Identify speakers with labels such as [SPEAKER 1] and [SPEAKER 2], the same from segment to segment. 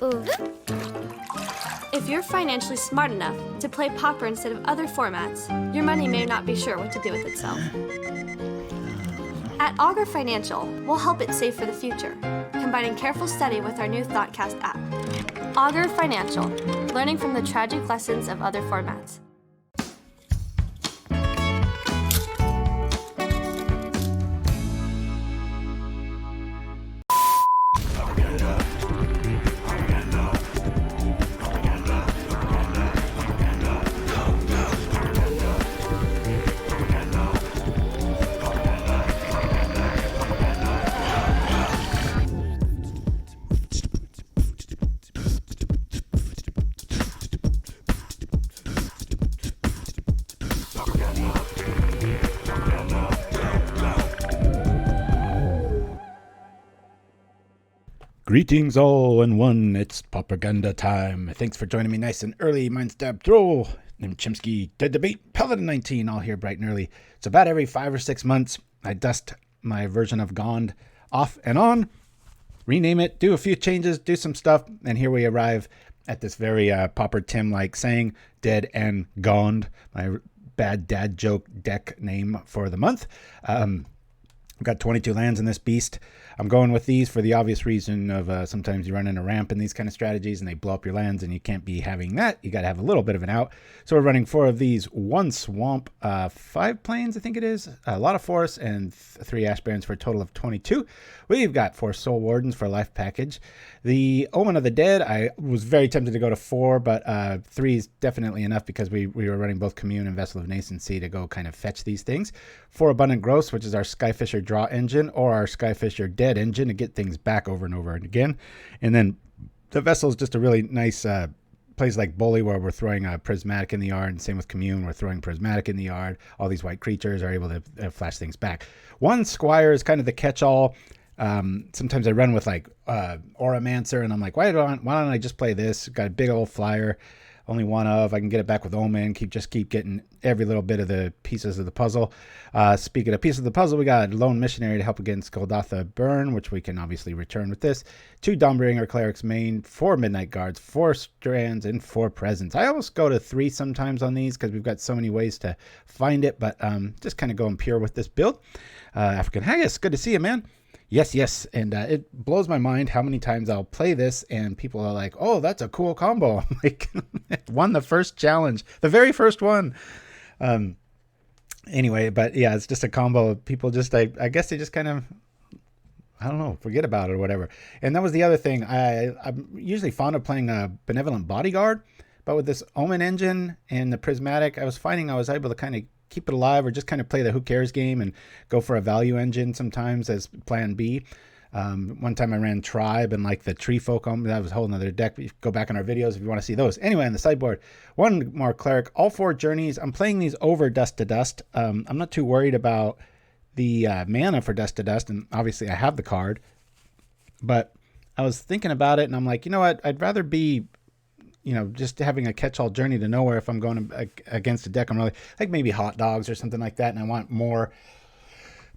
[SPEAKER 1] Ooh.
[SPEAKER 2] If you're financially smart enough to play Pauper instead of other formats, your money may not be sure what to do with itself. At Augur Financial, we'll help it save for the future, combining careful study with our new ThoughtCast app. Augur Financial, learning from the tragic lessons of other formats.
[SPEAKER 3] Greetings all in one, it's propaganda time. Thanks for joining me nice and early. Mine's Dab Throw, named Chimpskey, Dead Debate, Paladin 19, all here bright and early. It's about every 5 or 6 months, I dust my version of GOND off and on, rename it, do a few changes, do some stuff, and here we arrive at this very Pauper Tim-like saying, Dead and GOND, my bad dad joke deck name for the month. I've got 22 lands in this beast. I'm going with these for the obvious reason of sometimes you run in a ramp in these kind of strategies and they blow up your lands and you can't be having that. You got to have a little bit of an out. So we're running 4 of these, 1 swamp, 5 plains, I think it is, a lot of forests, and 3 Ash Barrens for a total of 22. We've got 4 Soul Wardens for a life package. The Omen of the Dead, I was very tempted to go to 4, but 3 is definitely enough because we were running both Commune and Vessel of Nascency to go kind of fetch these things. 4 Abundant Growths, which is our Skyfisher draw engine, or our Skyfisher dead engine to get things back over and over and again. And then the Vessel is just a really nice plays like Bully, where we're throwing a Prismatic in the yard, and same with Commune, we're throwing Prismatic in the yard. All these white creatures are able to flash things back. 1 Squire is kind of the catch-all. Sometimes I run with like Auramancer, and I'm like, why don't I just play this? Got a big old flyer, only 1 of. I can get it back with Omen. Keep getting every little bit of the pieces of the puzzle. Speaking of pieces of the puzzle, we got Lone Missionary to help against Golgotha Burn, which we can obviously return with this. 2 Dawnbringer Clerics main, 4 Midnight Guards, 4 Strands, and 4 Presents. I almost go to 3 sometimes on these because we've got so many ways to find it, but just kind of going pure with this build. African Haggis, good to see you, man. Yes, and it blows my mind how many times I'll play this and people are like, oh, that's a cool combo. I'm like, won the first challenge, the very first one. Anyway, but yeah, it's just a combo of people just, I guess they just kind of, I don't know, forget about it or whatever. And that was the other thing. I'm usually fond of playing a Benevolent Bodyguard, but with this Omen engine and the Prismatic, I was finding I was able to kind of keep it alive or just kind of play the who cares game and go for a value engine sometimes as plan B. One time I ran Tribe and like the Tree Folk, that was a whole nother deck. Go back on our videos if you want to see those. Anyway, on the sideboard, 1 more Cleric, all 4 Journeys. I'm playing these over Dust to Dust. I'm not too worried about the mana for Dust to Dust, and obviously I have the card, but I was thinking about it and I'm like, you know what, I'd rather be, you know, just having a catch-all Journey to Nowhere if I'm going against a deck. I'm really like maybe Hot Dogs or something like that, and I want more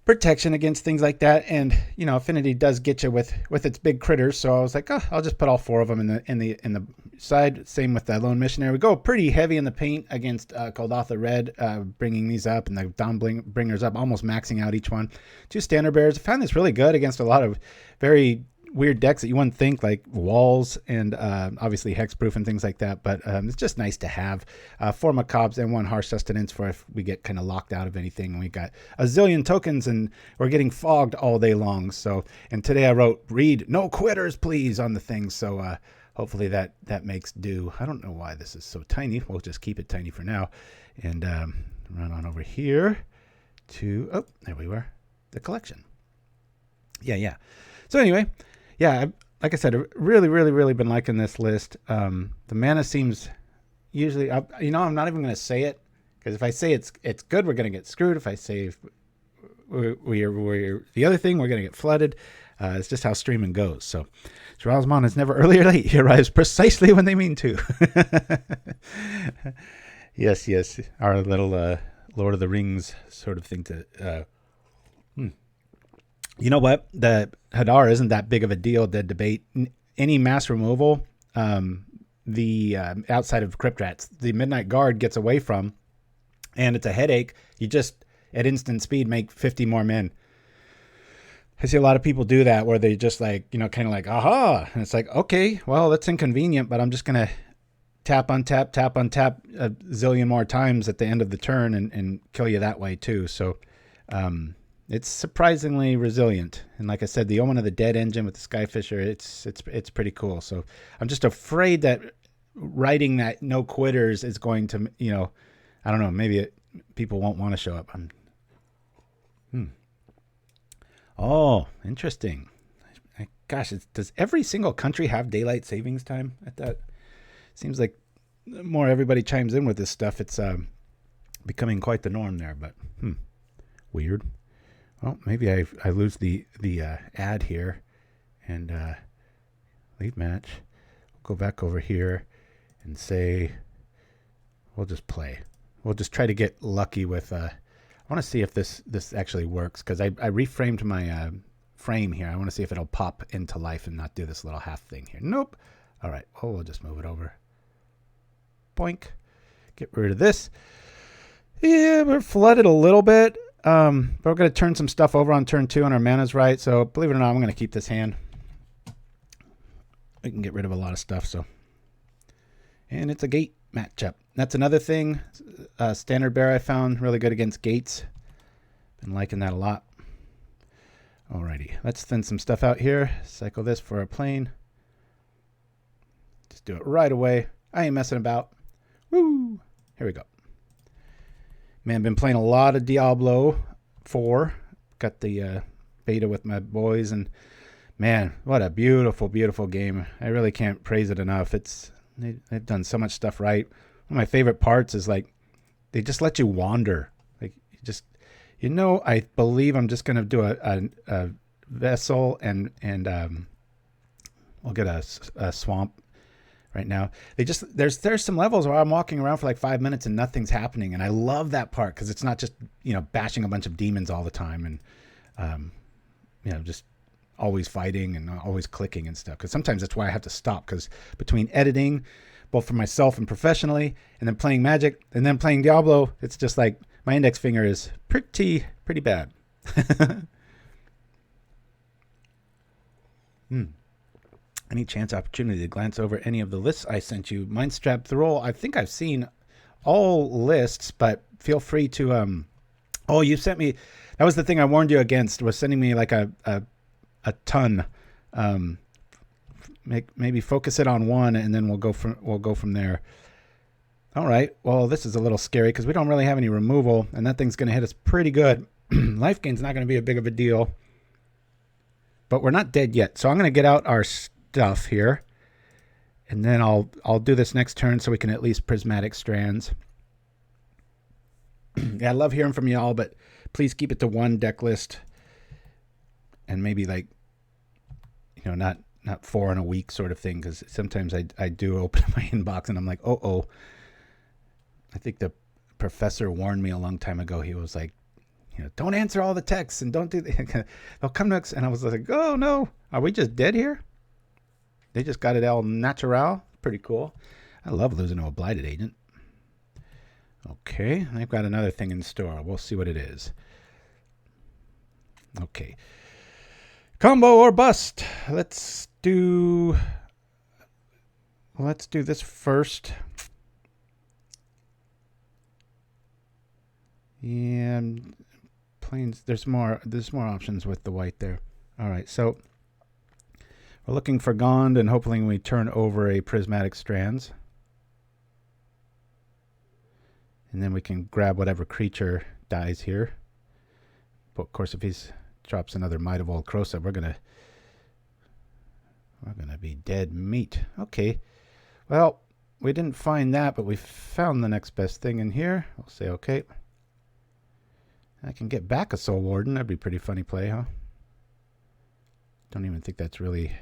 [SPEAKER 3] protection against things like that. And you know, Affinity does get you with its big critters, so I was like, oh, I'll just put all 4 of them in the side. Same with that Lone Missionary. We go pretty heavy in the paint against Golgotha Red, bringing these up, and the Dawnbringers up, almost maxing out each one. 2 Standard Bearers. I found this really good against a lot of very weird decks that you wouldn't think, like Walls and obviously Hexproof and things like that, but it's just nice to have 4 Macabres and 1 Harsh Sustenance for if we get kind of locked out of anything. And we got a zillion tokens and we're getting fogged all day long. So, and today I wrote, read no quitters please on the thing, so hopefully that makes do. I don't know why this is so tiny. We'll just keep it tiny for now and run on over here to, oh, there we were, the collection. Yeah. So anyway, yeah, like I said, I've really been liking this list. The mana seems usually, I'm not even going to say it, because if I say it's good, we're going to get screwed. If I say we're the other thing, we're going to get flooded. It's just how streaming goes. So Drowsmon is never early or late. He arrives precisely when they mean to. Yes, our little Lord of the Rings sort of thing to... You know what? Hadar isn't that big of a deal, Dead Debate. Any mass removal, the outside of Crypt Rats, the Midnight Guard gets away from, and it's a headache. You just, at instant speed, make 50 more men. I see a lot of people do that where they just like, kind of like, aha. And it's like, okay, well, that's inconvenient, but I'm just going to tap, untap a zillion more times at the end of the turn and kill you that way too. So it's surprisingly resilient. And like I said, the Omen of the Dead engine with the Skyfisher, it's pretty cool. So I'm just afraid that writing that no quitters is going to, I don't know, maybe people won't want to show up. Oh, interesting. Gosh, does every single country have daylight savings time at that? Seems like the more everybody chimes in with this stuff, it's becoming quite the norm there, but weird. Well, maybe I lose the ad here and leave match. We'll go back over here and say we'll just play. We'll just try to get lucky with I want to see if this actually works, because I reframed my frame here. I want to see if it'll pop into life and not do this little half thing here. Nope. All right. Oh, we'll just move it over. Boink. Get rid of this. Yeah, we're flooded a little bit. But we're going to turn some stuff over on turn 2 and our mana's right. So believe it or not, I'm going to keep this hand. We can get rid of a lot of stuff. And it's a gate matchup. That's another thing. Standard Bear I found really good against gates. Been liking that a lot. Alrighty, let's thin some stuff out here. Cycle this for a plane. Just do it right away. I ain't messing about. Woo! Here we go. Man, been playing a lot of Diablo 4. Got the beta with my boys, and man, what a beautiful, beautiful game. I really can't praise it enough. They've done so much stuff right. One of my favorite parts is like they just let you wander. Like I believe I'm just gonna do a vessel and we'll get a swamp right now. There's some levels where I'm walking around for like 5 minutes and nothing's happening, and I love that part because it's not just bashing a bunch of demons all the time and just always fighting and always clicking and stuff. Because sometimes that's why I have to stop, because between editing, both for myself and professionally, and then playing Magic, and then playing Diablo, it's just like my index finger is pretty bad. Any chance opportunity to glance over any of the lists I sent you? Mindstrap Thrall, I think I've seen all lists, but feel free to you sent me, that was the thing I warned you against, was sending me like a ton. Maybe focus it on one, and then we'll go from there. All right. Well, this is a little scary because we don't really have any removal, and that thing's going to hit us pretty good. Life gain's not going to be a big of a deal, but we're not dead yet. So I'm going to get out our stuff here, and then I'll do this next turn so we can at least Prismatic Strands. Yeah, I love hearing from y'all, but please keep it to one deck list, and maybe like not 4 in a week sort of thing, because sometimes I do open my inbox and I'm like, oh. I think the professor warned me a long time ago. He was like, don't answer all the texts and don't do they'll come next. And I was like, oh no, are we just dead here? They just got it all natural. Pretty cool. I love losing to a blighted agent. Okay, I've got another thing in store. We'll see what it is. Okay. Combo or bust. Let's do this first. Yeah, planes. There's more options with the white there. All right, so we're looking for GOND, and hopefully we turn over a Prismatic Strands, and then we can grab whatever creature dies here. But of course, if he drops another Might of Old Krosa, we're gonna be dead meat. Okay, well, we didn't find that, but we found the next best thing in here. We'll say okay. I can get back a Soul Warden. That'd be a pretty funny play, huh? Don't even think that's really...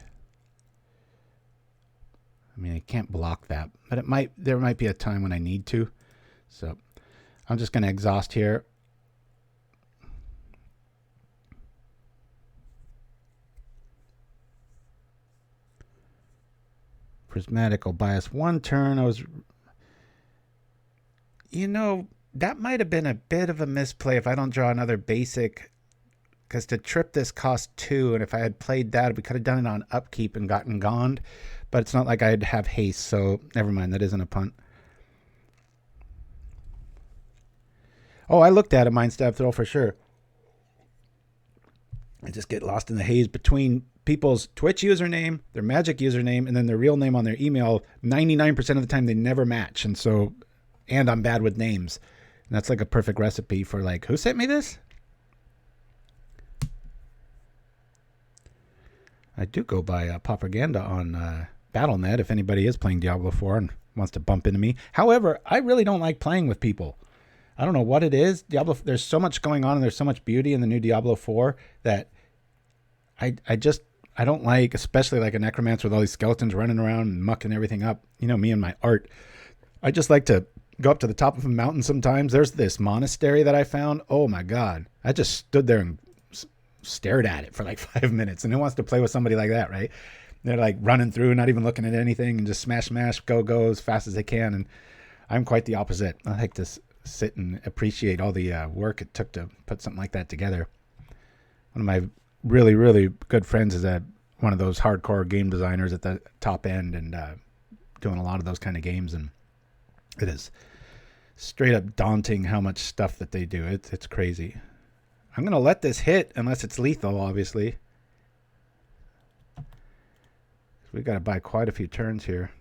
[SPEAKER 3] I mean, I can't block that, but there might be a time when I need to. So I'm just going to exhaust here. Prismatic will buy us 1 turn. That might have been a bit of a misplay if I don't draw another basic. Because to trip this costs 2, and if I had played that, we could have done it on upkeep and gotten GOND. But it's not like I'd have haste, so never mind. That isn't a punt. Oh, I looked at a Mind Stab Throw for sure. I just get lost in the haze between people's Twitch username, their Magic username, and then their real name on their email. 99% of the time, they never match. And I'm bad with names. And that's like a perfect recipe for like, who sent me this? I do go by Propaganda on Battle.net if anybody is playing Diablo 4 and wants to bump into me. However, I really don't like playing with people. I don't know what it is. There's so much going on and there's so much beauty in the new Diablo 4 that I don't like, especially like a necromancer with all these skeletons running around and mucking everything up. You know, me and my art. I just like to go up to the top of a mountain sometimes. There's this monastery that I found. Oh my God. I just stood there and stared at it for like 5 minutes. And who wants to play with somebody like that, right? They're like running through, not even looking at anything and just smash, go as fast as they can. And I'm quite the opposite. I like to sit and appreciate all the work it took to put something like that together. One of my really, really good friends is one of those hardcore game designers at the top end and doing a lot of those kind of games. And it is straight up daunting how much stuff that they do. It's crazy. I'm going to let this hit unless it's lethal, obviously. We've got to buy quite a few turns here.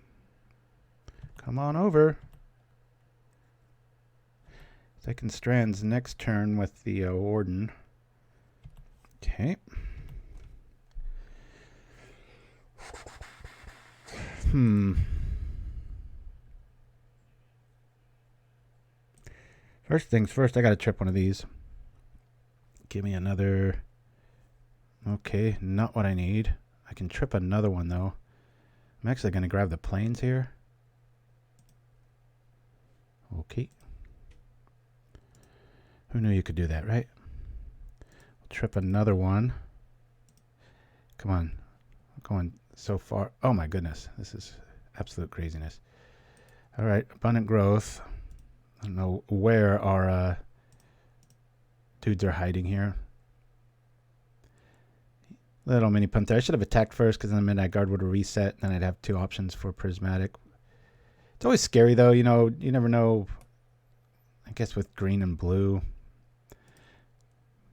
[SPEAKER 3] Come on over. Second Strands next turn with the Warden. Okay. First things first, I got to trip one of these. Give me another. Okay, not what I need. I can trip another one, though. I'm actually going to grab the planes here. Okay. Who knew you could do that, right? We'll trip another one. Come on. I'm going so far. Oh, my goodness. This is absolute craziness. All right. Abundant growth. I don't know where our dudes are hiding here. Little mini punter. I should have attacked first because then the Midnight Guard would have reset. Then I'd have 2 options for Prismatic. It's always scary, though. You know, you never know. I guess with green and blue.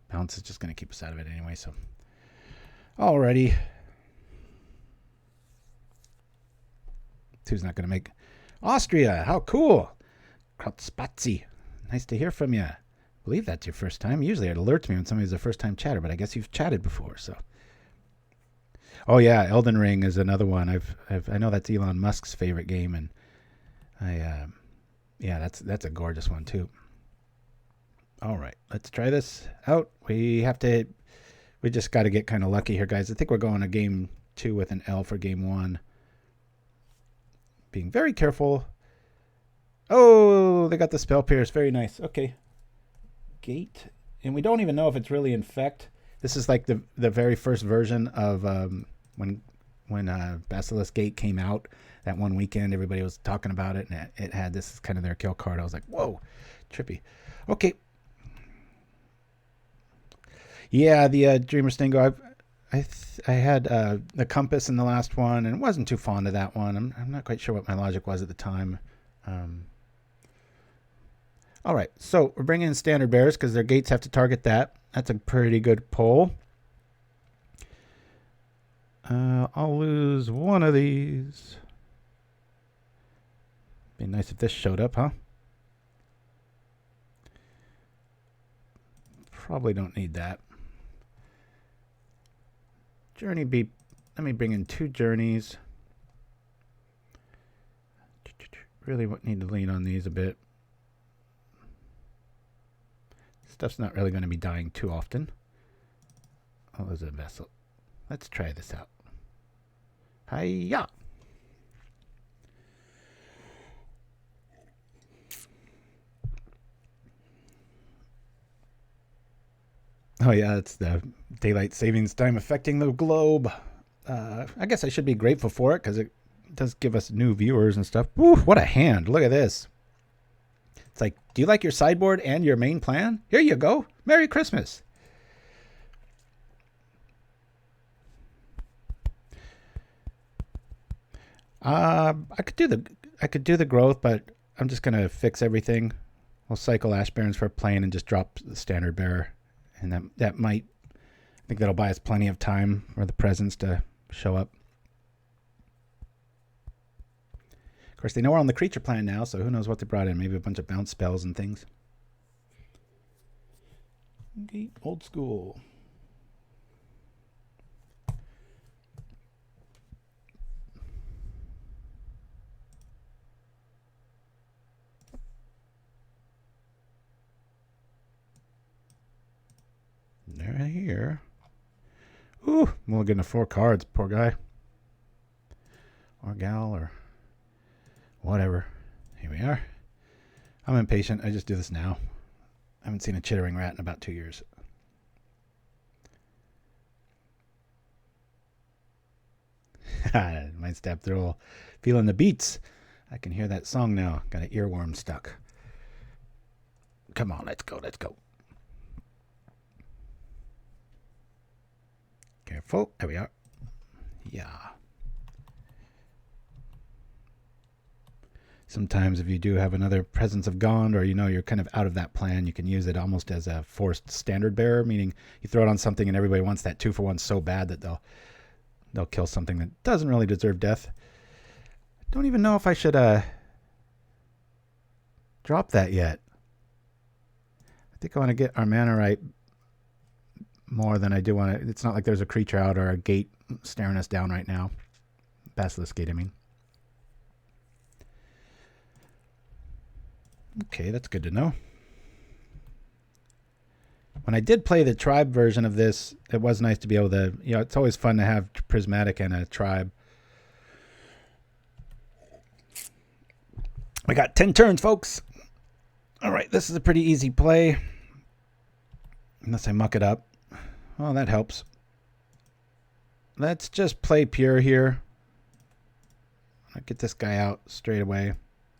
[SPEAKER 3] Bounce is just going to keep us out of it anyway, so. Alrighty. 2's not going to make. Austria, how cool. Kratzpatzi. Nice to hear from you. I believe that's your first time. Usually it alerts me when somebody's a first time chatter, but I guess you've chatted before, so. Oh yeah, Elden Ring is another one. I know that's Elon Musk's favorite game, and yeah, that's a gorgeous one too. All right, let's try this out. We just got to get kind of lucky here, guys. I think we're going to game 2 with an L for game 1. Being very careful. Oh, they got the spell pierce. Very nice. Okay. Gate. And we don't even know if it's really infect. This is like the very first version of when Basilisk Gate came out. That one weekend, everybody was talking about it, and it had this as kind of their kill card. I was like, whoa, trippy. Okay. Yeah, the Dreamer Stingo. I had the Compass in the last one, and wasn't too fond of that one. I'm not quite sure what my logic was at the time. All right, so we're bringing in Standard Bearers because their gates have to target that. That's a pretty good pull. I'll lose one of these. Be nice if this showed up, huh? Probably don't need that. Journey B. Let me bring in 2 journeys. Really need to lean on these a bit. Stuff's not really going to be dying too often. Oh, there's a vessel. Let's try this out. Hiya! Oh yeah, it's the daylight savings time affecting the globe. I guess I should be grateful for it because it does give us new viewers and stuff. Woo, what a hand. Look at this. It's like, do you like your sideboard and your main plan? Here you go. Merry Christmas. I could do the growth, but I'm just gonna fix everything. We'll cycle Ash Barrens for a plane and just drop the standard bearer, and that might, I think that'll buy us plenty of time for the presents to show up. Of course, they know we're on the creature plan now, so who knows what they brought in? Maybe a bunch of bounce spells and things. Okay, old school. They're here. Ooh, we're getting 4 cards, poor guy. Or gal, or whatever. Here we are. I'm impatient. I just do this now. I haven't seen a chittering rat in about 2 years. Might step through. Feeling the beats. I can hear that song now. Got an earworm stuck. Come on, let's go, let's go. Careful. There we are. Yeah. Sometimes if you do have another Presence of GOND, or you know you're kind of out of that plan, you can use it almost as a forced standard bearer, meaning you throw it on something and everybody wants that 2-for-1 so bad that they'll kill something that doesn't really deserve death. I don't even know if I should drop that yet. I think I want to get our mana right more than I do want to. It's not like there's a creature out or a gate staring us down right now. Basilisk gate, I mean. Okay, that's good to know. When I did play the tribe version of this, it was nice to be able to, you know, it's always fun to have Prismatic and a tribe. We got 10 turns, folks. All right, this is a pretty easy play. Unless I muck it up. Well, that helps. Let's just play pure here. I'll get this guy out straight away.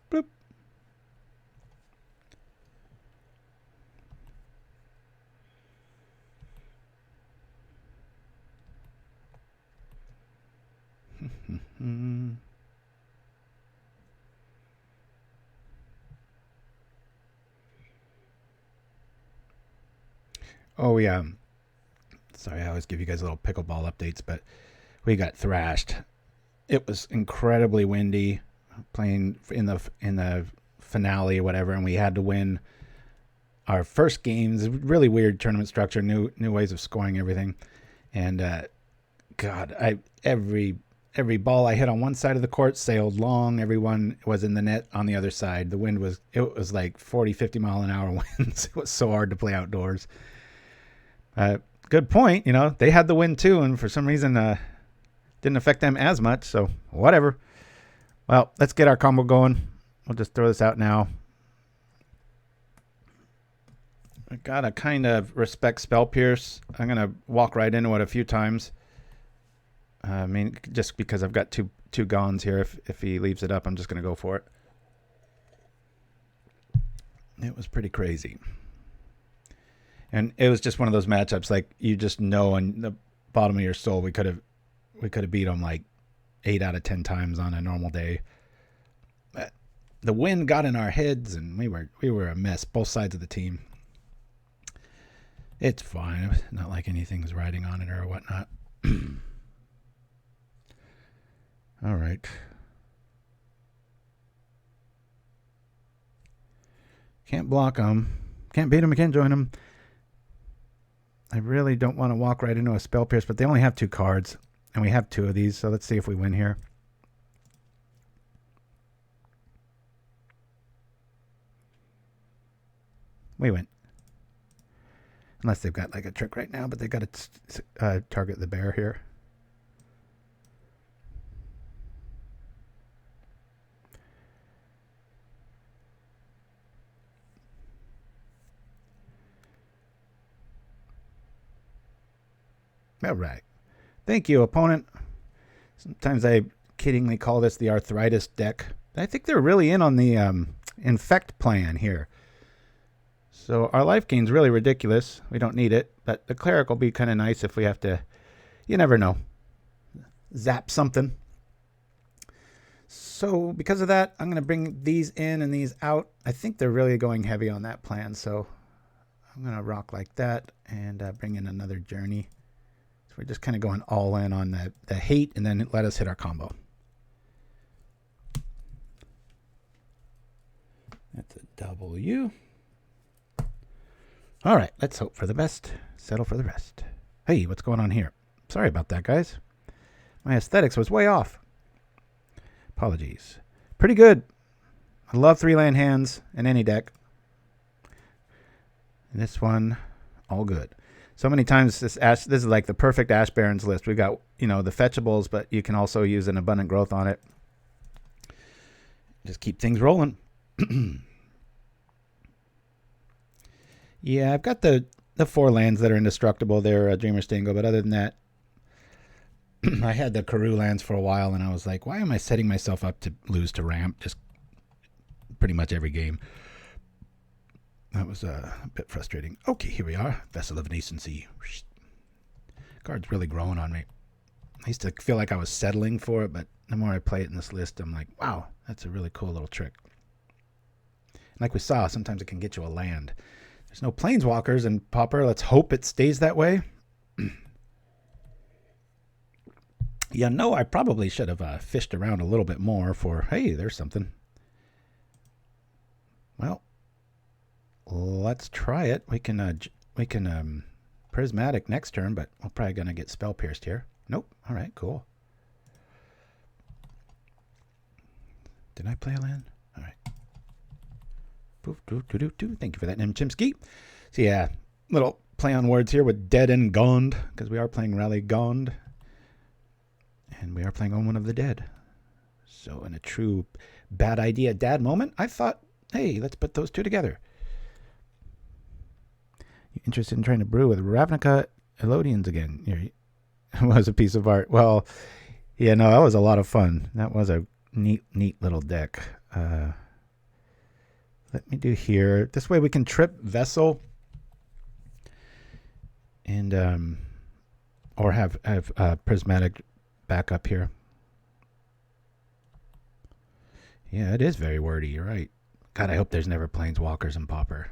[SPEAKER 3] Bloop. Oh, yeah. Sorry, I always give you guys little pickleball updates, but we got thrashed. It was incredibly windy playing in the finale or whatever, and we had to win our first games. Really weird tournament structure, new ways of scoring everything. And God, every ball I hit on one side of the court sailed long. Everyone was in the net on the other side. The wind was like 40, 50 mile an hour winds. It was so hard to play outdoors. Good point. You know, they had the wind too, and for some reason didn't affect them as much. So whatever. Well, let's get our combo going. We'll just throw this out now. I gotta kind of respect Spell Pierce. I'm gonna walk right into it a few times. I mean, just because I've got two Gonds here. If he leaves it up, I'm just gonna go for it. It was pretty crazy. And it was just one of those matchups, like, you just know in the bottom of your soul we could have beat them like 8 out of 10 times on a normal day. But the wind got in our heads, and we were a mess, both sides of the team. It's fine. It's not like anything's riding on it or whatnot. All right. Can't block them. Can't beat them. Can't join them. I really don't want to walk right into a Spell Pierce, but they only have 2 cards, and we have 2 of these, so let's see if we win here. We win. Unless they've got like a trick right now, but they got to target the bear here. All right. Thank you, opponent. Sometimes I kiddingly call this the arthritis deck. I think they're really in on the infect plan here. So our life gain's really ridiculous. We don't need it, but the cleric will be kind of nice if we have to, you never know, zap something. So because of that, I'm going to bring these in and these out. I think they're really going heavy on that plan, so I'm going to rock like that and bring in another journey. So we're just kind of going all in on the hate, and then let us hit our combo. That's a W. All right, let's hope for the best, settle for the rest. Hey, what's going on here? Sorry about that, guys. My aesthetics was way off. Apologies. Pretty good. I love 3-land hands in any deck. And this one, all good. So many times this is like the perfect Ash Barrens list. We've got, the fetchables, but you can also use an abundant growth on it. Just keep things rolling. Yeah, I've got the 4 lands that are indestructible there, Dreamer's Dingo, but other than that, I had the Karoo lands for a while, and I was like, why am I setting myself up to lose to ramp just pretty much every game? That was a bit frustrating. Okay, here we are. Vessel of Nascency. Card's really growing on me. I used to feel like I was settling for it, but the more I play it in this list, I'm like, wow, that's a really cool little trick. And like we saw, sometimes it can get you a land. There's no planeswalkers in Pauper. Let's hope it stays that way. I probably should have fished around a little bit more for, hey, there's something. Well, let's try it. We can prismatic next turn, but we're probably going to get spell pierced here. Nope. All right, cool. Did I play a land? All right. Thank you for that, Chimpskey. So yeah, little play on words here with dead and GOND, because we are playing Rally GOND. And we are playing Omen of the Dead. So in a true bad idea dad moment, I thought, hey, let's put those two together. You interested in trying to brew with Ravnica Elodians again? It was a piece of art. Well, yeah, no, that was a lot of fun. That was a neat little deck. Let me do here. This way we can trip Vessel and or have Prismatic back up here. Yeah, it is very wordy. You're right. God, I hope there's never planeswalkers in Pauper.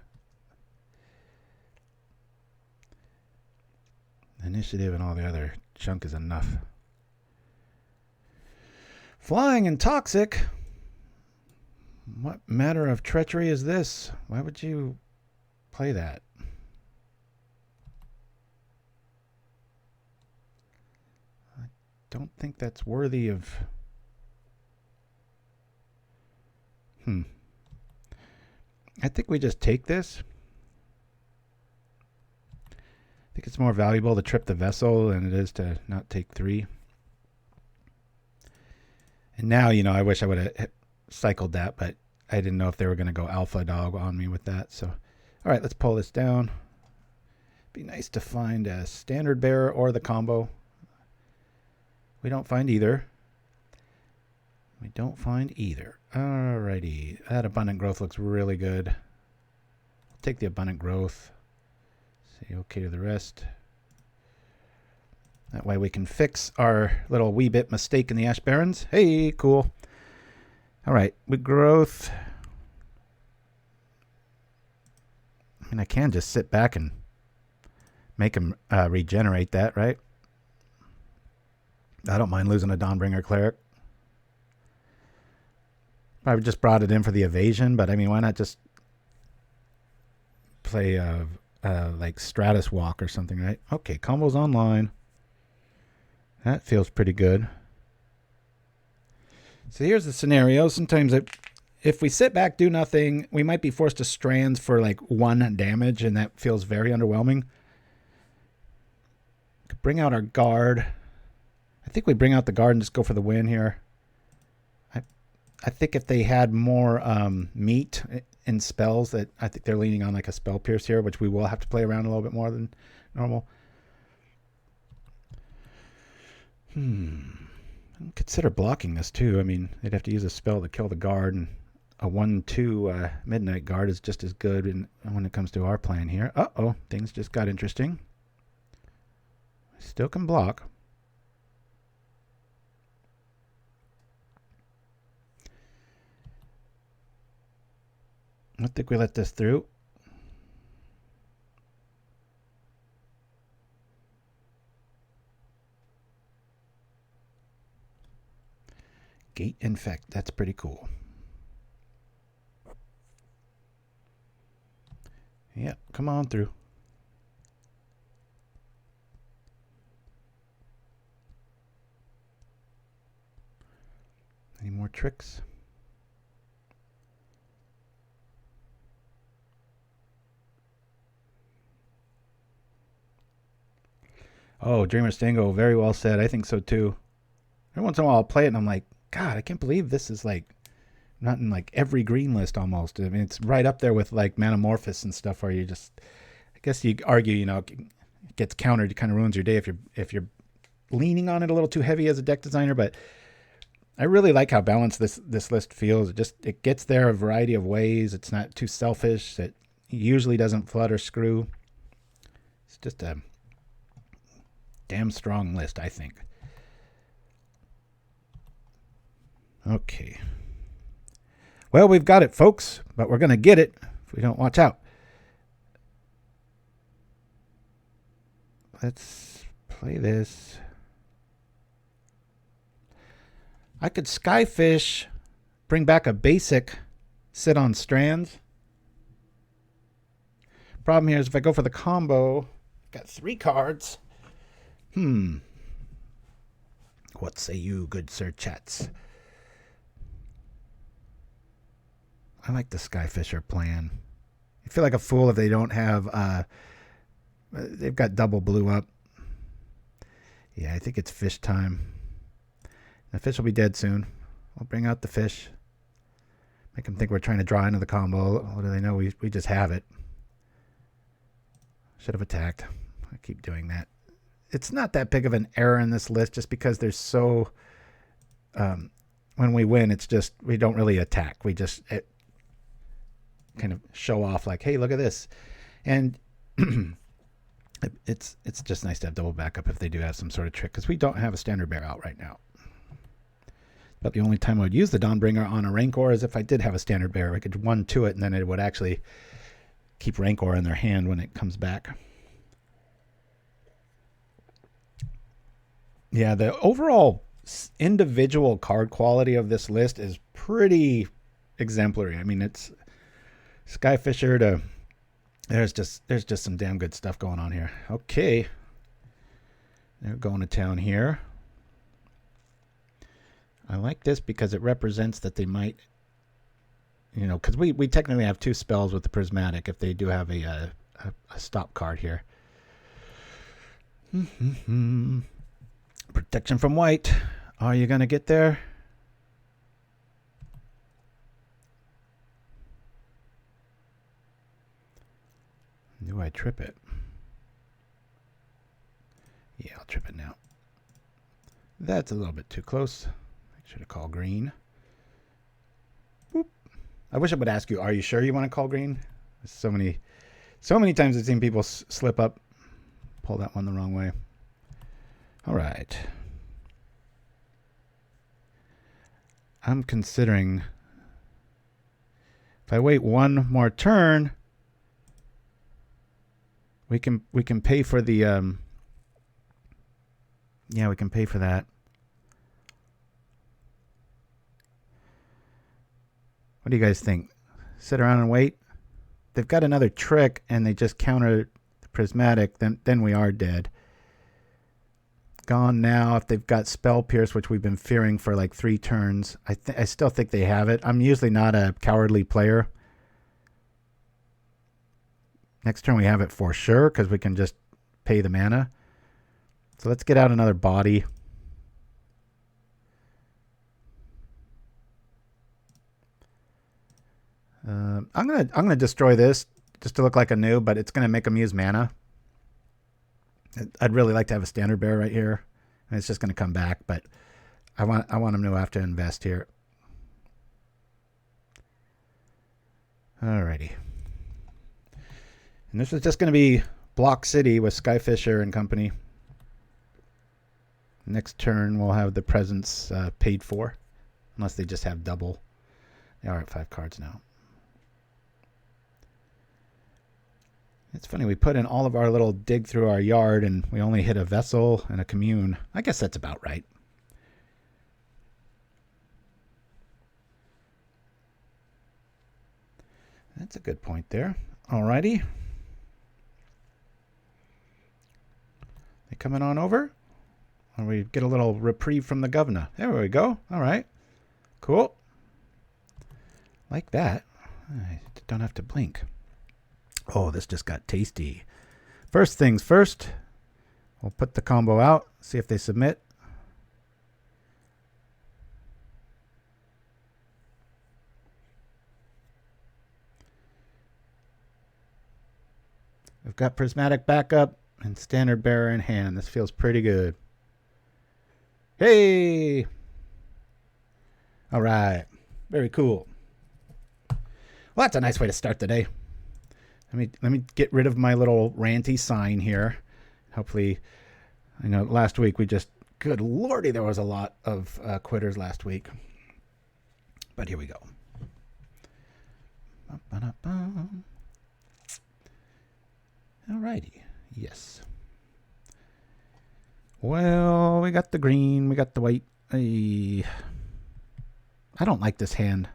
[SPEAKER 3] Initiative and all the other junk is enough. Flying and toxic. What matter of treachery is this? Why would you play that? I don't think that's worthy of... I think we just take this. I think it's more valuable to trip the Vessel than it is to not take 3. And now, I wish I would have cycled that, but I didn't know if they were going to go alpha dog on me with that. So, all right, let's pull this down. Be nice to find a standard bearer or the combo. We don't find either. Alrighty, that abundant growth looks really good. I'll take the abundant growth. Say okay to the rest. That way we can fix our little wee bit mistake in the Ash Barrens. Hey, cool. All right, with growth, I mean, I can just sit back and make him regenerate that, right? I don't mind losing a Dawnbringer Cleric. Probably just brought it in for the evasion, but I mean, why not just play like Stratus Walk or something, right? Okay, combos online. That feels pretty good. So here's the scenario. Sometimes if we sit back, do nothing, we might be forced to strands for like 1 damage, and that feels very underwhelming. Could bring out our guard. I think we bring out the guard and just go for the win here. I think if they had more meat in spells, that I think they're leaning on like a spell pierce here, which we will have to play around a little bit more than normal. Consider blocking this too. I mean, they'd have to use a spell to kill the guard, and a 1/2 Midnight Guard is just as good when it comes to our plan here. Uh-oh, things just got interesting. Still can block. I think we let this through. Gate Infect, that's pretty cool. Yeah, come on through. Any more tricks? Oh, Dreamer Stango, very well said. I think so too. Every once in a while I'll play it and I'm like, God, I can't believe this is like not in like every green list almost. I mean, it's right up there with like Manamorphous and stuff where you just, I guess you argue, you know, it gets countered, it kind of ruins your day if you're leaning on it a little too heavy as a deck designer, but I really like how balanced this list feels. It gets there a variety of ways. It's not too selfish. It usually doesn't flood or screw. It's just a damn strong list, I think. Okay. Well, we've got it, folks, but we're going to get it if we don't watch out. Let's play this. I could Skyfish, bring back a basic, sit on Strands. Problem here is if I go for the combo, got 3 cards. What say you, good sir chats? I like the Skyfisher plan. I feel like a fool if they don't have, they've got double blue up. Yeah, I think it's fish time. The fish will be dead soon. We'll bring out the fish. Make them think we're trying to draw into the combo. What do they know? We just have it. Should have attacked. I keep doing that. It's not that big of an error in this list just because there's so... when we win, it's just... We don't really attack. We just kind of show off like, hey, look at this. And it's just nice to have double backup if they do have some sort of trick because we don't have a standard bear out right now. But the only time I would use the Dawnbringer on a Rancor is if I did have a standard bearer. I could 1/2 it, and then it would actually keep Rancor in their hand when it comes back. Yeah, the overall individual card quality of this list is pretty exemplary. I mean, it's Skyfisher to... There's just some damn good stuff going on here. Okay. They're going to town here. I like this because it represents that they might, you know, because we technically have 2 spells with the Prismatic if they do have a stop card here. Protection from white. Are you going to get there? Do I trip it? Yeah, I'll trip it now. That's a little bit too close. Should have called green. Boop. I wish I would ask you, are you sure you want to call green? So many times I've seen people slip up, pull that one the wrong way. All right. I'm considering if I wait one more turn, we can pay for the yeah, we can pay for that. What do you guys think? Sit around and wait? They've got another trick and they just counter the Prismatic, then we are dead. Gone now. If they've got Spell Pierce, which we've been fearing for like 3 turns, I still think they have it. I'm usually not a cowardly player. Next turn we have it for sure because we can just pay the mana. So let's get out another body. I'm gonna destroy this just to look like a noob, but it's gonna make them use mana. I'd really like to have a standard bearer right here, and it's just gonna come back. But I want him to have to invest here. Alrighty. And this is just going to be Block City with Skyfisher and company. Next turn we'll have the presence paid for. Unless they just have double. They are at 5 cards now. It's funny, we put in all of our little dig through our yard and we only hit a Vessel and a Commune. I guess that's about right. That's a good point there. Alrighty. They coming on over? Or we get a little reprieve from the governor. There we go. Alright. Cool. Like that. I don't have to blink. Oh, this just got tasty. First things first. We'll put the combo out. See if they submit. We've got Prismatic backup and Standard Bearer in hand. This feels pretty good. Hey! All right. Very cool. Well, that's a nice way to start the day. Let me get rid of my little ranty sign here. Hopefully, I know last week we just, good lordy, there was a lot of quitters last week. But here we go. Alrighty. Yes. Well, we got the green, we got the white. I don't like this hand.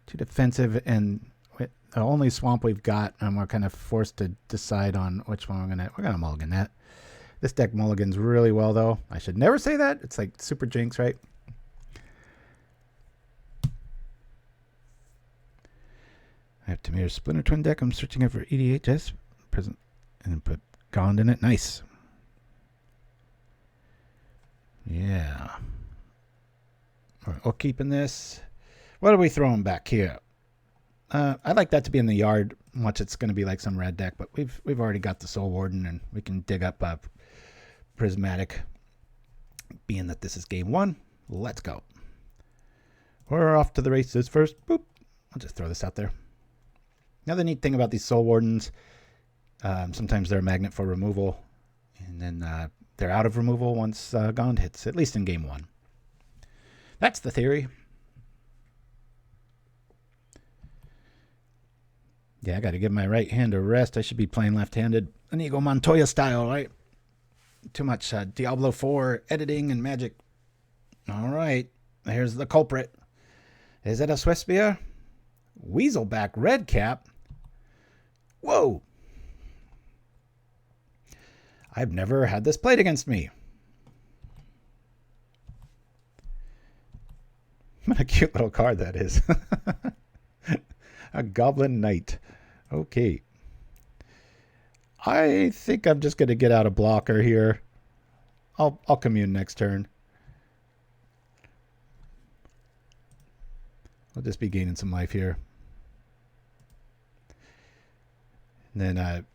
[SPEAKER 3] Too defensive, and the only swamp we've got, and we're kind of forced to decide on which one we're gonna mulligan that. This deck mulligans really well, though. I should never say that. It's like super jinx, right? I have Tamir's Splinter Twin deck. I'm searching it for EDHS present, and then put GOND in it. Nice. Yeah. All right, we'll keep in this. What are we throwing back here? I'd like that to be in the yard. Much it's going to be like some red deck, but we've already got the Soul Warden, and we can dig up Prismatic. Being that this is game 1, let's go. We're off to the races first. Boop. I'll just throw this out there. Another neat thing about these Soul Wardens, sometimes they're a magnet for removal, and then they're out of removal once GOND hits, at least in game 1. That's the theory. Yeah, I got to give my right hand a rest. I should be playing left-handed. Inigo Montoya style, right? Too much Diablo 4 editing and magic. All right. Here's the culprit. Is it a Swiftspear? Weaselback red cap? Whoa. I've never had this played against me. What a cute little card that is. A Goblin Knight. Okay. I think I'm just going to get out a blocker here. I'll commune next turn. I'll just be gaining some life here. And then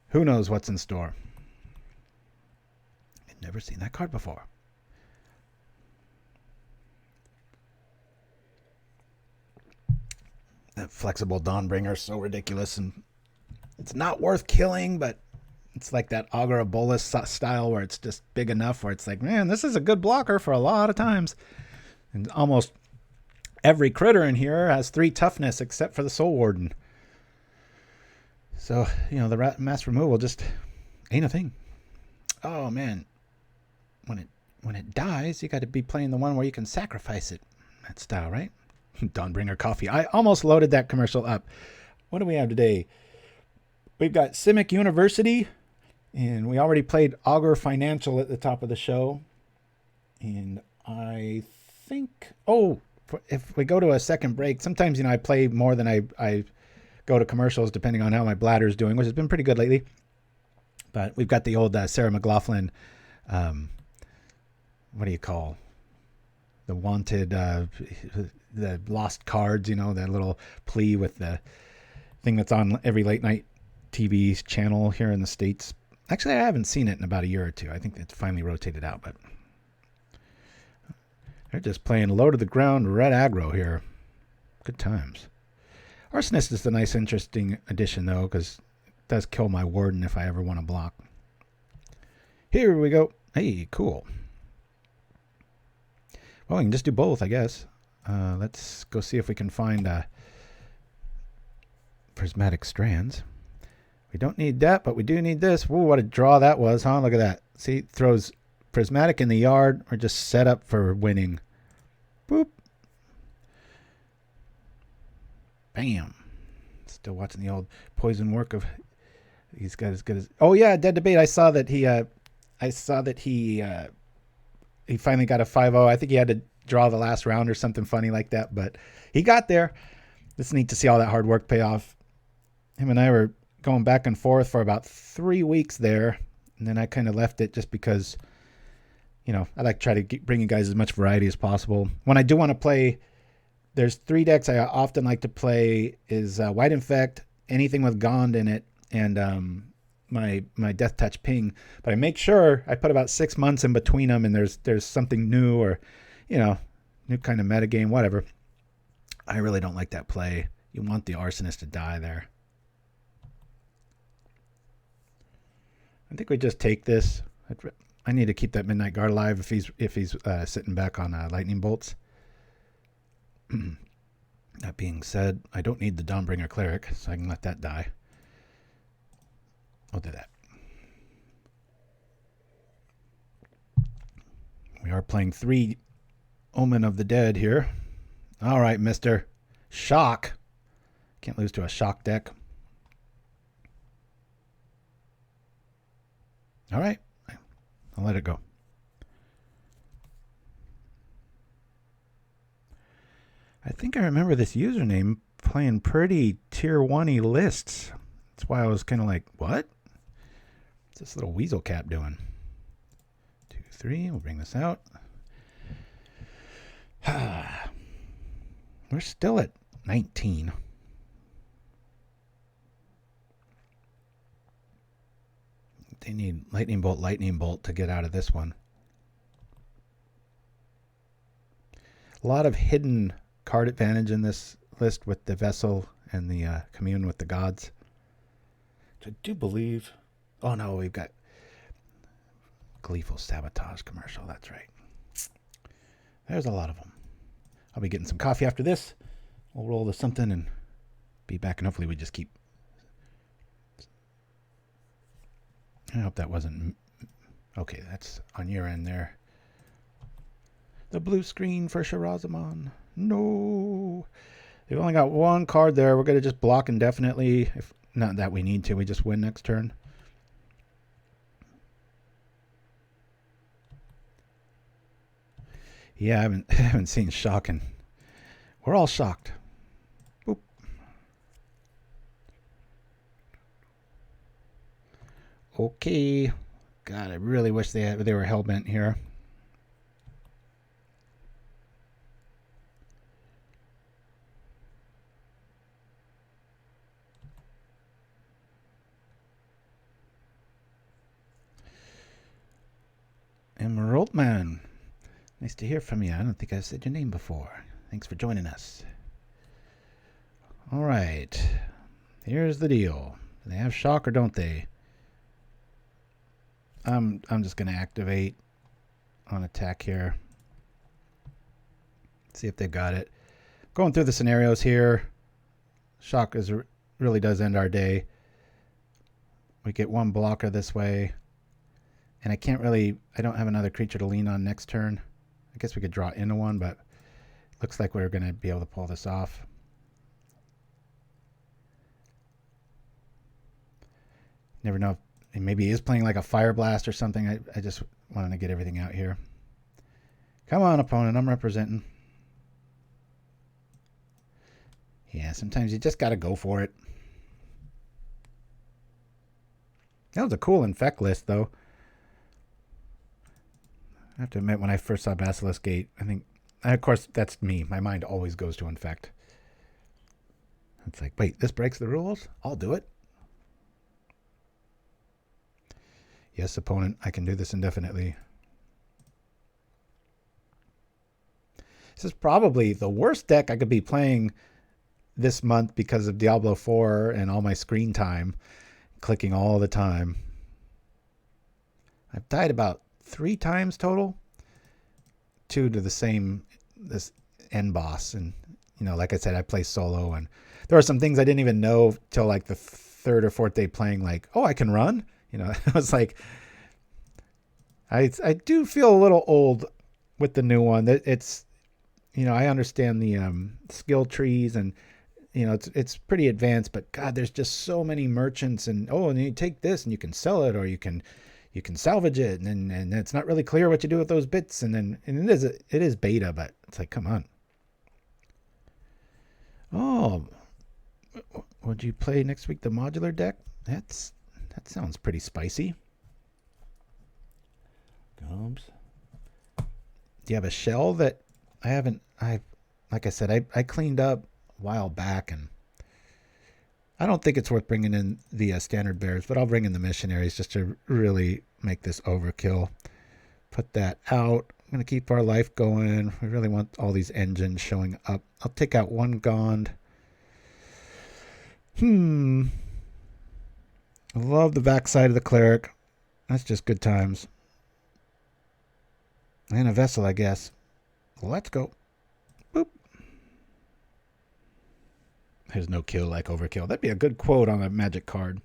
[SPEAKER 3] who knows what's in store. I've never seen that card before. That flexible Dawnbringer is so ridiculous, and it's not worth killing, but it's like that Augur of Bolus style where it's just big enough where it's like, man, this is a good blocker for a lot of times. And almost every critter in here has 3 toughness except for the Soul Warden. So, you know, the mass removal just ain't a thing. Oh, man. When it dies, you got to be playing the one where you can sacrifice it. That style, right? Dawnbringer Coffee. I almost loaded that commercial up. What do we have today? We've got Simic University, and we already played Augur Financial at the top of the show. And I think, if we go to a second break, sometimes, you know, I play more than I go to commercials depending on how my bladder's doing, which has been pretty good lately. But we've got the old Sarah McLachlan, what do you call the wanted, the lost cards, you know, that little plea with the thing that's on every late night TV channel here in the States. Actually, I haven't seen it in about a year or two. I think it's finally rotated out, but They're just playing low to the ground red aggro here. Good times. Arsonist is a nice, interesting addition, though, because it does kill my Warden if I ever want to block. Here we go. Hey, cool. Well, we can just do both, I guess. Let's go see if we can find Prismatic Strands. We don't need that, but we do need this. Ooh, what a draw that was, huh? Look at that. See, throws Prismatic in the yard. We're just set up for winning. Boop. Bam. Still watching the old poison work of he's got as good as. Oh yeah, Dead Debate. I saw that he finally got a 5-0. I think he had to draw the last round or something funny like that, but he got there. It's neat to see all that hard work pay off. Him and I were going back and forth for about 3 weeks there, and then I kind of left it just because, you know, I like to try to bring you guys as much variety as possible. When I do want to play, there's 3 decks I often like to play is White Infect, anything with GOND in it, and my Death Touch Ping. But I make sure I put about 6 months in between them, and there's something new or, you know, new kind of metagame, whatever. I really don't like that play. You want the Arsonist to die there. I think we just take this. I need to keep that Midnight Guard alive if he's sitting back on lightning bolts. That being said, I don't need the Dawnbringer Cleric, so I can let that die. I'll do that. We are playing 3 Omen of the Dead here. All right, mister. Shock. Can't lose to a shock deck. All right. I'll let it go. I think I remember this username playing pretty tier 1-y lists. That's why I was kind of like, what? What's this little weasel cap doing? 2, 3. We'll bring this out. We're still at 19. They need lightning bolt to get out of this one. A lot of hidden card advantage in this list with the Vessel and the Commune with the gods. Which I do believe. Oh no, we've got Gleeful Sabotage commercial. That's right. There's a lot of them. I'll be getting some coffee after this. We'll roll to something and be back, and hopefully we just keep. I hope that wasn't. Okay, that's on your end there. The blue screen for Shirazamon. No. They've only got 1 card there. We're going to just block indefinitely. If not that we need to. We just win next turn. Yeah, I haven't seen shocking. We're all shocked. Boop. Okay. God, I really wish they were hellbent here. Emerald Man. Nice to hear from you. I don't think I've said your name before. Thanks for joining us. All right. Here's the deal. Do they have shock or don't they? I'm just going to activate on attack here. See if they've got it. Going through the scenarios here. Shock really does end our day. We get 1 blocker this way. And I don't have another creature to lean on next turn. I guess we could draw into one, but looks like we're going to be able to pull this off. Never know. Maybe he is playing like a Fire Blast or something. I just wanted to get everything out here. Come on, opponent. I'm representing. Yeah, sometimes you just got to go for it. That was a cool infect list, though. I have to admit, when I first saw Basilisk Gate, of course, that's me. My mind always goes to infect. It's like, wait, this breaks the rules? I'll do it. Yes, opponent, I can do this indefinitely. This is probably the worst deck I could be playing this month because of Diablo 4 and all my screen time, clicking all the time. I've died about 3 times total, 2 to this end boss. And, like I said, I play solo, and there are some things I didn't even know till like the 3rd or 4th day playing, like, oh, I can run. I was like, I do feel a little old with the new one. It's, I understand the skill trees, and it's pretty advanced, but God, there's just so many merchants, and you take this and you can sell it, or you can salvage it, and it's not really clear what you do with those bits, and it is beta, but it's like, come on. Oh, would you play next week the modular deck? That sounds pretty spicy. Combs. Do you have a shell that like I said, I cleaned up a while back, and I don't think it's worth bringing in the standard bears, but I'll bring in the missionaries just to really make this overkill. Put that out. I'm going to keep our life going. We really want all these engines showing up. I'll take out 1 GOND. I love the backside of the cleric. That's just good times. And a vessel, I guess. Let's go. Boop. There's no kill like overkill. That'd be a good quote on a magic card.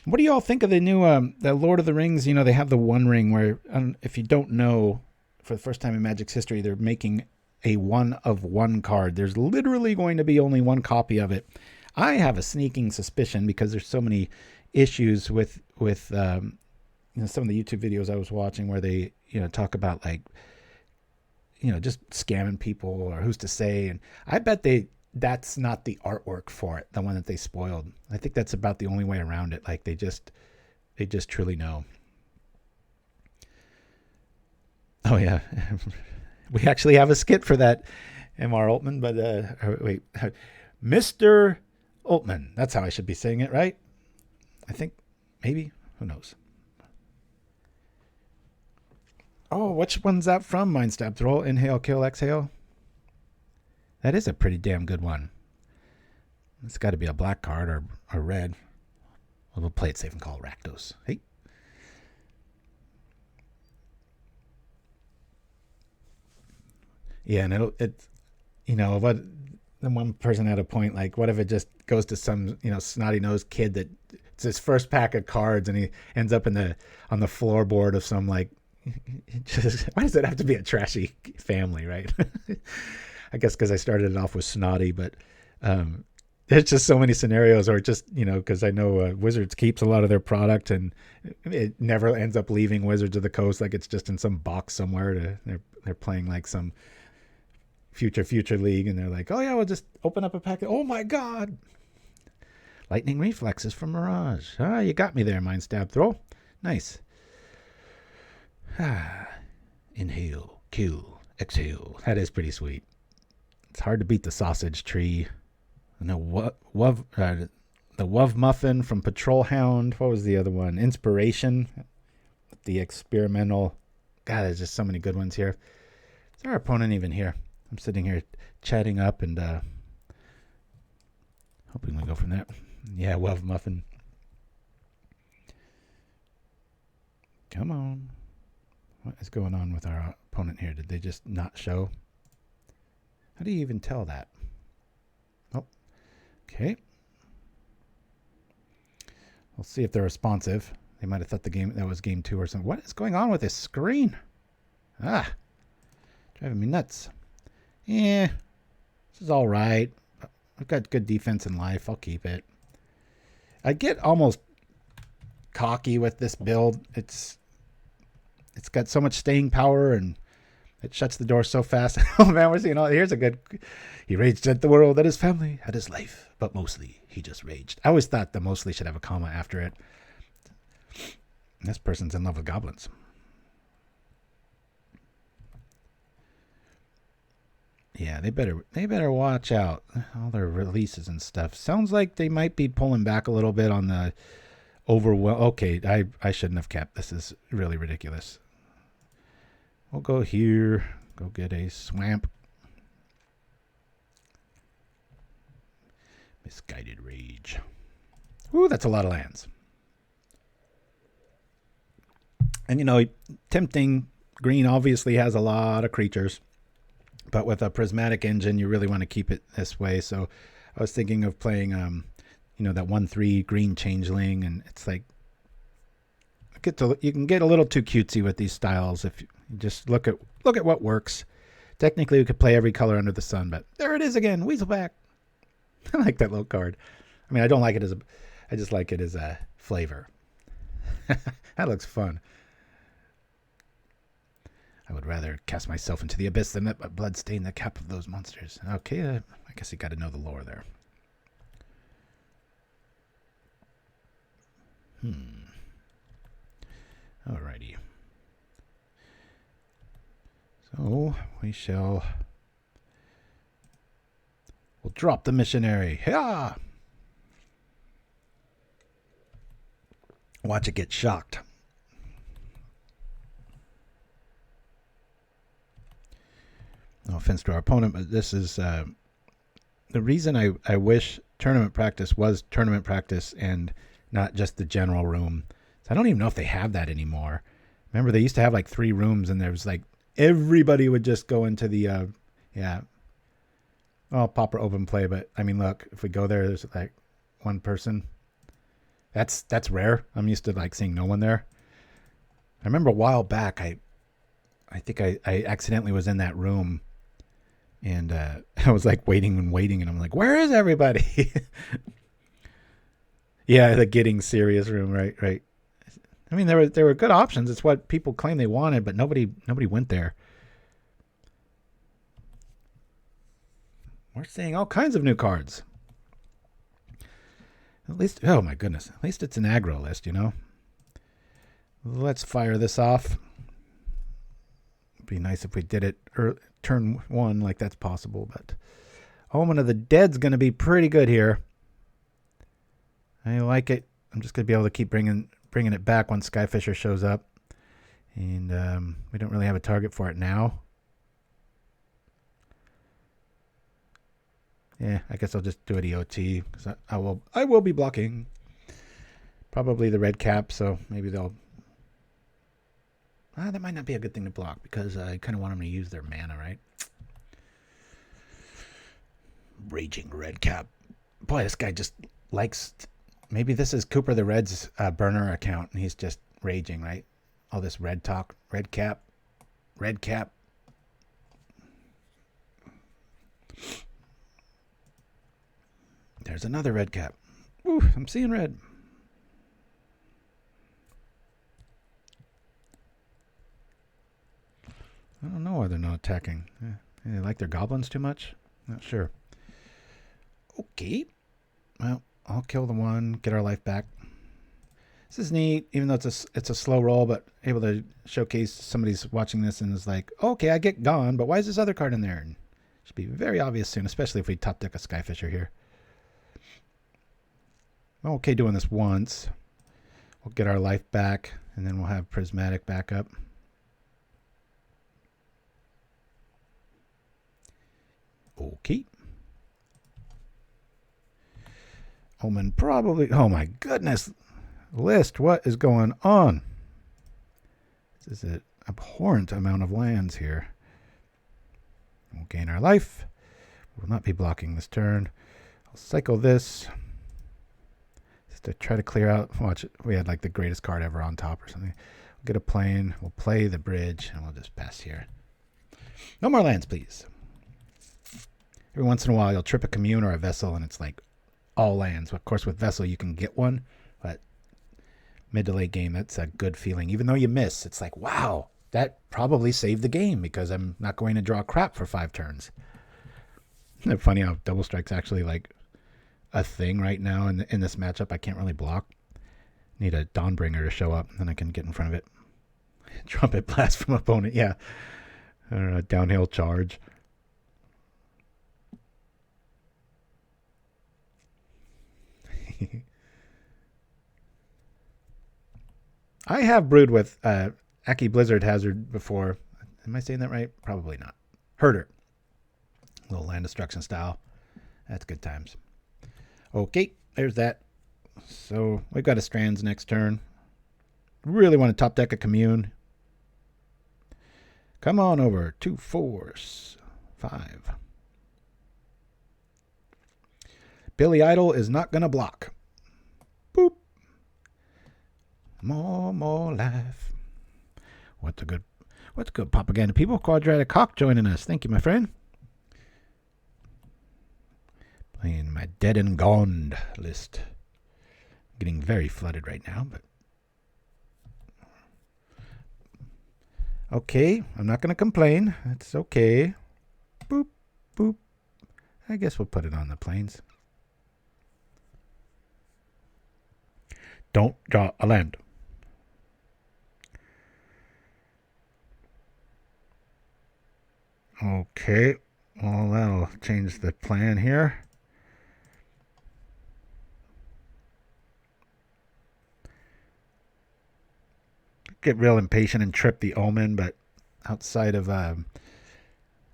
[SPEAKER 3] What do y'all think of the new the Lord of the Rings? They have the One Ring where, if you don't know, for the first time in Magic's history, they're making a 1-of-1 card. There's literally going to be only 1 copy of it. I have a sneaking suspicion, because there's so many issues with some of the YouTube videos I was watching where they talk about, like, just scamming people, or who's to say. And I bet that's not the artwork for it, the one that they spoiled. I think that's about the only way around it. Like, they just truly know. Oh yeah. We actually have a skit for that, M.R. Altman, but wait, Mr. Altman. That's how I should be saying it, right? I think, maybe, who knows? Oh, which one's that from? Mind Stab Throw. Inhale, kill, exhale. That is a pretty damn good one. It's got to be a black card or red. Well, we'll play it safe and call Rakdos. Hey. Yeah, and what, the one person had a point, like, what if it just goes to some, snotty-nosed kid that it's his first pack of cards, and he ends up on the floorboard of some, like, why does it have to be a trashy family, right? I guess because I started it off with snotty, but there's just so many scenarios, or just, because I know Wizards keeps a lot of their product, and it never ends up leaving Wizards of the Coast. Like, it's just in some box somewhere. They're playing like some future league, and they're like, oh yeah, we'll just open up a packet. Oh my God. Lightning Reflexes from Mirage. Ah, you got me there, Mind Stab Throw. Nice. Inhale, kill, exhale. That is pretty sweet. It's hard to beat the sausage tree. And the Wuv Muffin from Patrol Hound. What was the other one? Inspiration. The experimental. God, there's just so many good ones here. Is our opponent even here? I'm sitting here chatting up and hoping we go from there. Yeah, Wuv Muffin. Come on. What is going on with our opponent here? Did they just not show? How do you even tell that? Oh, okay. We'll see if they're responsive. They might have thought that was game 2 or something. What is going on with this screen? Driving me nuts. Yeah, this is all right. I've got good defense in life. I'll keep it. I get almost cocky with this build. It's got so much staying power, and it shuts the door so fast. Oh man, we're seeing here's a good. He raged at the world, at his family, at his life, but mostly he just raged. I always thought the mostly should have a comma after it. This person's in love with goblins. Yeah, they better watch out. All their releases and stuff. Sounds like they might be pulling back a little bit on the overwhelm. Okay, I shouldn't have kept. This is really ridiculous. We'll go here. Go get a swamp. Misguided Rage. Ooh, that's a lot of lands. And, you know, tempting green obviously has a lot of creatures. But with a prismatic engine, you really want to keep it this way. So I was thinking of playing, you know, that 1/3 green changeling. And it's like, you can get a little too cutesy with these styles if you just look at what works. Technically, we could play every color under the sun, but there it is again, Weaselback. I like that little card. I mean, I don't like it I just like it as a flavor. That looks fun. I would rather cast myself into the abyss than let my blood stain the cap of those monsters. Okay, I guess you got to know the lore there. Alrighty. So we'll drop the missionary. Yeah. Watch it get shocked. No offense to our opponent, but this is the reason I wish tournament practice was tournament practice and not just the general room. So I don't even know if they have that anymore. Remember, they used to have like 3 rooms, and there was like everybody would just go into the Pauper open play. But I mean, look, if we go there, there's like one person. That's rare. I'm used to like seeing no one there. I remember a while back, I think I accidentally was in that room, and I was like waiting, and I'm like, where is everybody? Yeah, the getting serious room, right. I mean, there were good options. It's what people claim they wanted, but nobody went there. We're seeing all kinds of new cards. At least, oh my goodness, at least it's an aggro list, you know. Let's fire this off. It'd be nice if we did it turn 1 like that's possible, but Omen of the Dead's going to be pretty good here. I like it. I'm just going to be able to keep bringing it back once Skyfisher shows up. And we don't really have a target for it now. Yeah, I guess I'll just do it EOT, because I will be blocking. Probably the red cap, so maybe they'll... that might not be a good thing to block, because I kind of want them to use their mana, right? Raging red cap. Boy, this guy just likes... Maybe this is Cooper the Red's burner account, and he's just raging, right? All this red talk. Red cap. Red cap. There's another red cap. Ooh, I'm seeing red. I don't know why they're not attacking. They like their goblins too much? Not sure. Okay. Well, I'll kill the one, get our life back. This is neat, even though it's a slow roll, but able to showcase somebody's watching this and is like, okay, I get GOND, but why is this other card in there? And it should be very obvious soon, especially if we top deck a Skyfisher here. Okay, doing this once. We'll get our life back, and then we'll have Prismatic back up. Okay. Omen probably... Oh my goodness. List, what is going on? This is an abhorrent amount of lands here. We'll gain our life. We will not be blocking this turn. I'll cycle this. Just to try to clear out... Watch it. We had like the greatest card ever on top or something. We'll get a plane. We'll play the bridge. And we'll just pass here. No more lands, please. Every once in a while, you'll trip a Commune or a Vessel, and it's like all lands. Of course, with Vessel, you can get one, but mid to late game, that's a good feeling. Even though you miss, it's like, wow, that probably saved the game because I'm not going to draw crap for 5 turns. Isn't it funny how double strike's actually like a thing right now in this matchup? I can't really block. Need a Dawnbringer to show up, and then I can get in front of it. Trumpet blast from opponent, yeah. I don't know, downhill charge. I have brewed with Aki Blizzard Hazard before. Am I saying that right? Probably not. Herder. Little land destruction style. That's good times. Okay, there's that. So we've got a Strands next turn. Really want to top deck a Commune. Come on over. 2 4s. 5. Billy Idol is not going to block. Boop. More life. What's a good propaganda? People, Quadratic Hawk joining us. Thank you, my friend. Playing my Dead and GOND list. Getting very flooded right now, but okay, I'm not going to complain. It's okay. Boop, boop. I guess we'll put it on the plains. Don't draw a land. Okay, well, that'll change the plan here. Get real impatient and trip the Omen, but outside of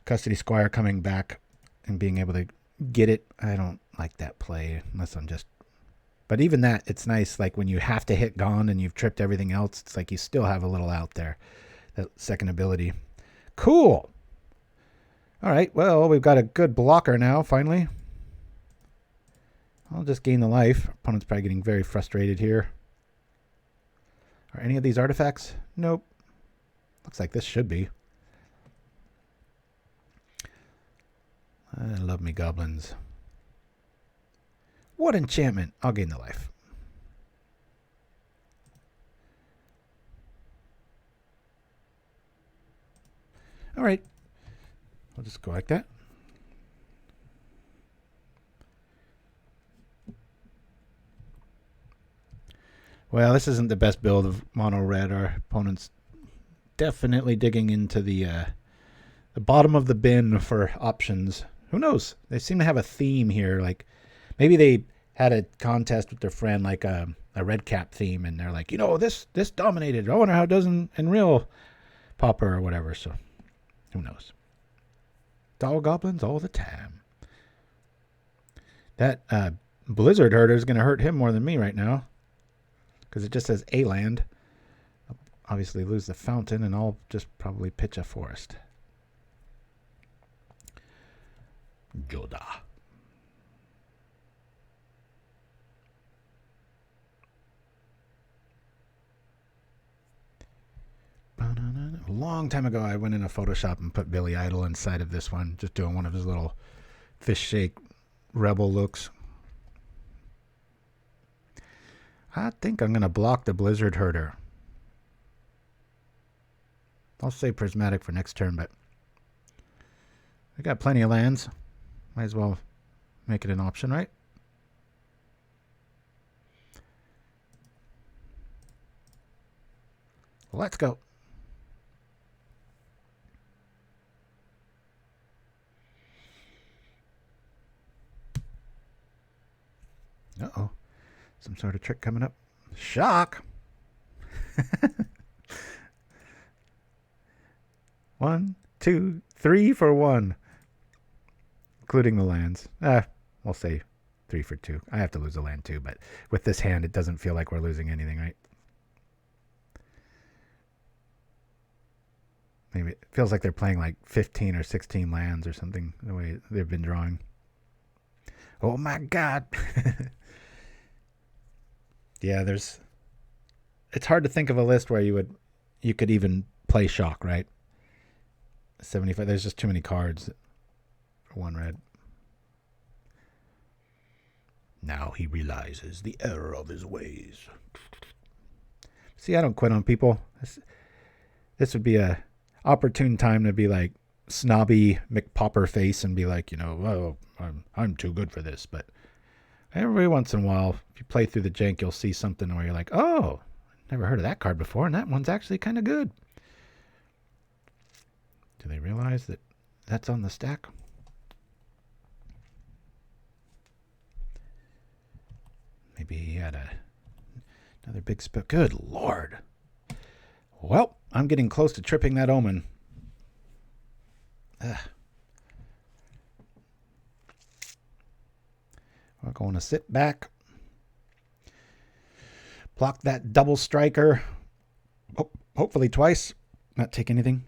[SPEAKER 3] Custodi Squire coming back and being able to get it, I don't like that play unless I'm just... But even that, it's nice, like when you have to hit GOND and you've tripped everything else, it's like you still have a little out there, that second ability. Cool! All right, well, we've got a good blocker now, finally. I'll just gain the life. Opponent's probably getting very frustrated here. Are any of these artifacts? Nope. Looks like this should be. I love me goblins. What enchantment? I'll gain the life. All right. I'll just go like that. Well, this isn't the best build of mono red. Our opponent's definitely digging into the bottom of the bin for options. Who knows? They seem to have a theme here. Like maybe they had a contest with their friend, like a red cap theme, and they're like, you know, this dominated. I wonder how it does in real Pauper or whatever. So who knows? It's all goblins all the time. That Blizzard Herder is going to hurt him more than me right now. Because it just says a land. I'll obviously lose the fountain, and I'll just probably pitch a forest. Joda. A long time ago, I went in a Photoshop and put Billy Idol inside of this one, just doing one of his little fish shake rebel looks. I think I'm going to block the Blizzard Herder. I'll say Prismatic for next turn, but I got plenty of lands. Might as well make it an option, right? Let's go. Uh-oh. Some sort of trick coming up. Shock! 1, 2, 3 for 1. Including the lands. We'll say 3 for 2. I have to lose a land too, but with this hand, it doesn't feel like we're losing anything, right? Maybe it feels like they're playing like 15 or 16 lands or something, the way they've been drawing. Oh my god! Yeah, it's hard to think of a list where you could even play Shock, right? 75, there's just too many cards for one red. Now he realizes the error of his ways. See, I don't quit on people. This would be a opportune time to be like snobby McPauper face and be like, you know, oh, I'm too good for this, but every once in a while, if you play through the jank, you'll see something where you're like, oh, never heard of that card before, and that one's actually kind of good. Do they realize that that's on the stack? Maybe he had another big spell. Good Lord. Well, I'm getting close to tripping that Omen. Ugh. We're going to sit back. Block that double striker. Hopefully twice. Not take anything.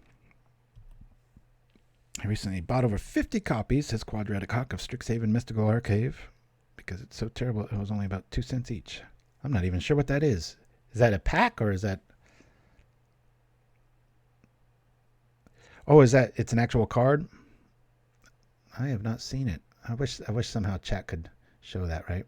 [SPEAKER 3] I recently bought over 50 copies, says Quadratic Hawk, of Strixhaven Mystical Archive, because it's so terrible it was only about 2 cents each. I'm not even sure what that is. Is that a pack or is that... Oh, is that... It's an actual card? I have not seen it. I wish somehow chat could show that, right?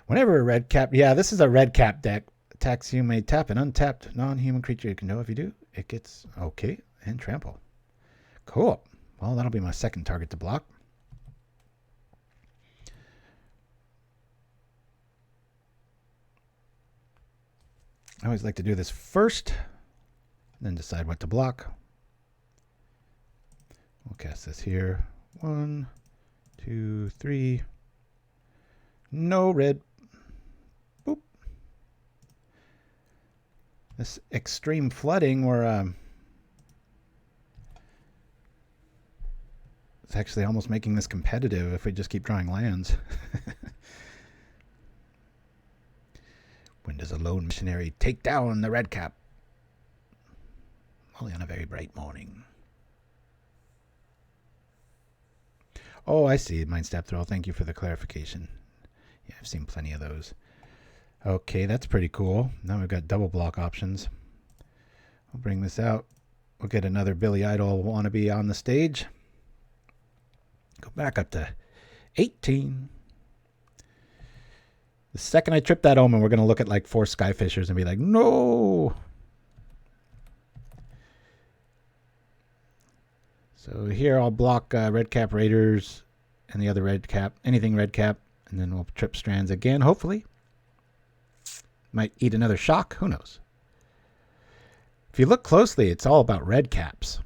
[SPEAKER 3] Whenever a red cap... Yeah, this is a red cap deck. Attacks you may tap an untapped non-human creature you can know. If you do, it gets... Okay, and trample. Cool. Well, that'll be my second target to block. I always like to do this first, then decide what to block. We'll cast this here. 1, 2, 3. No red. Boop. This extreme flooding where it's actually almost making this competitive if we just keep drawing lands. When does a lone missionary take down the red cap? Only on a very bright morning. Oh, I see. Mindstep Throw. Thank you for the clarification. Yeah, I've seen plenty of those. Okay, that's pretty cool. Now we've got double block options. I'll bring this out. We'll get another Billy Idol wannabe on the stage. Go back up to 18. The second I trip that Omen, we're going to look at like 4 Skyfishers and be like, no! So here I'll block red cap raiders and the other red cap, anything red cap, and then we'll trip strands again, hopefully. Might eat another shock, who knows? If you look closely, it's all about red caps.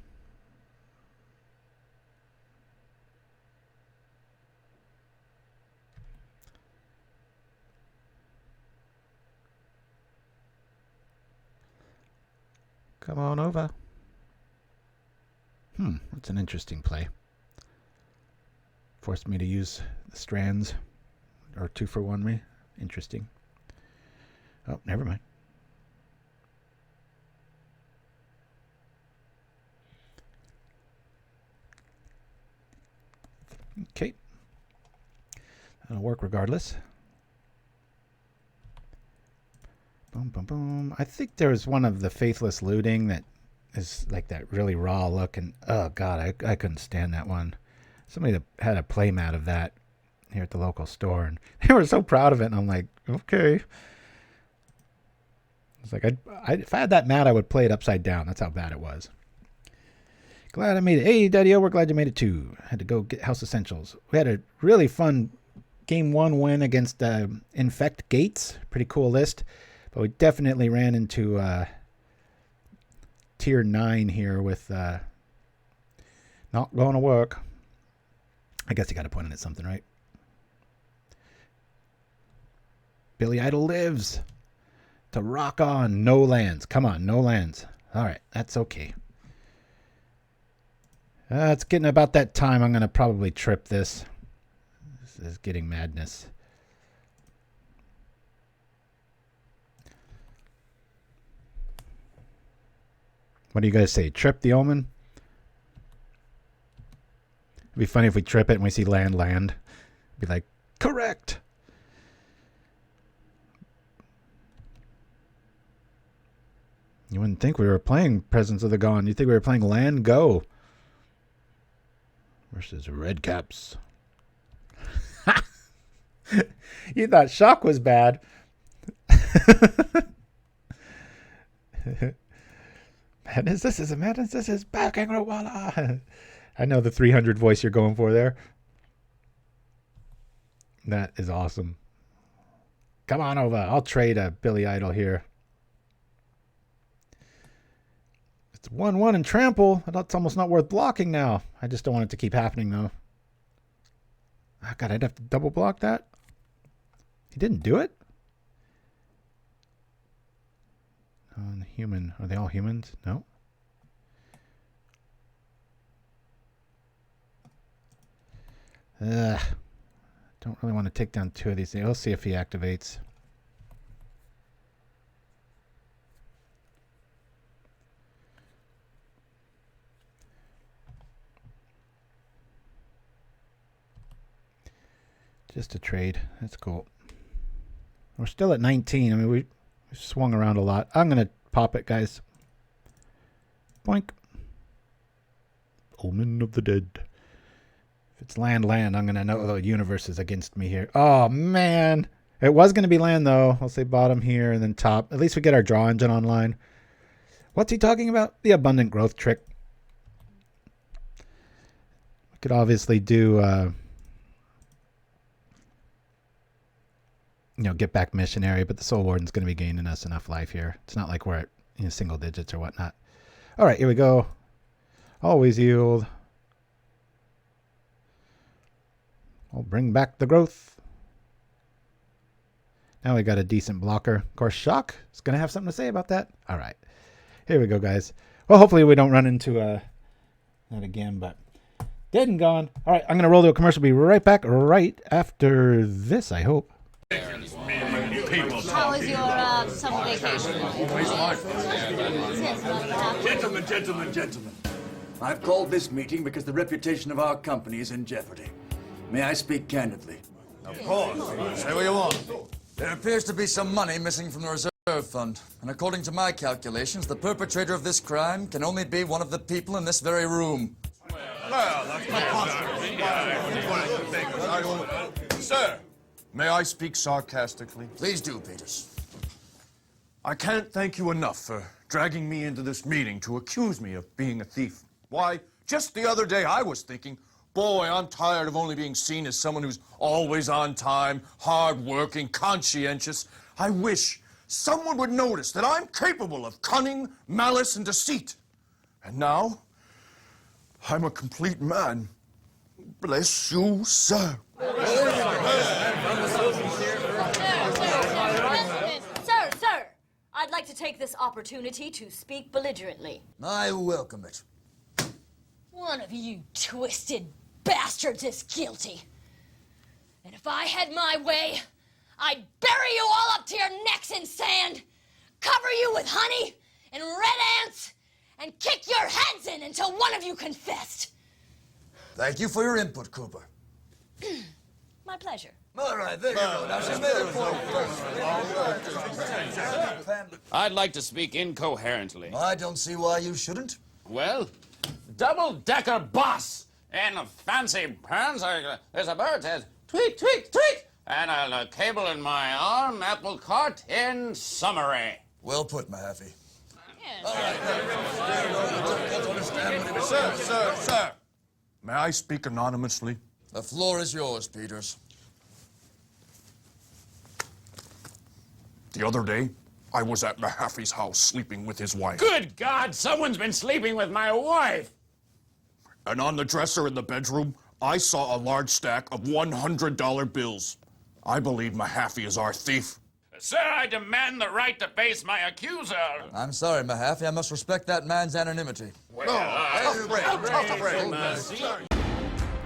[SPEAKER 3] Come on over. That's an interesting play. Forced me to use the strands, or 2 for 1 me. Interesting. Oh, never mind. Okay. That'll work regardless. Boom, boom, boom. I think there was one of the Faithless Looting that is like that really raw look. And, oh, God, I couldn't stand that one. Somebody had a play mat of that here at the local store. And they were so proud of it. And I'm like, okay. It's like, if I had that mat, I would play it upside down. That's how bad it was. Glad I made it. Hey, Daddy-O, we're glad you made it too. Had to go get House Essentials. We had a really fun Game 1 win against Infect Gates. Pretty cool list. But we definitely ran into tier 9 here with not going to work. I guess you got to point it at something, right? Billy Idol lives. To rock on. No lands. Come on, no lands. All right, that's okay. It's getting about that time. I'm going to probably trip this. This is getting madness. What do you guys say? Trip the Omen? It'd be funny if we trip it and we see land. Be like, correct. You wouldn't think we were playing Presence of the Gone. You'd think we were playing Land Go. Versus Red Caps. You thought Shock was bad. Madness, this is a madness. This is backing Rawala. I know the 300 voice you're going for there. That is awesome. Come on over. I'll trade a Billy Idol here. It's 1-1 and trample. That's almost not worth blocking now. I just don't want it to keep happening, though. Oh, God, I'd have to double block that. He didn't do it? Human. Are they all humans? No. Don't really want to take down two of these. We'll see if he activates. Just a trade. That's cool. We're still at 19. I mean, we swung around a lot. I'm going to pop it, guys. Boink. Omen of the Dead. If it's land, I'm going to know the universe is against me here. Oh, man. It was going to be land, though. I'll say bottom here and then top. At least we get our draw engine online. What's he talking about? The abundant growth trick. We could obviously do... get back missionary, but the Soul Warden's going to be gaining us enough life here. It's not like we're at single digits or whatnot. All right, here we go. Always yield. I'll bring back the growth. Now we got a decent blocker. Of course, Shock is going to have something to say about that. All right, here we go, guys. Well, hopefully we don't run into that again, but dead and gone. All right, I'm going to roll to a commercial. Be right back right after this, I hope.
[SPEAKER 1] How was your summer vacation?
[SPEAKER 4] Gentlemen. I've called this meeting because the reputation of our company is in jeopardy. May I speak candidly?
[SPEAKER 5] Of course. Say what you want. There appears to be some money missing from the reserve fund. And according to my calculations, the perpetrator of this crime can only be one of the people in this very room.
[SPEAKER 6] Well, that's preposterous. Sir, may I speak sarcastically?
[SPEAKER 5] Please do, Peters.
[SPEAKER 6] I can't thank you enough for dragging me into this meeting to accuse me of being a thief. Why, just the other day I was thinking, boy, I'm tired of only being seen as someone who's always on time, hard-working, conscientious. I wish someone would notice that I'm capable of cunning, malice, and deceit. And now, I'm a complete man. Bless you, sir.
[SPEAKER 1] Sir, I'd like to take this opportunity to speak belligerently.
[SPEAKER 5] I welcome it.
[SPEAKER 1] One of you twisted bastards is guilty. And if I had my way, I'd bury you all up to your necks in sand, cover you with honey and red ants, and kick your heads in until one of you confessed.
[SPEAKER 5] Thank you for your input, Cooper.
[SPEAKER 1] My pleasure.
[SPEAKER 5] All right, there you go. Now, she made a point.
[SPEAKER 7] I'd like to speak incoherently.
[SPEAKER 5] I don't see why you shouldn't.
[SPEAKER 7] Well, double-decker bus and fancy pants. There's a bird says, tweet, tweet, tweet, and a cable in my arm, apple cart in summary.
[SPEAKER 5] Well put, Mahaffey.
[SPEAKER 6] Sir, may I speak anonymously?
[SPEAKER 5] The floor is yours, Peters.
[SPEAKER 6] The other day, I was at Mahaffey's house sleeping with his wife.
[SPEAKER 7] Good God, someone's been sleeping with my wife.
[SPEAKER 6] And on the dresser in the bedroom, I saw a large stack of $100 bills. I believe Mahaffey is our thief.
[SPEAKER 7] Sir, I demand the right to face my accuser.
[SPEAKER 5] I'm sorry, Mahaffey. I must respect that man's anonymity.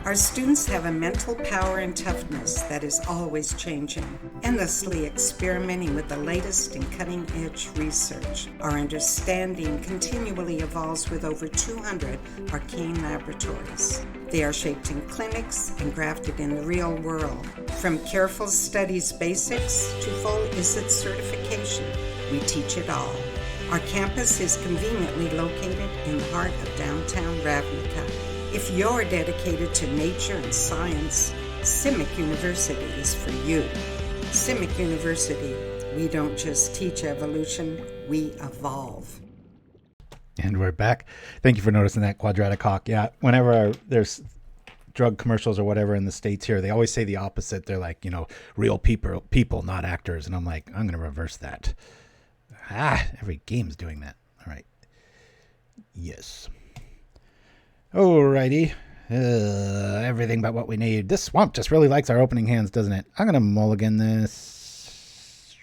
[SPEAKER 8] Our students have a mental power and toughness that is always changing, endlessly experimenting with the latest and cutting-edge research. Our understanding continually evolves with over 200 arcane laboratories. They are shaped in clinics and grafted in the real world. From careful studies basics to full ISIT certification, we teach it all. Our campus is conveniently located in the heart of downtown Ravnica. If you're dedicated to nature and science, Simic University is for you. Simic University, we don't just teach evolution, we evolve.
[SPEAKER 3] And we're back. Thank you for noticing that, Quadratic Hawk. Yeah, whenever there's drug commercials or whatever in the States here, they always say the opposite. They're like, real people, not actors. And I'm like, I'm going to reverse that. Every game's doing that. All right. Yes. Alrighty. Everything but what we need. This swamp just really likes our opening hands, doesn't it? I'm going to mulligan this.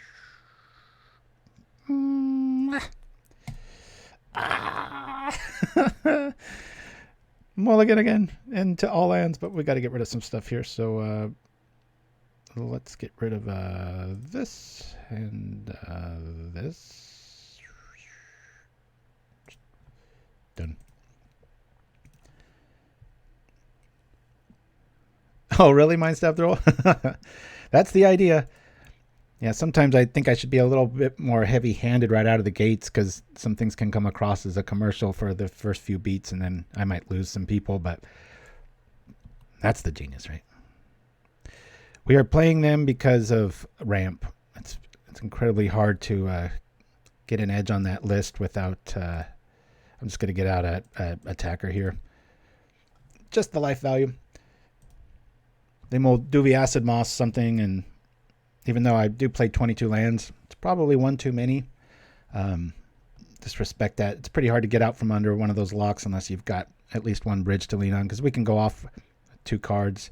[SPEAKER 3] Mulligan again into all lands, but we got to get rid of some stuff here. So let's get rid of this and this. Done. Oh, really, Mind Step Throw? That's the idea. Yeah, sometimes I think I should be a little bit more heavy-handed right out of the gates because some things can come across as a commercial for the first few beats and then I might lose some people, but that's the genius, right? We are playing them because of ramp. It's incredibly hard to get an edge on that list without... I'm just going to get out at attacker here. Just the life value. Then we'll Duvy Acid Moss something, and even though I do play 22 lands, it's probably one too many. Just respect that. It's pretty hard to get out from under one of those locks unless you've got at least one bridge to lean on, because we can go off 2 cards,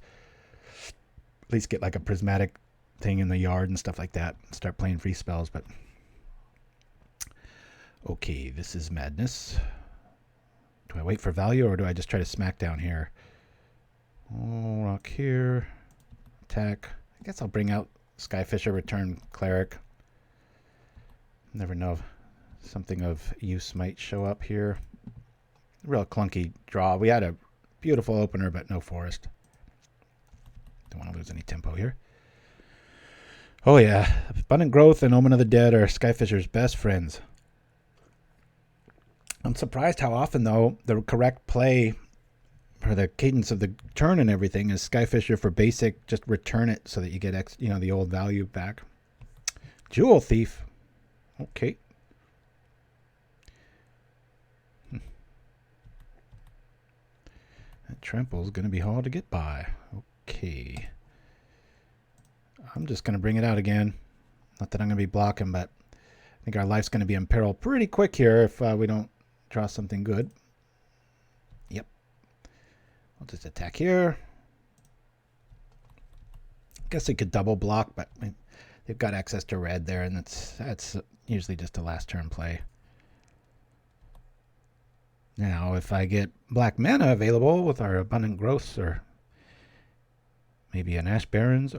[SPEAKER 3] at least get like a prismatic thing in the yard and stuff like that, start playing free spells. But okay, this is madness. Do I wait for value or do I just try to smack down here? Oh, rock here. Attack. I guess I'll bring out Skyfisher, return Cleric. Never know if something of use might show up here. Real clunky draw. We had a beautiful opener, but no forest. Don't want to lose any tempo here. Oh yeah, Abundant Growth and Omen of the Dead are Skyfisher's best friends. I'm surprised how often, though, the correct play for the cadence of the turn and everything is Skyfisher for basic. Just return it so that you get the old value back. Jewel Thief. Okay. That Trample's going to be hard to get by. Okay. I'm just going to bring it out again. Not that I'm going to be blocking, but I think our life's going to be in peril pretty quick here if we don't draw something good. Yep. I'll just attack here. Guess they could double block, but they've got access to red there, and that's usually just a last turn play. Now, if I get black mana available with our Abundant Growths, or maybe an Ash Barrens,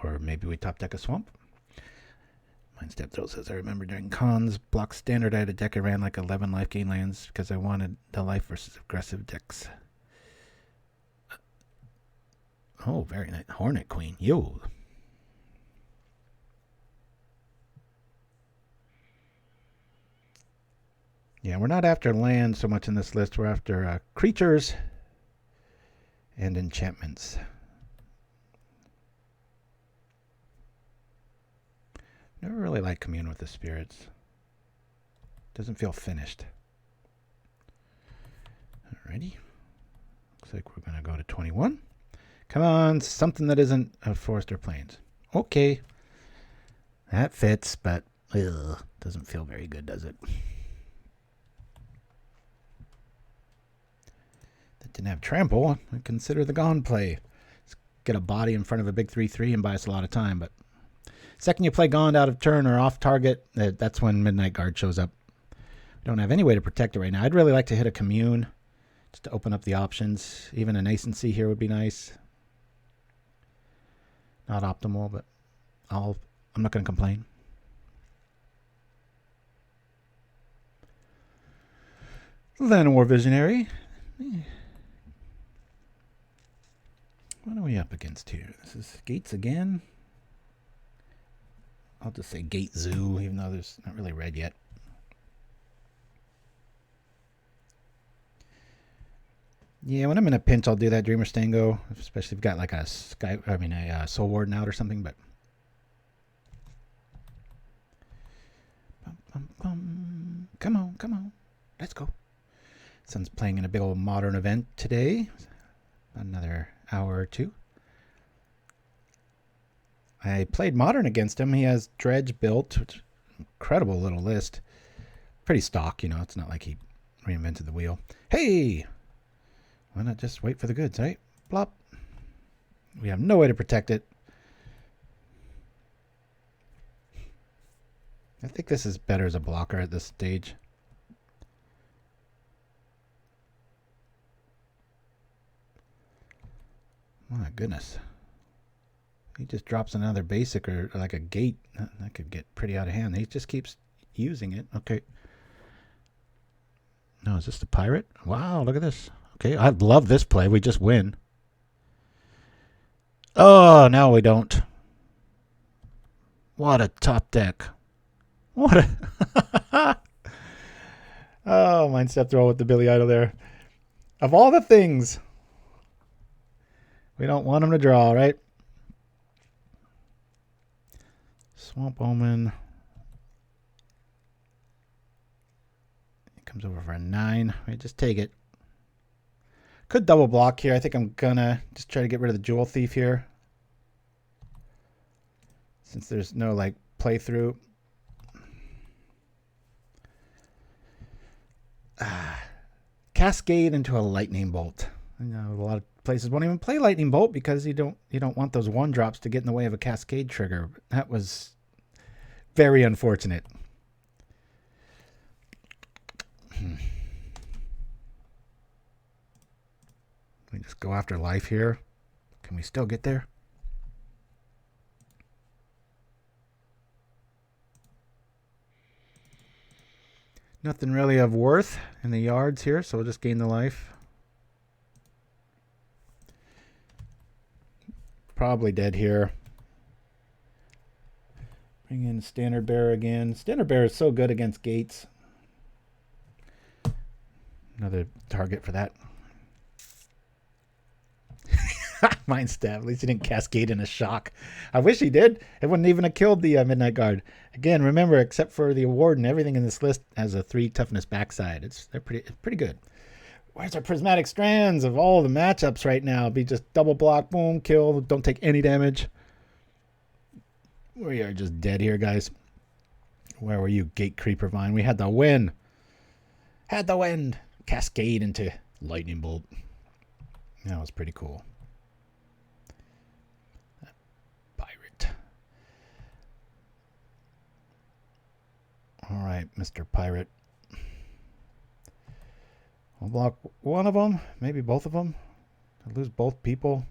[SPEAKER 3] or maybe we top deck a Swamp. Mind Step Throw says, I remember during cons, block standard, I had a deck I ran like 11 life gain lands because I wanted the life versus aggressive decks. Oh, very nice. Hornet Queen. Yo. Yeah, we're not after land so much in this list. We're after creatures and enchantments. Never really like Commune with the Spirits. Doesn't feel finished. Alrighty. Looks like we're going to go to 21. Come on, something that isn't a forest or plains. Okay. That fits, but doesn't feel very good, does it? That didn't have trample. I consider the GOND play. Let's get a body in front of a big 3/3 and buy us a lot of time, but second you play GOND out of turn or off target, that's when Midnight Guard shows up. We don't have any way to protect it right now. I'd really like to hit a Commune just to open up the options. Even a Nascency here would be nice. Not optimal, but I'm not going to complain. Then War Visionary. What are we up against here? This is Gates again. I'll just say Gate Zoo, even though there's not really red yet. Yeah, when I'm in a pinch, I'll do that Dreamer Stango, especially if you've got like a Soul Warden out or something. But come on, let's go. Son's playing in a big old modern event today. Another hour or two. I played Modern against him. He has Dredge built, which is an incredible little list. Pretty stock, it's not like he reinvented the wheel. Hey! Why not just wait for the goods, right? Blop. We have no way to protect it. I think this is better as a blocker at this stage. My goodness. He just drops another basic or like a gate. That could get pretty out of hand. He just keeps using it. Okay. No, is this the pirate? Wow, look at this. Okay, I love this play. We just win. Oh, no, we don't. What a top deck. What a... Oh, mind step throw with the Billy Idol there. Of all the things, we don't want him to draw, right? Swamp Omen. It comes over for a 9. We just take it. Could double block here. I think I'm gonna just try to get rid of the Jewel Thief here. Since there's no like playthrough. Cascade into a lightning bolt. You know, a lot of places won't even play lightning bolt because you don't want those 1-drops to get in the way of a cascade trigger. That was very unfortunate. We just go after life here. Can we still get there? Nothing really of worth in the yards here, so we'll just gain the life. Probably dead here. Bring in Standard Bearer again. Standard Bearer is so good against gates. Another target for that. Mind stab. At least he didn't cascade in a shock. I wish he did. It wouldn't even have killed the Midnight Guard. Again, remember, except for the Warden, everything in this list has a 3 toughness backside. They're pretty good. Where's our Prismatic Strands of all the matchups right now? Be just double block, boom, kill, don't take any damage. We are just dead here, guys. Where were you, Gate Creeper Vine? We had the win. Had the wind. Cascade into Lightning Bolt. That was pretty cool. Pirate. All right, Mr. Pirate. I'll block one of them, maybe both of them. I'll lose both people,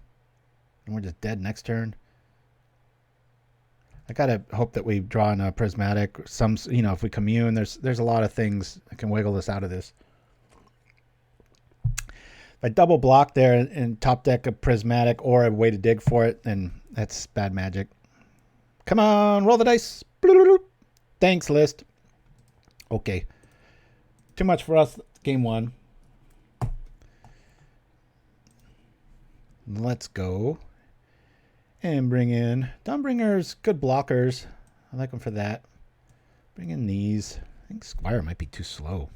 [SPEAKER 3] and we're just dead next turn. I gotta hope that we draw in a prismatic. Some, you know, if we commune, there's a lot of things that can wiggle us out of this. If I double block there and top deck a prismatic or a way to dig for it, then that's bad magic. Come on, roll the dice. Thanks, list. Okay. Too much for us. Game 1. Let's go and bring in Dawnbringers, good blockers. I like them for that. Bring in these. I think Squire might be too slow.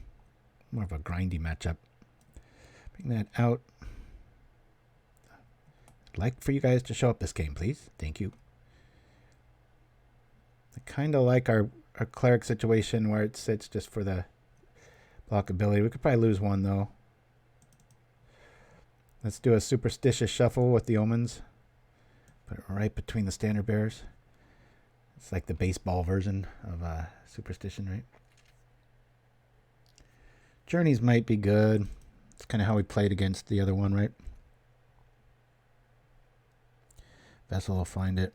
[SPEAKER 3] More of a grindy matchup. Bring that out. I'd like for you guys to show up this game, please. Thank you. I kind of like our cleric situation where it sits just for the blockability. We could probably lose one, though. Let's do a superstitious shuffle with the omens. Put it right between the standard bearers. It's like the baseball version of superstition, right? Journeys might be good. It's kind of how we played against the other one, right? Vessel will find it.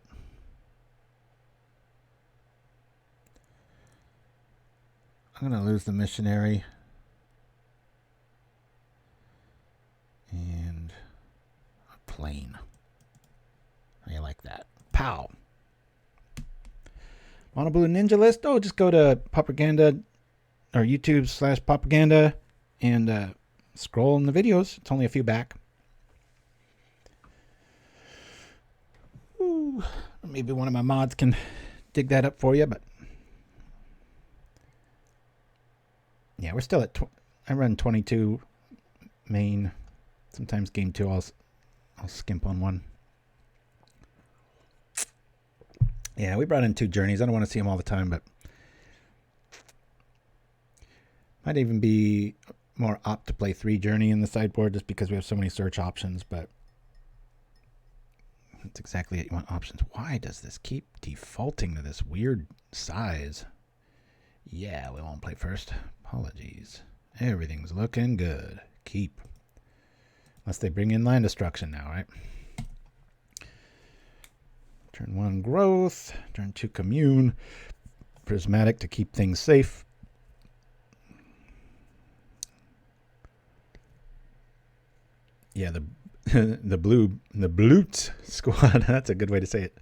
[SPEAKER 3] I'm going to lose the missionary. And a plane. How do you like that? Pow. Mono Blue Ninja list? Oh, just go to PauperRBust or YouTube/PauperRBust and scroll in the videos. It's only a few back. Ooh, maybe one of my mods can dig that up for you, but yeah, we're still at. I run 22 main. Sometimes game 2 I'll skimp on one. Yeah, we brought in 2 journeys. I don't want to see them all the time, but might even be more apt to play 3 journey in the sideboard just because we have so many search options, but that's exactly it. You want options. Why does this keep defaulting to this weird size? Yeah, we won't play first. Apologies. Everything's looking good. Keep. Unless they bring in land destruction now, right? Turn 1 growth. Turn 2 commune. Prismatic to keep things safe. Yeah, the Bloot squad. That's a good way to say it.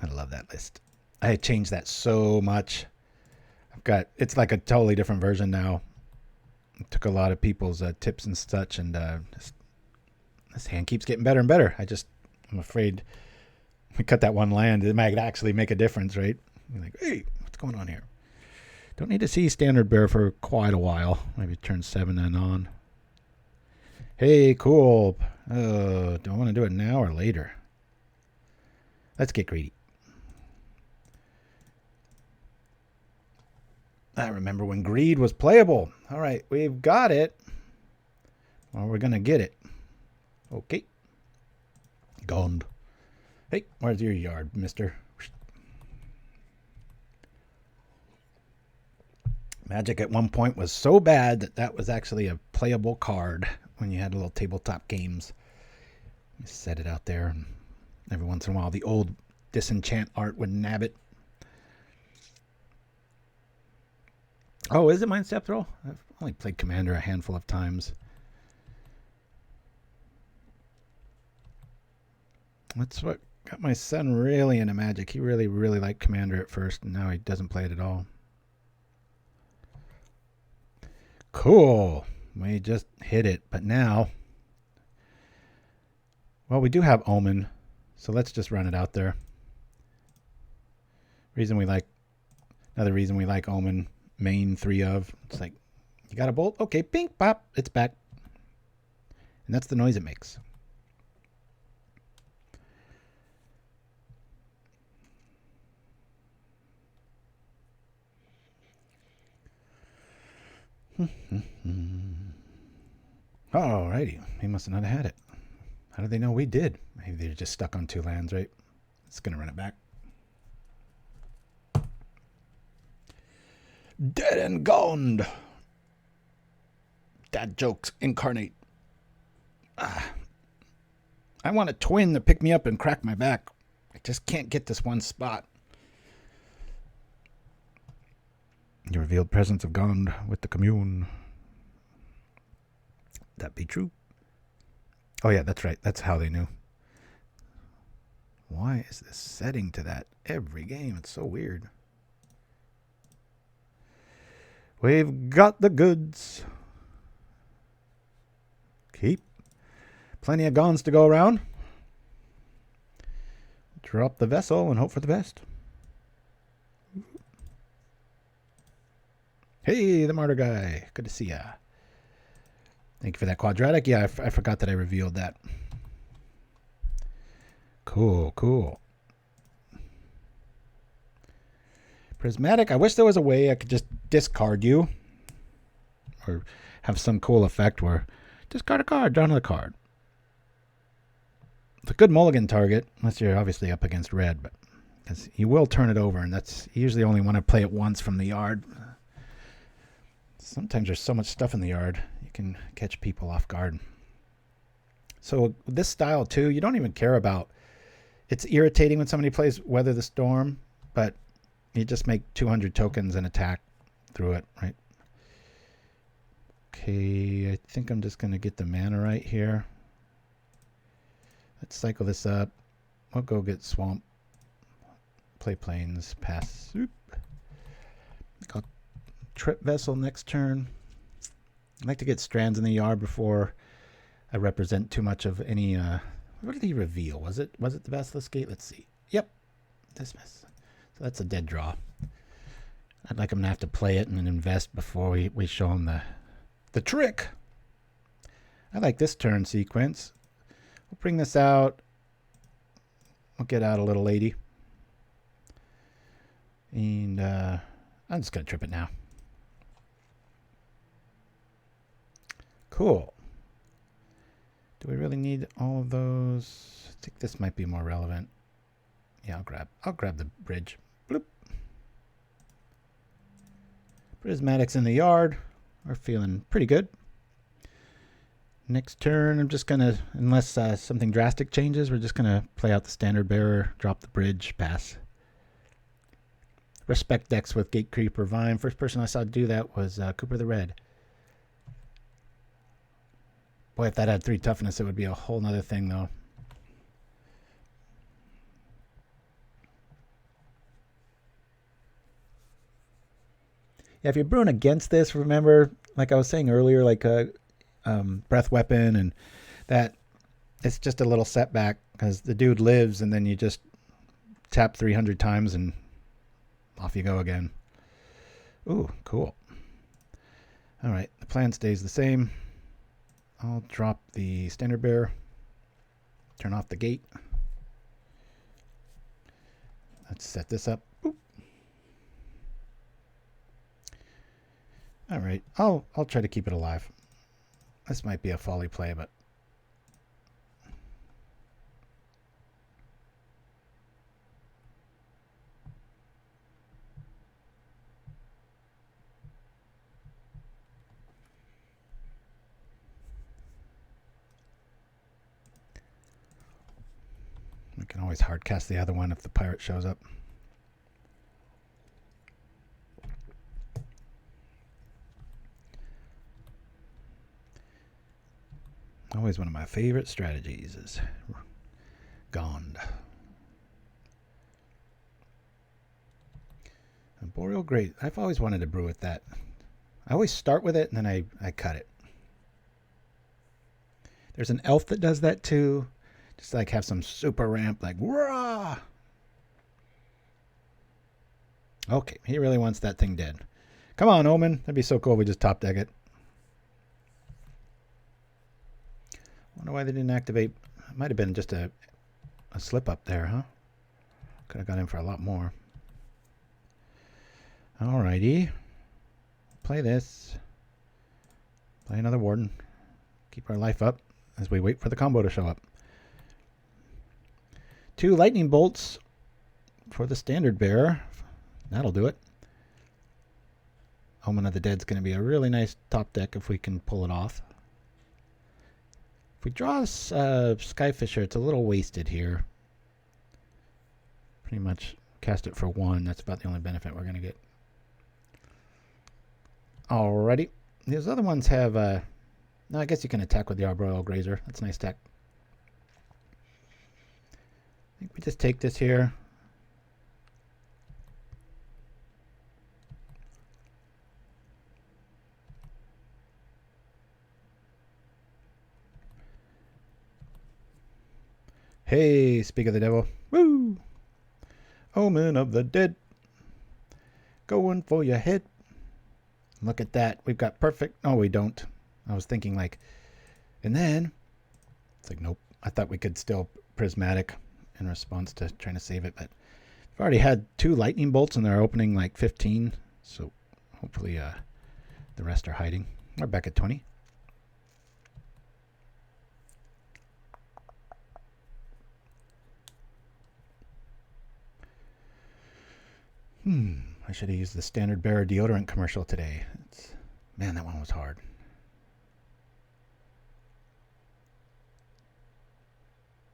[SPEAKER 3] I love that list. I changed that so much. It's like a totally different version now. I took a lot of people's tips and such, and this hand keeps getting better and better. I'm afraid we cut that one land. It might actually make a difference, right? You're like, hey, what's going on here? Don't need to see Standard Bearer for quite a while. Maybe turn 7 and on. Hey, cool. Do I want to do it now or later? Let's get greedy. I remember when greed was playable. All right, we've got it. Well, we're going to get it. Okay. GOND. Hey, where's your yard, mister? Magic at one point was so bad that was actually a playable card when you had little tabletop games. You set it out there, and every once in a while the old disenchant art would nab it. Oh, is it Mind Step Throw? I've only played Commander a handful of times. That's what got my son really into Magic. He really, really liked Commander at first, and now he doesn't play it at all. Cool. We just hit it, but now... Well, we do have Omen, so let's just run it out there. Another reason we like Omen... Main 3 of. It's like, you got a bolt? Okay, pink, pop, it's back. And that's the noise it makes. Alrighty, he must have not had it. How did they know we did? Maybe they're just stuck on 2 lands, right? It's going to run it back. Dead and GOND. Dad jokes incarnate. I want a twin to pick me up and crack my back. I just can't get this one spot. You revealed presence of GOND with the Commune. That be true? Oh yeah, that's right. That's how they knew. Why is this setting to that every game? It's so weird. We've got the goods. Keep. Plenty of GONDs to go around. Drop the vessel and hope for the best. Hey, the martyr guy. Good to see ya. Thank you for that quadratic. Yeah, I forgot that I revealed that. Cool, cool. Prismatic, I wish there was a way I could just discard you. Or have some cool effect where discard a card, draw another card. It's a good mulligan target, unless you're obviously up against red, but because you will turn it over, and that's usually only want to play it once from the yard. Sometimes there's so much stuff in the yard, you can catch people off guard. So this style too, you don't even care about. It's irritating when somebody plays Weather the Storm, but you just make 200 tokens and attack through it, right? Okay, I think I'm just going to get the mana right here. Let's cycle this up. We'll go get Swamp. Play Plains, pass. Oop. I'll trip Vessel next turn. I like to get Strands in the yard before I represent too much of any... what did he reveal? Was it the Basilisk Gate? Let's see. Yep. Dismiss. So that's a dead draw. I'd like him to have to play it and then invest before we show him the trick. I like this turn sequence. We'll bring this out. We'll get out a little lady. And I'm just going to trip it now. Cool. Do we really need all of those? I think this might be more relevant. Yeah, I'll grab the bridge. Bloop. Prismatic's in the yard. We're feeling pretty good. Next turn, I'm just going to, unless something drastic changes, we're just going to play out the standard bearer, drop the bridge, pass. Respect decks with Gatekeeper Vine. First person I saw do that was Cooper the Red. Boy, if that had 3 toughness, it would be a whole nother thing, though. Yeah, if you're brewing against this, remember, like I was saying earlier, like Breath Weapon and that, it's just a little setback because the dude lives and then you just tap 300 times and off you go again. Ooh, cool. All right, the plan stays the same. I'll drop the standard bearer, turn off the gate. Let's set this up. Boop. All right, I'll try to keep it alive. This might be a folly play, but we can always hardcast the other one if the pirate shows up. Always one of my favorite strategies is GOND. And Boreal Great. I've always wanted to brew with that. I always start with it and then I cut it. There's an elf that does that too. Just like have some super ramp like rah. Okay, he really wants that thing dead. Come on, Omen. That'd be so cool if we just top deck it. Wonder why they didn't activate. It might have been just a slip up there, huh? Could have got in for a lot more. Alrighty. Play this. Play another Warden. Keep our life up as we wait for the combo to show up. 2 lightning bolts for the standard bearer. That'll do it. Omen of the Dead's going to be a really nice top deck if we can pull it off. If we draw Skyfisher, it's a little wasted here. Pretty much cast it for 1. That's about the only benefit we're going to get. Alrighty. These other ones have... no, I guess you can attack with the Arboreal Grazer. That's a nice tech. I think we just take this here. Hey, speak of the devil. Woo! Omen of the Dead. Going for your head. Look at that. We've got perfect. No, we don't. I was thinking like, and then it's like, nope. I thought we could still prismatic in response to trying to save it, but I've already had 2 lightning bolts and they're opening like 15. So hopefully the rest are hiding. We're back at 20. I should have used the standard bearer deodorant commercial today. Man, that one was hard.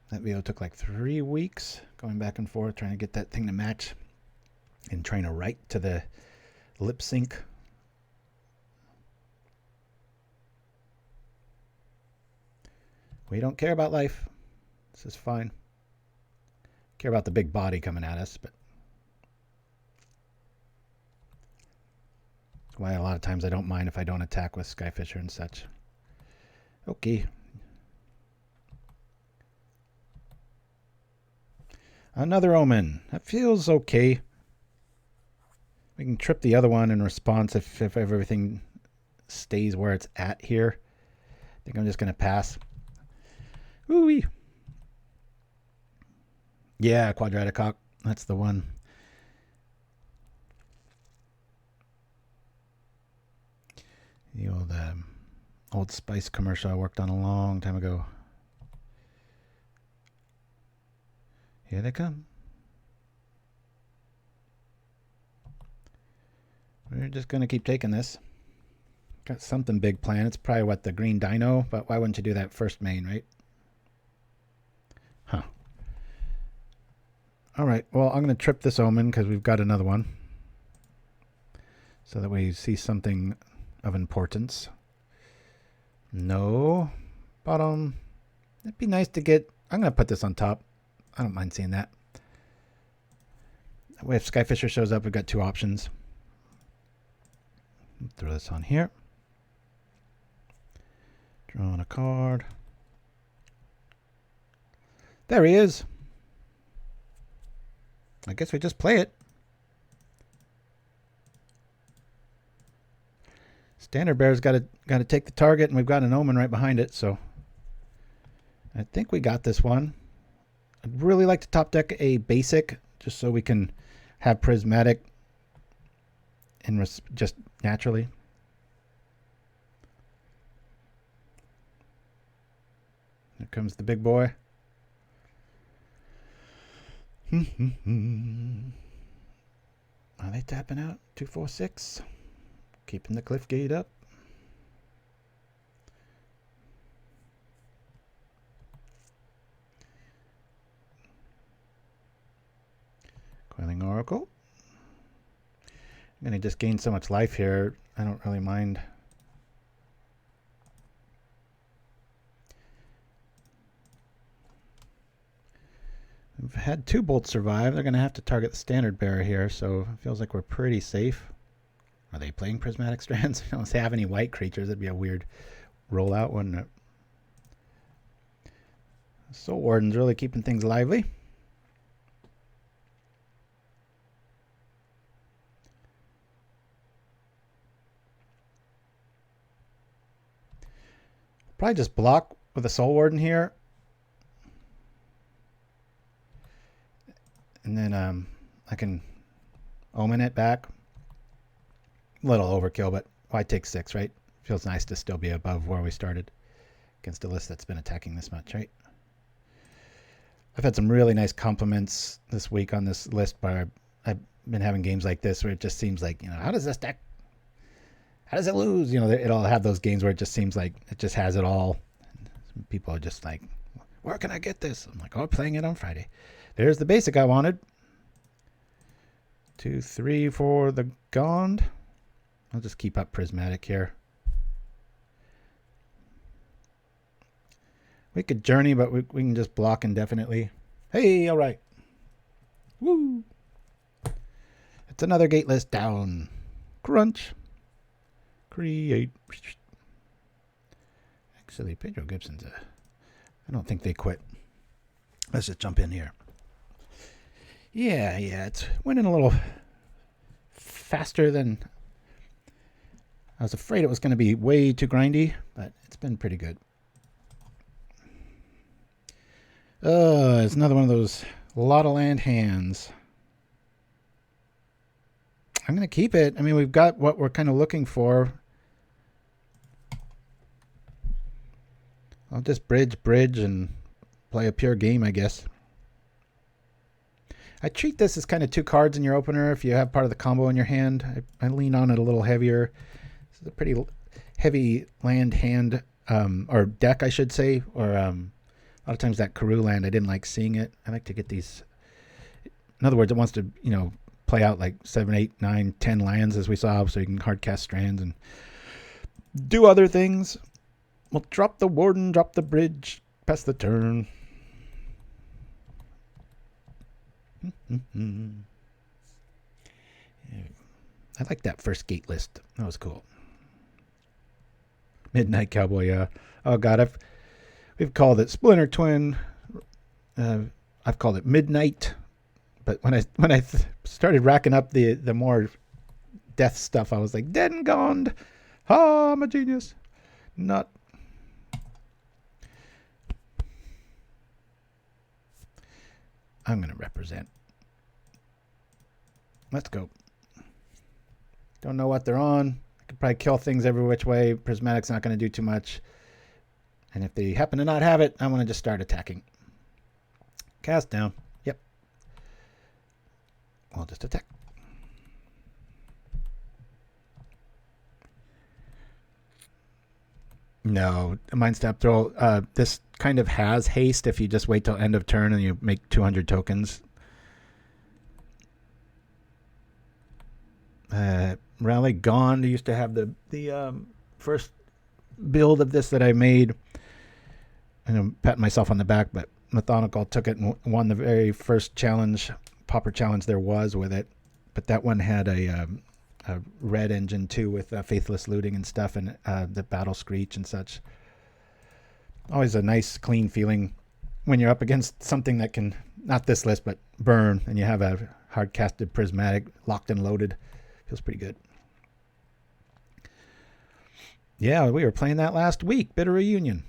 [SPEAKER 3] That video took like 3 weeks going back and forth trying to get that thing to match and trying to write to the lip sync. We don't care about life. This is fine. Care about the big body coming at us, but that's why a lot of times I don't mind if I don't attack with Skyfisher and such. Okay. Another Omen. That feels okay. We can trip the other one in response if everything stays where it's at here. I think I'm just going to pass. Ooh-wee. Yeah, quadratic cock. That's the one. The old Spice commercial I worked on a long time ago. Here they come. We're just going to keep taking this. Got something big planned. It's probably what, the green dino, but why wouldn't you do that first main, right? Huh. All right, well, I'm going to trip this Omen because we've got another one. So that we see something of importance. No. Bottom. It'd be nice to get... I'm going to put this on top. I don't mind seeing that. That way if Skyfisher shows up, we've got two options. Throw this on here. Drawing a card. There he is. I guess we just play it. Standard Bear's got to take the target, and we've got an Omen right behind it, so I think we got this one. I'd really like to top deck a basic, just so we can have prismatic in just naturally. Here comes the big boy. Are they tapping out? 2-4-6. Keeping the cliff gate up. Coiling Oracle. I'm going to just gain so much life here. I don't really mind. We've had two bolts survive. They're going to have to target the standard bearer here, so it feels like we're pretty safe. Are they playing Prismatic Strands? I don't have any white creatures. That'd be a weird rollout, wouldn't it? Soul Warden's really keeping things lively. Probably just block with a Soul Warden here. And then I can Omen it back. A little overkill, but why take 6, right? Feels nice to still be above where we started against a list that's been attacking this much, right? I've had some really nice compliments this week on this list, where I've been having games like this where it just seems like, you know, how does this deck, how does it lose? You know, it'll have those games where it just seems like it just has it all. And people are just like, where can I get this? I'm like, oh, playing it on Friday. There's the basic I wanted. 2, 3 for the GOND. I'll just keep up prismatic here. We could journey, but we can just block indefinitely. Hey, all right. Woo. It's another gate list down. Crunch. Create. Actually, Pedro Gibson's I don't think they quit. Let's just jump in here. Yeah, it's winning a little faster than I was afraid it was going to be. Way too grindy, but it's been pretty good. It's another one of those lot of land hands. I'm going to keep it. I mean, we've got what we're kind of looking for. I'll just bridge, and play a pure game, I guess. I treat this as kind of 2 cards in your opener. If you have part of the combo in your hand, I lean on it a little heavier. This is a pretty heavy land hand, or deck, I should say. Or a lot of times that Karoo land, I didn't like seeing it. I like to get these. In other words, it wants to, you know, play out like 7, 8, 9, 10 lands as we saw, so you can hard cast strands and do other things. We'll drop the Warden, drop the bridge, pass the turn. I like that first gate list. That was cool. Midnight Cowboy, yeah. Oh God, we've called it Splinter Twin. I've called it Midnight. But when I started racking up the more death stuff, I was like, dead and gone. Ah, I'm a genius. Not. I'm going to represent. Let's go. Don't know what they're on. I could probably kill things every which way. Prismatic's not going to do too much. And if they happen to not have it, I want to just start attacking. Cast down. Yep. I'll just attack. No, Mind Stab Throw. This kind of has haste if you just wait till end of turn and you make 200 tokens. Rally GOND used to have the first build of this that I made. And I'm patting myself on the back, but Methodical took it and won the very first challenge, Pauper challenge there was with it. But that one had a red engine too with faithless looting and stuff, and the battle screech and such. Always a nice clean feeling when you're up against something that can, not this list, but burn, and you have a hard casted prismatic locked and loaded. Feels pretty good. Yeah, we were playing that last week. Bitter Reunion.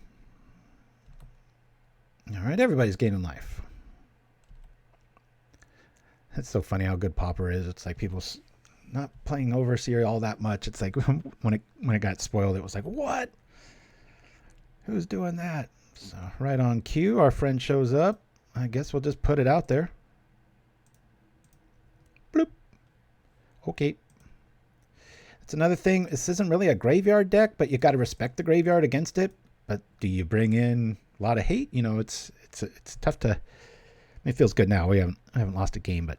[SPEAKER 3] All right, everybody's gaining life. It's so funny how good Pauper is. It's like people not playing Overseer all that much. It's like when it got spoiled, it was like, what? Who's doing that? So right on cue, our friend shows up. I guess we'll just put it out there. Bloop. Okay. It's another thing. This isn't really a graveyard deck, but you got to respect the graveyard against it. But do you bring in a lot of hate? You know, it's tough to. It feels good now. I haven't lost a game, but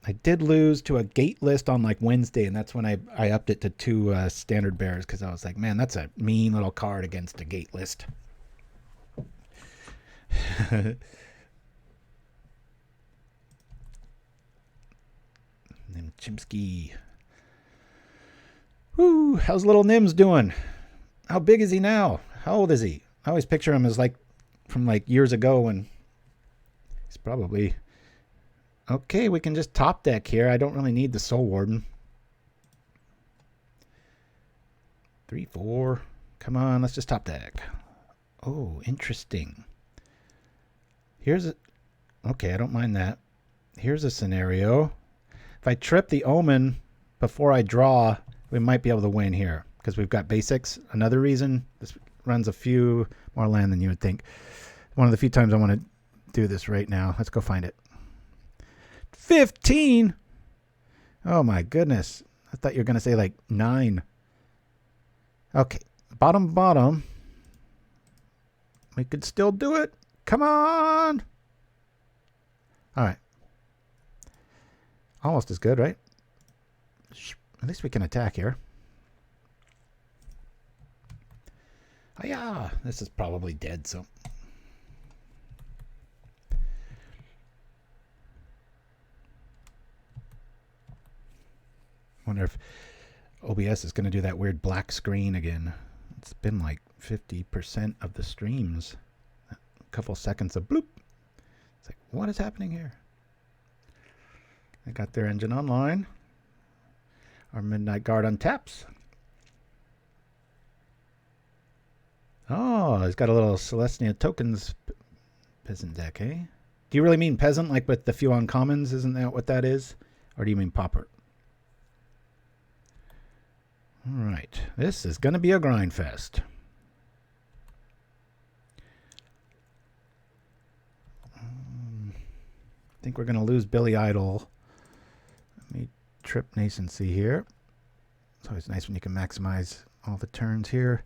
[SPEAKER 3] I did lose to a gate list on like Wednesday, and that's when I upped it to 2 standard bears because I was like, man, that's a mean little card against a gate list. And Chimpskey. Woo, how's little Nims doing? How big is he now? How old is he? I always picture him as like from like years ago when he's probably... Okay, we can just top deck here. I don't really need the Soul Warden. 3, 4. Come on, let's just top deck. Oh, interesting. Here's a... Okay, I don't mind that. Here's a scenario. If I trip the Omen before I draw, we might be able to win here because we've got basics. Another reason, this runs a few more land than you would think. One of the few times I want to do this right now. Let's go find it. 15! Oh my goodness. I thought you were going to say like 9. Okay. Bottom. We could still do it. Come on! All right. Almost as good, right? At least we can attack here. Oh yeah, this is probably dead, so. Wonder if OBS is going to do that weird black screen again. It's been like 50% of the streams. A couple seconds of bloop. It's like, what is happening here? They got their engine online. Our Midnight Guard untaps. Oh, he's got a little Celestia Tokens peasant deck, eh? Do you really mean peasant, like with the few uncommons? Isn't that what that is? Or do you mean Pauper? All right. This is going to be a grind fest. I think we're going to lose Billy Idol. Let me trip Nascency here. It's always nice when you can maximize all the turns here.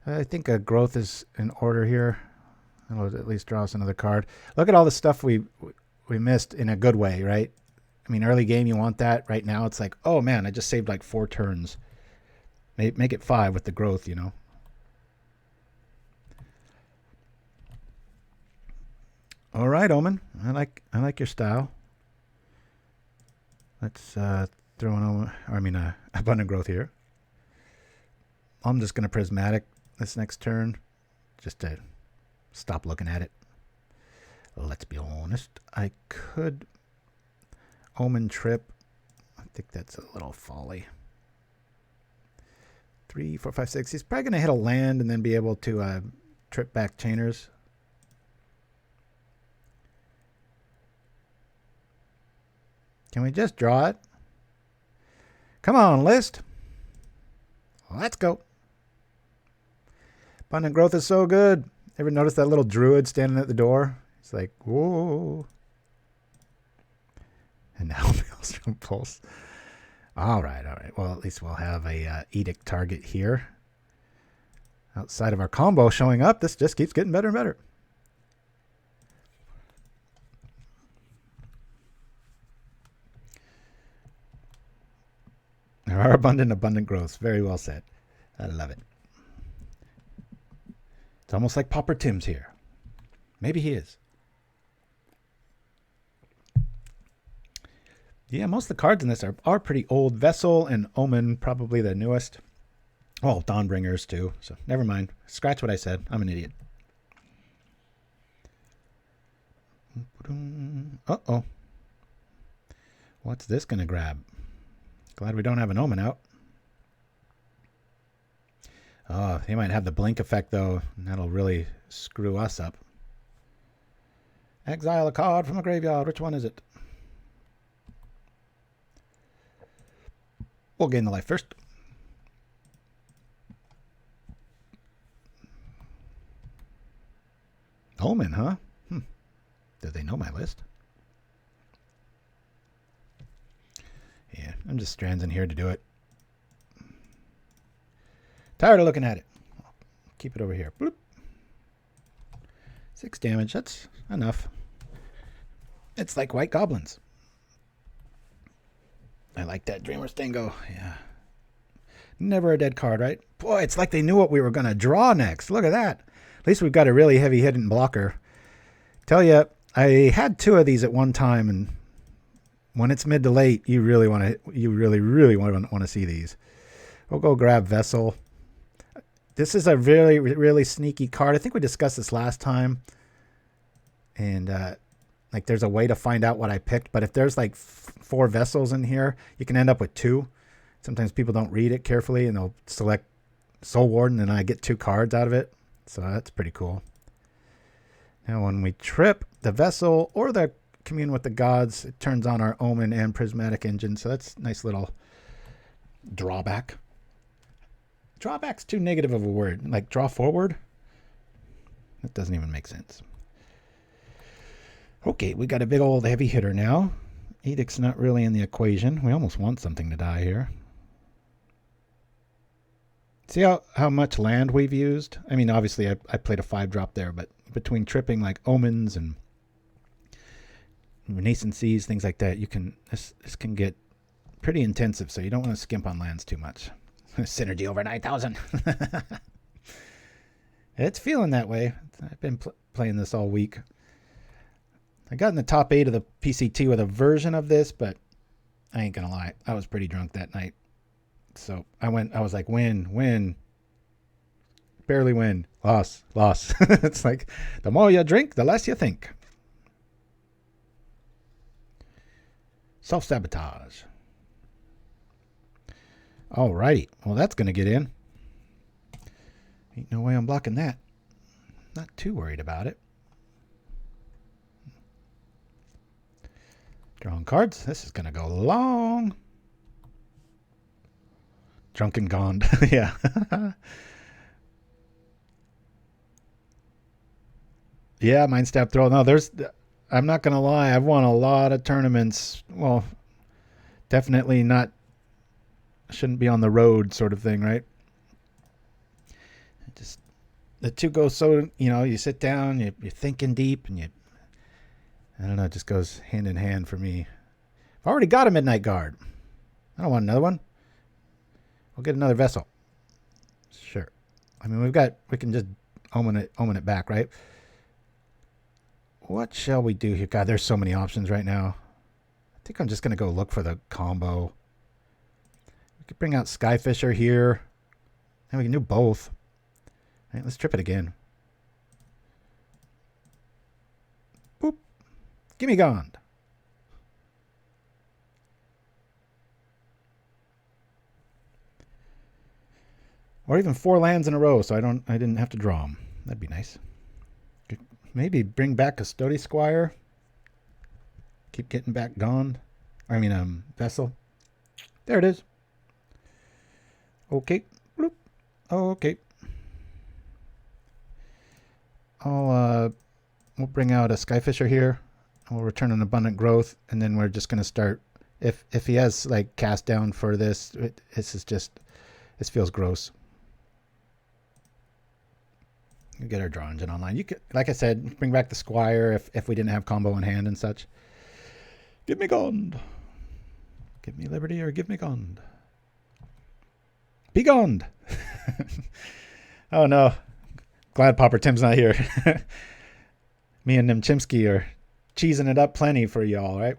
[SPEAKER 3] I think a growth is in order here. It'll at least draw us another card. Look at all the stuff we missed in a good way, right? I mean, early game, you want that. Right now, it's like, oh man, I just saved like 4 turns. Make it 5 with the growth, you know. All right, Omen. I like your style. Let's throw an Omen. Or I mean, abundant growth here. I'm just gonna prismatic this next turn, just to stop looking at it. Let's be honest. I could Omen trip. I think that's a little folly. 3, 4, 5, 6. He's probably gonna hit a land and then be able to trip back chainers. Can we just draw it? Come on, list. Let's go. Abundant growth is so good. Ever notice that little druid standing at the door? It's like, whoa. And now Maelstrom Pulse. All right. Well, at least we'll have a edict target here. Outside of our combo showing up, this just keeps getting better and better. There are abundant growths. Very well said. I love it. It's almost like Pauper Tim's here. Maybe he is. Yeah, most of the cards in this are pretty old. Vessel and Omen, probably the newest. Oh, Dawnbringers too. So never mind. Scratch what I said. I'm an idiot. Uh-oh. What's this going to grab? Glad we don't have an Omen out. Oh, he might have the blink effect, though. And that'll really screw us up. Exile a card from a graveyard. Which one is it? We'll gain the life first. Omen, huh? Do they know my list? Yeah, I'm just strands in here to do it. Tired of looking at it. Keep it over here. Bloop. 6 damage. That's enough. It's like white goblins. I like that Dreamer's Dingo. Yeah. Never a dead card, right? Boy, it's like they knew what we were going to draw next. Look at that. At least we've got a really heavy hidden blocker. Tell you, I had 2 of these at one time, and when it's mid to late, you really really want to see these. We'll go grab Vessel. This is a really, really sneaky card. I think we discussed this last time. And like there's a way to find out what I picked, but if there's like 4 vessels in here, you can end up with 2. Sometimes people don't read it carefully and they'll select Soul Warden and I get 2 cards out of it. So that's pretty cool. Now when we trip the vessel or the Commune with the Gods, it turns on our Omen and Prismatic engine. So that's a nice little drawback. Drawback's too negative of a word. Like draw forward? That doesn't even make sense. Okay, we got a big old heavy hitter now. Edict's not really in the equation. We almost want something to die here. See how much land we've used? I mean, obviously I played a 5-drop there, but between tripping like Omens and Nascencies, things like that, you can this can get pretty intensive, so you don't want to skimp on lands too much. Synergy over 9,000. It's feeling that way. I've been playing this all week. I got in the top 8 of the PCT with a version of this, but I ain't gonna lie, I was pretty drunk that night. So I was like, win, barely win, loss. It's like the more you drink, the less you think. Self-sabotage. Alrighty, well that's gonna get in. Ain't no way I'm blocking that. Not too worried about it. Drawing cards. This is going to go long. Drunken GOND. Yeah. Yeah, Mind Stab Throw. No, I'm not going to lie. I've won a lot of tournaments. Well, definitely not. Shouldn't be on the road sort of thing, right? Just the two go so, you sit down, you're thinking deep, and I don't know, it just goes hand in hand for me. I've already got a Midnight Guard. I don't want another one. We'll get another Vessel. Sure. I mean, we can just omen it back, right? What shall we do here? God, there's so many options right now. I think I'm just going to go look for the combo. We could bring out Skyfisher here. And we can do both. All right, let's trip it again. Boop. Gimme GOND. Or even 4 lands in a row, so I didn't have to draw them. That'd be nice. Maybe bring back Custodi Squire. Keep getting back GOND. Vessel. There it is. Okay. Bloop. Okay. We'll bring out a Skyfisher here. We'll return an Abundant Growth, and then we're just going to start If he has like cast down for this, this feels gross. You get our draw engine online. You could, like I said, bring back the Squire if we didn't have combo in hand and such. Give me GOND. Give me liberty or give me GOND. Be GOND. Oh no. Glad Pauper Tim's not here. Me and Chimpskey are cheesing it up plenty for y'all, right?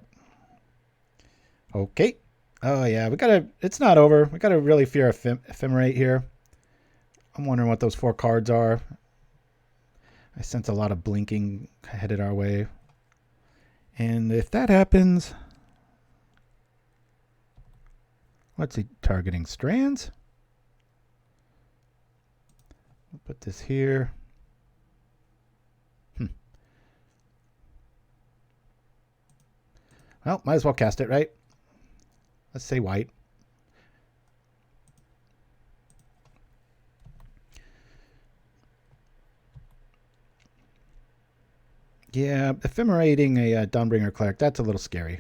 [SPEAKER 3] Okay. Oh yeah, it's not over. We gotta really fear ephemerate here. I'm wondering what those 4 cards are. I sense a lot of blinking headed our way. And if that happens, what's he targeting? Strands? We'll put this here. Well, might as well cast it, right? Let's say white. Yeah, ephemerating a Dawnbringer Cleric, that's a little scary.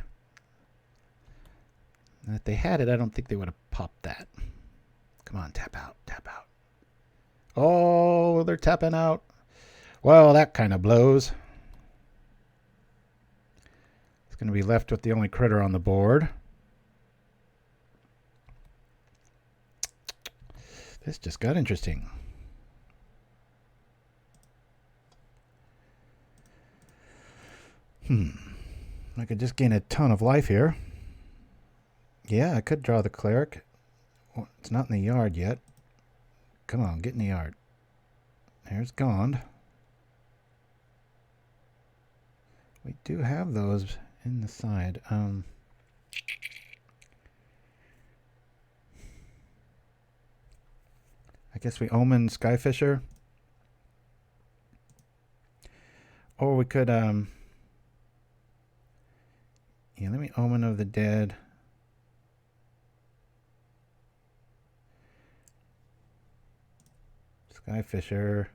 [SPEAKER 3] And if they had it, I don't think they would have popped that. Come on, tap out, tap out. Oh, they're tapping out. Well, that kind of blows. It's going to be left with the only critter on the board. This just got interesting. I could just gain a ton of life here. Yeah, I could draw the cleric. Well, it's not in the yard yet. Come on, get in the yard. There's GOND. We do have those in the side. I guess we Omen Skyfisher. Or we could yeah, let me Omen of the Dead. Skyfisher.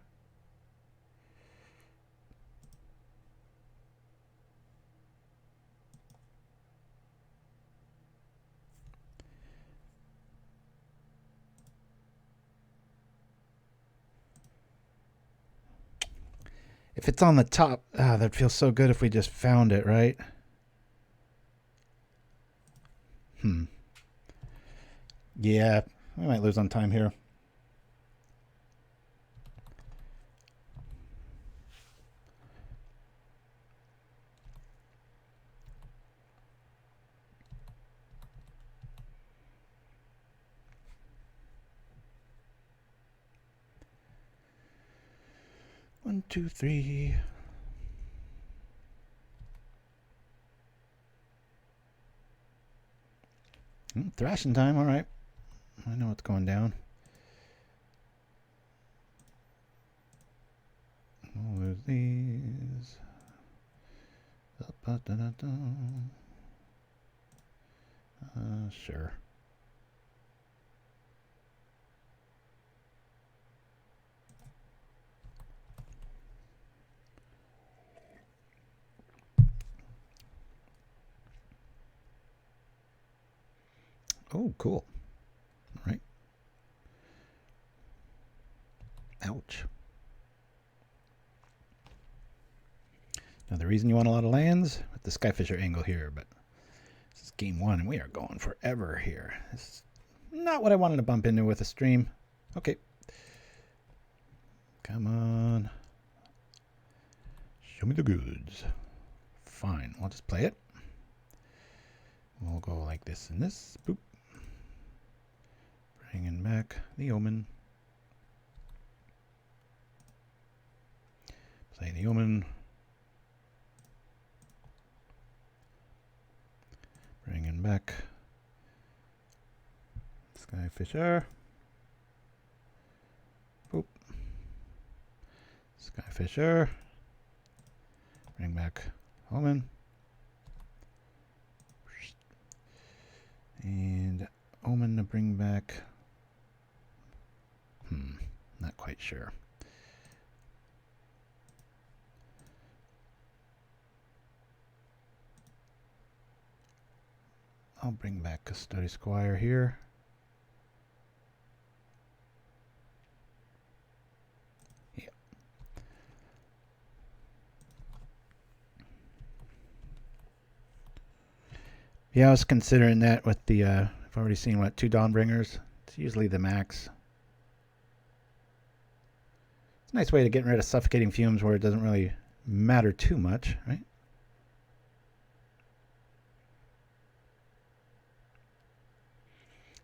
[SPEAKER 3] If it's on the top, that feels so good if we just found it, right? Yeah, we might lose on time here. One, two, three. Thrashing time, all right. I know what's going down. All of these. Sure. Oh, cool. All right. Ouch. Now, the reason you want a lot of lands with the Skyfisher angle here, but this is game 1, and we are going forever here. This is not what I wanted to bump into with a stream. Okay. Come on. Show me the goods. Fine. I'll just play it. We'll go like this and this. Boop. Bringing back the Omen. Play the Omen. Bringing back Skyfisher. Boop. Skyfisher. Bring back Omen. And Omen to bring back. Not quite sure. I'll bring back Custodi Squire here. Yeah. Yeah, I was considering that with the, I've already seen, what, 2 Dawnbringers? It's usually the max. It's a nice way to get rid of suffocating fumes where it doesn't really matter too much, right?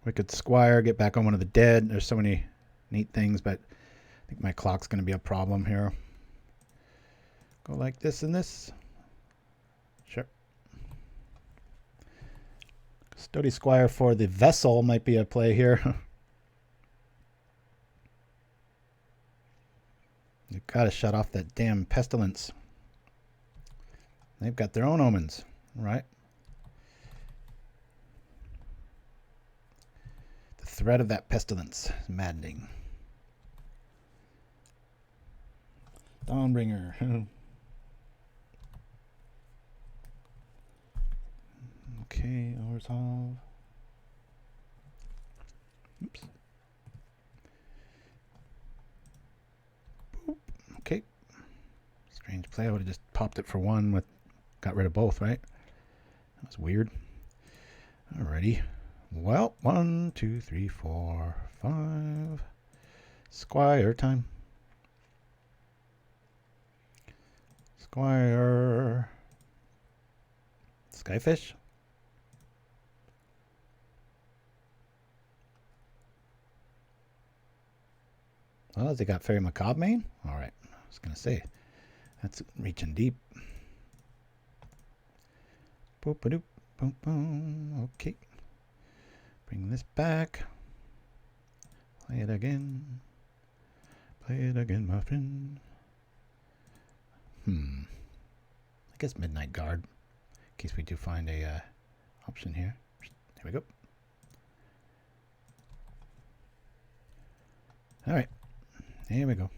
[SPEAKER 3] Wicked Squire, get back on one of the dead. There's so many neat things, but I think my clock's going to be a problem here. Go like this and this. Sure. Custodi Squire for the Vessel might be a play here. You've got to shut off that damn pestilence. They've got their own omens, right? The threat of that pestilence is maddening. Dawnbringer. Okay, oversolve. Oops. Boop. Okay. Strange play. I would have just popped it for one with, got rid of both, right? That was weird. Alrighty. Well, 1, 2, 3, 4, 5. Squire time. Squire. Skyfish. Well, has he got Faerie Macabre main? All right. I was going to say, that's reaching deep. Boop-a-doop, boom-boom. Okay. Bring this back. Play it again. Play it again, my friend. I guess Midnight Guard. In case we do find a option here. Here we go. All right. Here we go.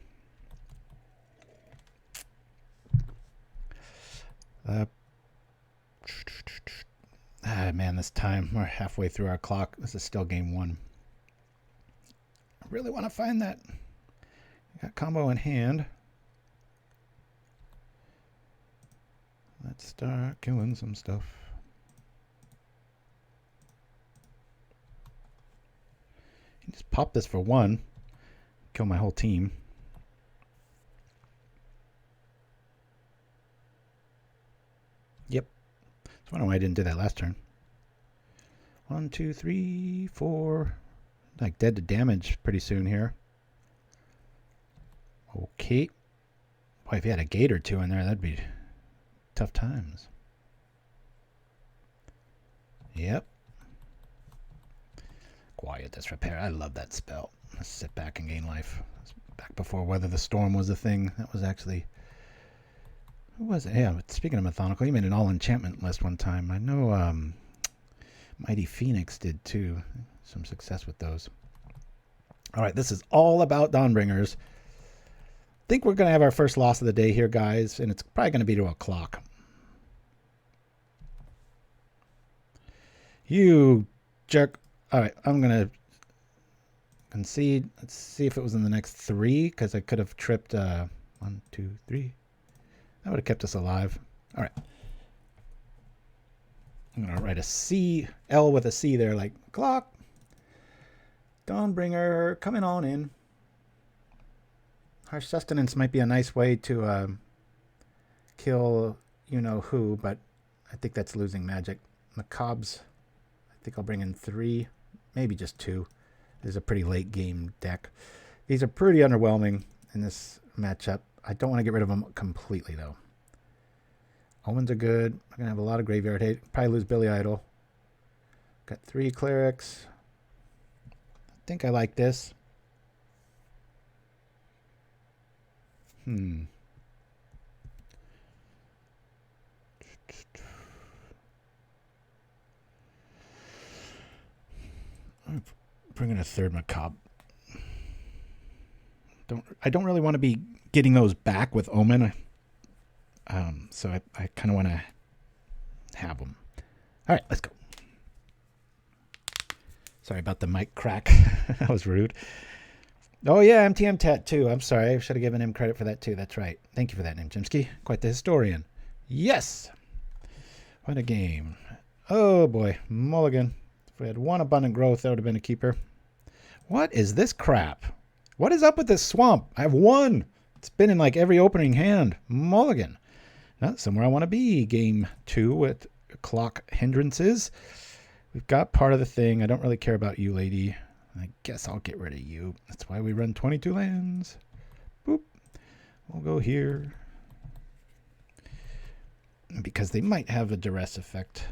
[SPEAKER 3] Man, this time we're halfway through our clock. This is still game 1. I really want to find that. Got combo in hand. Let's start killing some stuff. You can just pop this for 1. Kill my whole team. Yep. I was wondering why I didn't do that last turn. 1, 2, 3, 4. Like dead to damage pretty soon here. Okay. Boy, if you had a gate or 2 in there, that'd be tough times. Yep. Quiet Disrepair. I love that spell. Let's sit back and gain life. Back before Weather the Storm was a thing. That was actually... Who was it? Yeah, but speaking of Mythonical, he made an all-enchantment list one time. I know Mighty Phoenix did too. Some success with those. Alright, this is all about Dawnbringers. I think we're going to have our first loss of the day here, guys, and it's probably going to be to a clock. You jerk. Alright, I'm going to concede. Let's see if it was in the next 3, because I could have tripped 1, 2, 3. That would have kept us alive. Alright. I'm going to write a C, L with a C there, like clock. Dawnbringer, coming on in. Harsh Sustenance might be a nice way to kill you-know-who, but I think that's losing magic. Macabres, I think I'll bring in 3, maybe just 2. This is a pretty late game deck. These are pretty underwhelming in this matchup. I don't want to get rid of them completely, though. Omens are good. I'm going to have a lot of graveyard hate. Probably lose Billy Idol. Got 3 clerics. I think I like this. I'm bringing a 3rd Macabre. I don't really want to be getting those back with Omen. So I kind of want to have them. All right, let's go. Sorry about the mic crack. That was rude. Oh, yeah, Mtmentat too. I'm sorry. I should have given him credit for that too. That's right. Thank you for that name, Chimpskey. Quite the historian. Yes. What a game. Oh, boy. Mulligan. If we had one abundant growth, that would have been a keeper. What is this crap? What is up with this swamp? I have one. It's been in like every opening hand. Mulligan. Not somewhere I want to be. Game 2 with clock hindrances. We've got part of the thing. I don't really care about you, lady. I guess I'll get rid of you. That's why we run 22 lands. Boop. We'll go here. Because they might have a duress effect.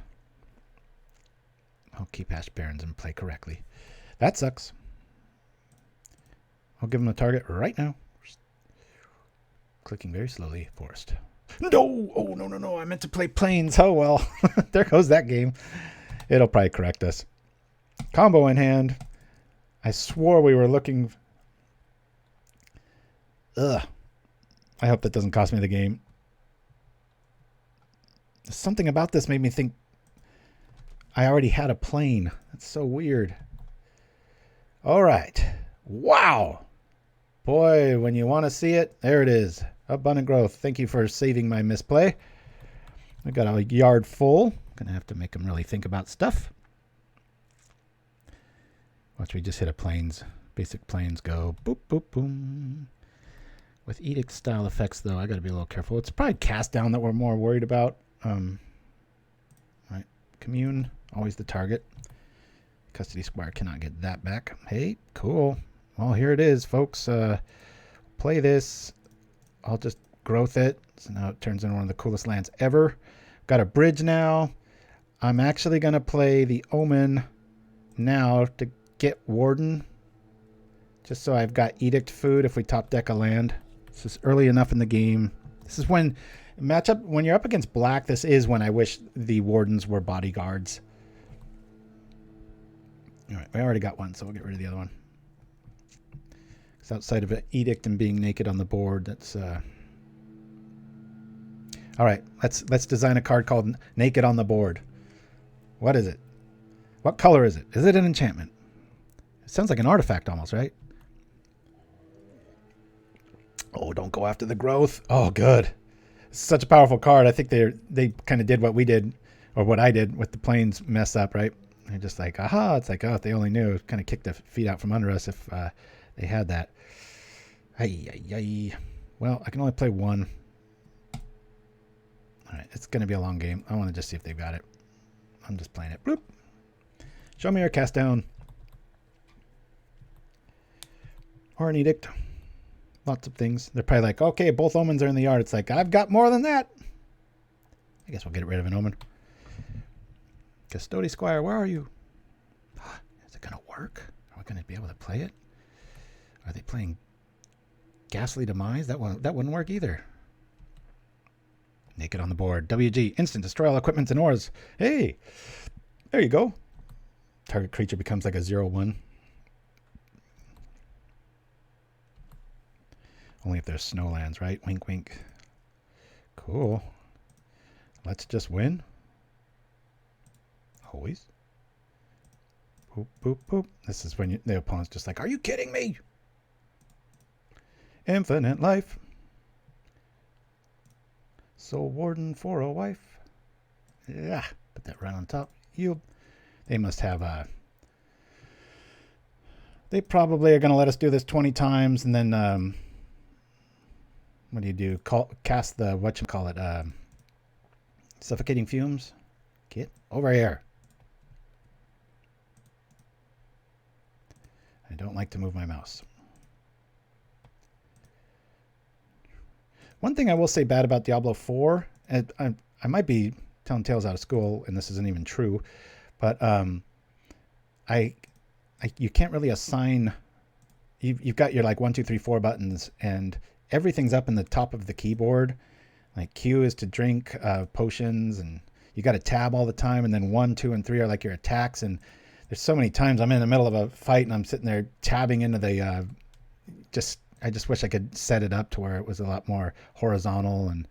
[SPEAKER 3] I'll keep Ash Barrens and play correctly. That sucks. I'll give him a target right now. Clicking very slowly. Forest. No! Oh, no. I meant to play plains. Oh, well. There goes that game. It'll probably correct us. Combo in hand. I swore we were looking... Ugh. I hope that doesn't cost me the game. Something about this made me think I already had a plane. That's so weird. All right. Wow. Boy, when you want to see it, there it is. Abundant growth. Thank you for saving my misplay. I got a yard full. Gonna have to make them really think about stuff. Watch, we just hit a plains. Basic plains go boop, boop, boom. With edict style effects, though, I gotta be a little careful. It's probably cast down that we're more worried about. Right. Commune, always the target. Custody Squire cannot get that back. Hey, cool. Well, here it is, folks. Play this. I'll just growth it. So now it turns into one of the coolest lands ever. Got a bridge now. I'm actually going to play the Omen now to get Warden. Just so I've got Edict food if we top deck a land. This is early enough in the game. This is when when you're up against black, this is when I wish the Wardens were bodyguards. All right, we already got one, so we'll get rid of the other one. Because outside of an Edict and being naked on the board, that's... All right, let's design a card called Naked on the Board. What is it? What color is it? Is it an enchantment? It sounds like an artifact almost, right? Oh, don't go after the growth. Oh, good. It's such a powerful card. I think they kind of did what we did, or what I did with the plains mess up, right? They're just like, aha, it's like, oh, if they only knew. Kind of kicked the feet out from under us if they had that. Ay. Well, I can only play one. All right, it's going to be a long game. I want to just see if they've got it. I'm just playing it. Bloop. Show me your cast down. Or an edict. Lots of things. They're probably like, okay, both omens are in the yard. It's like, I've got more than that. I guess we'll get rid of an omen. Custodi Squire, where are you? Is it going to work? Are we going to be able to play it? Are they playing Ghastly Demise? That wouldn't work either. Naked on the board. WG. Instant. Destroy all equipment and ores. Hey. There you go. Target creature becomes like a 0/1. Only if there's snowlands, right? Wink, wink. Cool. Let's just win. Always. Boop, boop, boop. This is when the opponent's just like, are you kidding me? Infinite life. Soul Warden for a wife. Yeah. Put that right on top. Yield. They must have a... They probably are going to let us do this 20 times and then... what do you do? Cast the... Whatchamacallit? Suffocating Fumes. Get over here. I don't like to move my mouse. One thing I will say bad about Diablo 4, and I might be telling tales out of school, and this isn't even true, but you can't really assign. You've got your like 1, 2, 3, 4 buttons, and everything's up in the top of the keyboard. Like Q is to drink potions, and you got to tab all the time, and then 1, 2, and 3 are like your attacks. And there's so many times I'm in the middle of a fight and I'm sitting there tabbing into the I just wish I could set it up to where it was a lot more horizontal, and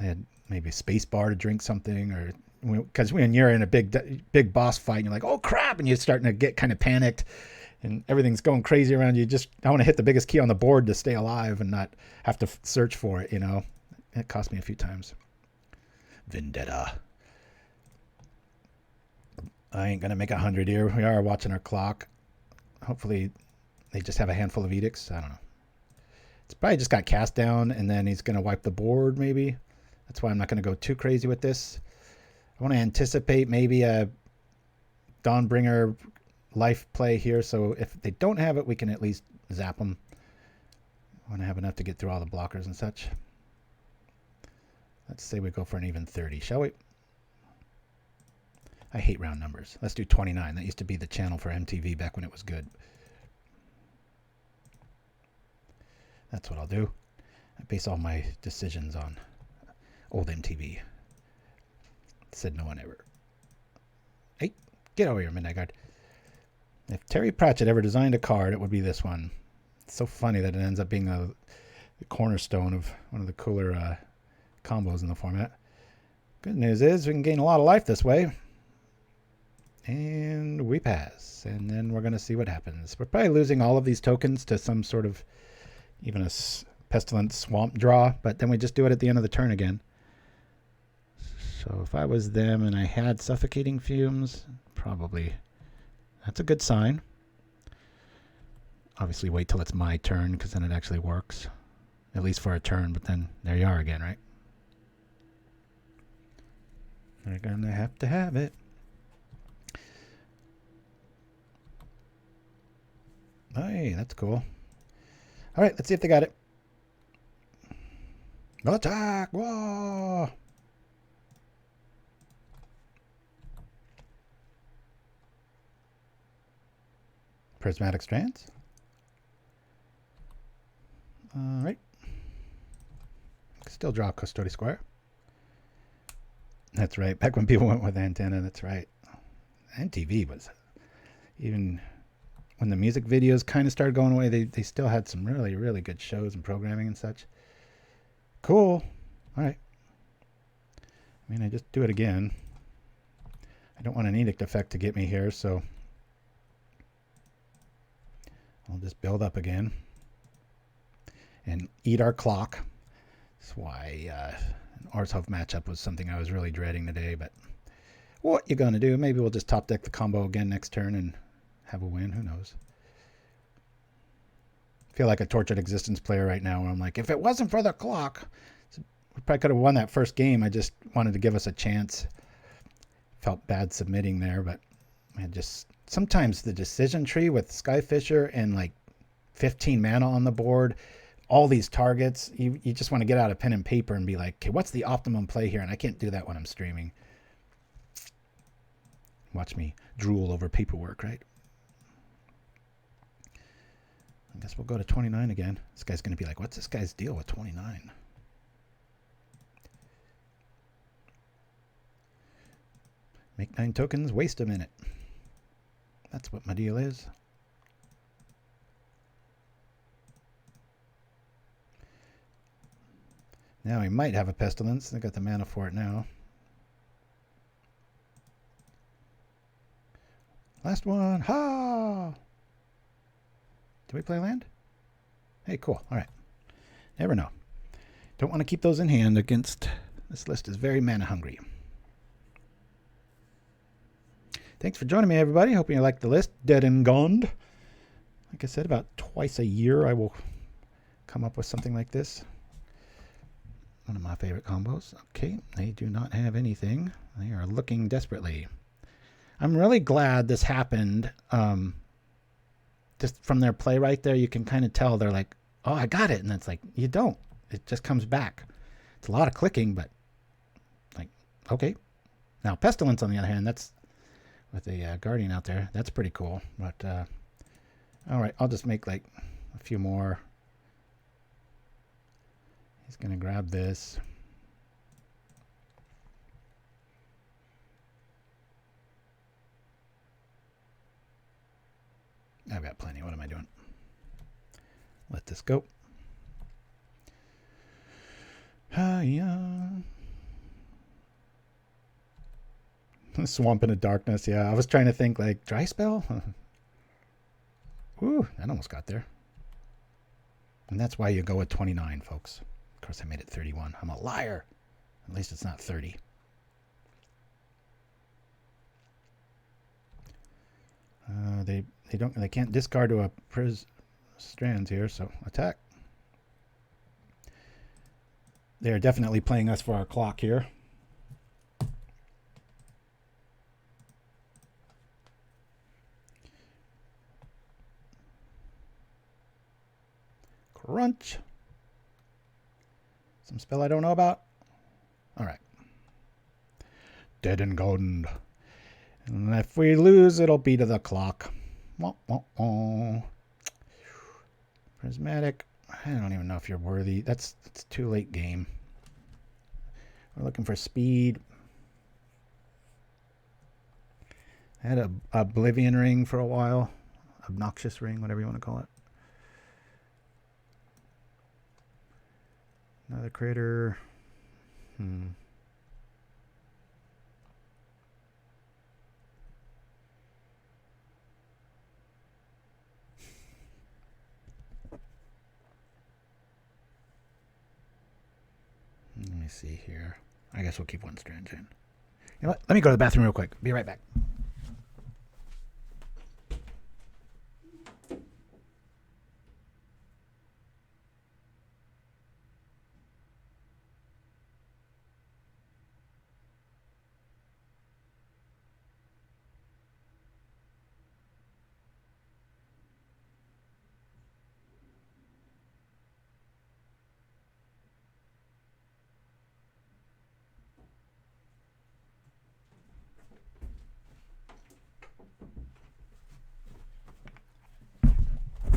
[SPEAKER 3] They had maybe a space bar to drink something, or because when you're in a big boss fight, and you're like, oh crap, and you're starting to get kind of panicked, and everything's going crazy around you. I want to hit the biggest key on the board to stay alive and not have to search for it. It cost me a few times. Vendetta. I ain't gonna make 100 here. We are watching our clock. Hopefully, they just have a handful of edicts. I don't know. It's probably just got cast down, and then he's gonna wipe the board. Maybe that's why I'm not gonna go too crazy with this. I want to anticipate maybe a Dawnbringer life play here, so if they don't have it, we can at least zap them. I want to have enough to get through all the blockers and such. Let's say we go for an even 30, shall we? I hate round numbers. Let's do 29. That used to be the channel for MTV back when it was good. That's what I'll do. I base all my decisions on old MTV. Said no one ever. Hey, get over here, Midnight Guard. If Terry Pratchett ever designed a card, it would be this one. It's so funny that it ends up being the cornerstone of one of the cooler combos in the format. Good news is we can gain a lot of life this way. And we pass. And then we're going to see what happens. We're probably losing all of these tokens to some sort of, even a pestilent swamp draw. But then we just do it at the end of the turn again. So if I was them and I had suffocating fumes, probably that's a good sign. Obviously wait till it's my turn, because then it actually works. At least for a turn, but then there you are again, right? They're going to have it. Hey, that's cool. All right, let's see if they got it. Attack! Whoa! Prismatic Strands. All right. Still draw Custodi Squire. That's right. Back when people went with antenna, that's right. NTV was, even when the music videos kind of started going away, they still had some really, really good shows and programming and such. Cool. All right. I mean, I just do it again. I don't want an edict effect to get me here, so I'll just build up again and eat our clock. That's why an Arzhov matchup was something I was really dreading today, but what you gonna do? Maybe we'll just top deck the combo again next turn and have a win. Who knows? I feel like a Tortured Existence player right now, where I'm like, if it wasn't for the clock, we probably could have won that first game. I just wanted to give us a chance. Felt bad submitting there, but I just sometimes the decision tree with Skyfisher and like 15 mana on the board, all these targets, you just want to get out a pen and paper and be like, okay, what's the optimum play here? And I can't do that when I'm streaming. Watch me drool over paperwork, right? I guess we'll go to 29 again. This guy's going to be like, what's this guy's deal with 29? Make 9 tokens, waste a minute. That's what my deal is. Now he might have a Pestilence. I got the mana for it now. Last one. Ha! Do we play land? Hey, cool. All right. Never know. Don't want to keep those in hand against... This list is very mana hungry. Thanks for joining me, everybody. Hoping you liked the list. Dead and GOND. Like I said, about twice a year I will come up with something like this. One of my favorite combos. Okay, they do not have anything. They are looking desperately. I'm really glad this happened. Just from their play right there, you can kind of tell they're like, oh, I got it. And it's like, you don't. It just comes back. It's a lot of clicking, but like, okay. Now, Pestilence, on the other hand, that's with a Guardian out there. That's pretty cool. But, all right, I'll just make like a few more. He's going to grab this. I've got plenty. What am I doing? Let this go. Yeah. Swamp into Darkness. Yeah, I was trying to think like dry spell. Ooh, that almost got there. And that's why you go with 29, folks. Of course, I made it 31. I'm a liar. At least it's not 30. They can't discard to a Strands here, so attack. They're definitely playing us for our clock here. Crunch. Some spell I don't know about. All right. Dead and GOND. And if we lose, it'll be to the clock. Wah, wah, wah. Prismatic. I don't even know if you're worthy. It's too late game. We're looking for speed. I had a Oblivion ring for a while. Obnoxious ring, whatever you want to call it. Another critter. Let me see here. I guess we'll keep one Strange in. You know what? Let me go to the bathroom real quick. Be right back.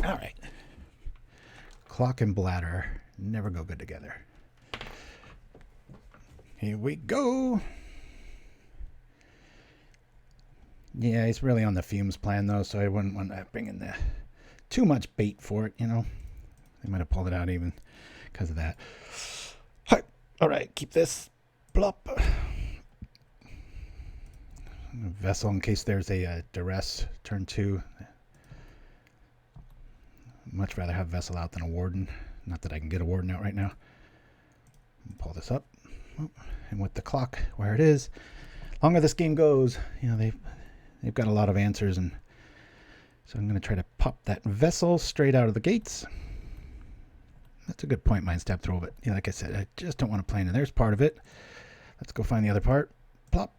[SPEAKER 3] All right. Clock and bladder never go good together. Here we go. Yeah, he's really on the fumes plan, though, so I wouldn't want to bring in too much bait for it, you know. They might have pulled it out even because of that. All right, keep this. Blop. Vessel in case there's a duress. Turn 2. Much rather have Vessel out than a Warden. Not that I can get a Warden out right now. Pull this up. And with the clock where it is, longer this game goes, you know, they've got a lot of answers, and so I'm going to try to pop that Vessel straight out of the gates. That's a good point, Mind Step Throw, but yeah, like I said, I just don't want to play in. There's part of it. Let's go find the other part. Plop.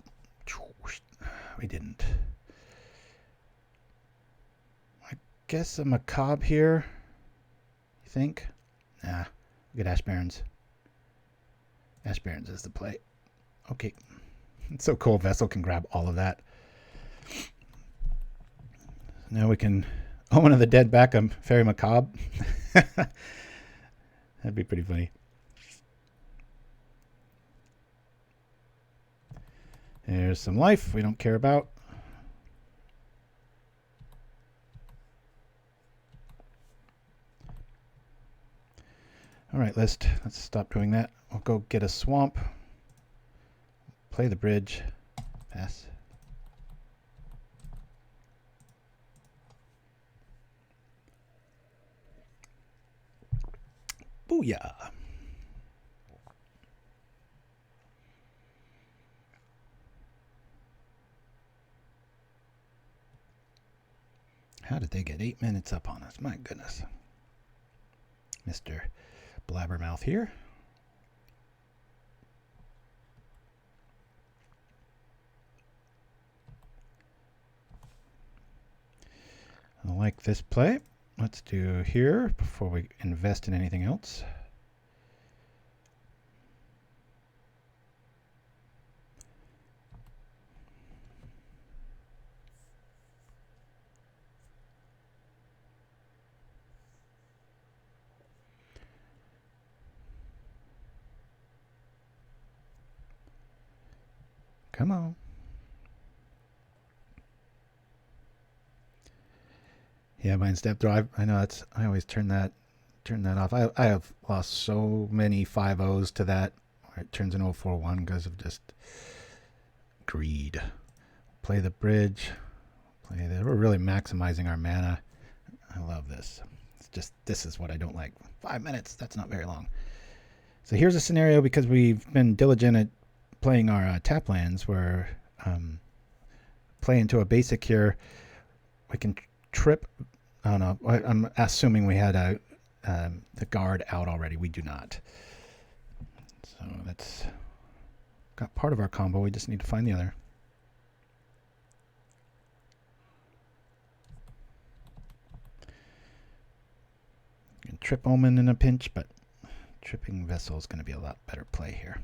[SPEAKER 3] We didn't. I guess a Macabre here. You think? Nah. Look at Ash Barrens. Ash Barrens is the play. Okay. It's so cool. Vessel can grab all of that. Now we can Omen of the Dead back on Faerie Macabre. That'd be pretty funny. There's some life we don't care about. All right, let's stop doing that. We'll go get a swamp. Play the bridge. Pass. Booyah. How did they get 8 minutes up on us? My goodness. Mr. Blabbermouth here. I like this play. Let's do here before we invest in anything else. Come on. Yeah, Mind Step Throw. I know that's. I always turn that off. I have lost so many 5-0s to that, where it turns into a 4-1 because of just greed. play the bridge. We're really maximizing our mana. I love this. It's just, this is what I don't like. 5 minutes, that's not very long. So here's a scenario, because we've been diligent at playing our tap lands, where play into a basic here. We can trip. Oh no, I'm assuming we had the guard out already. We do not. So that's got part of our combo. We just need to find the other. You can trip Omen in a pinch, but tripping Vessel is going to be a lot better play here.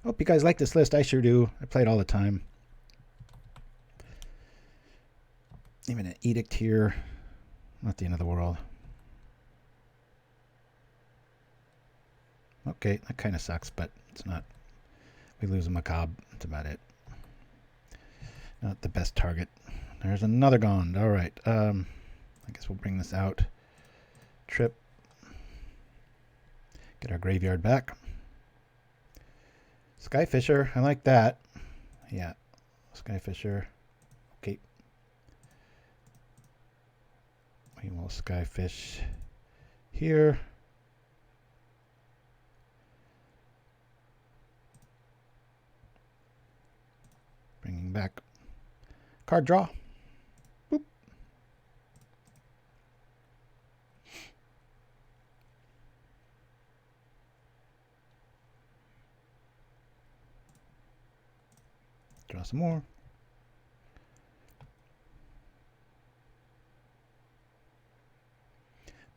[SPEAKER 3] Hope you guys like this list. I sure do. I play it all the time. Even an edict here. Not the end of the world. Okay, that kind of sucks, but it's not. We lose a Macabre. That's about it. Not the best target. There's another GOND. All right. I guess we'll bring this out. Trip. Get our graveyard back. Skyfisher. I like that. Yeah. Skyfisher. Okay. We will Skyfish here. Bringing back card draw. Boop. Draw some more.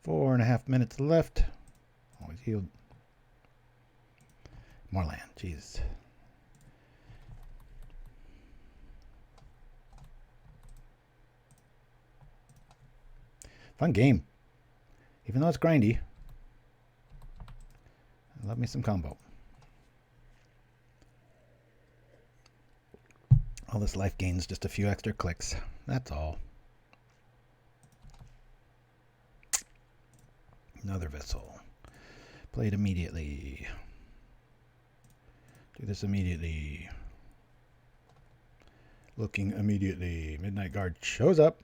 [SPEAKER 3] Four and a half minutes left. Always healed. More land. Jesus. Fun game. Even though it's grindy. I love me some combo. All this life gains just a few extra clicks. That's all. Another Vessel. Play it immediately. Do this immediately. Looking immediately. Midnight Guard shows up.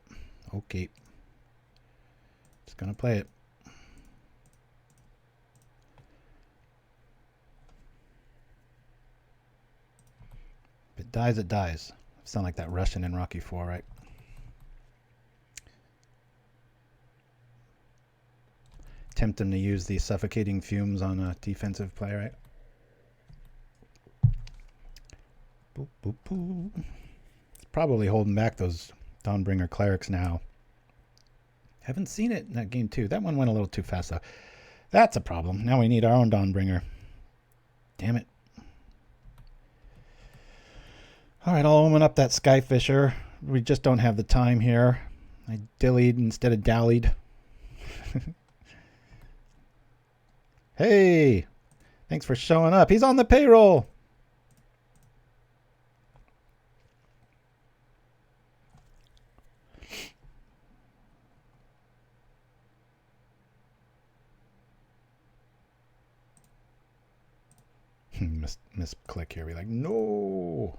[SPEAKER 3] Okay. Just gonna play it. If it dies, it dies. Sound like that Russian in Rocky IV, right? Tempt him to use the suffocating fumes on a defensive play, right? Boop, boop, boop. It's probably holding back those Dawnbringer Clerics now. Haven't seen it in that game too. That one went a little too fast though. That's a problem. Now we need our own Dawnbringer. Damn it. Alright, I'll omen up that Skyfisher. We just don't have the time here. I dillied instead of dallied. Hey! Thanks for showing up. He's on the payroll! Misclick here. Be like, no!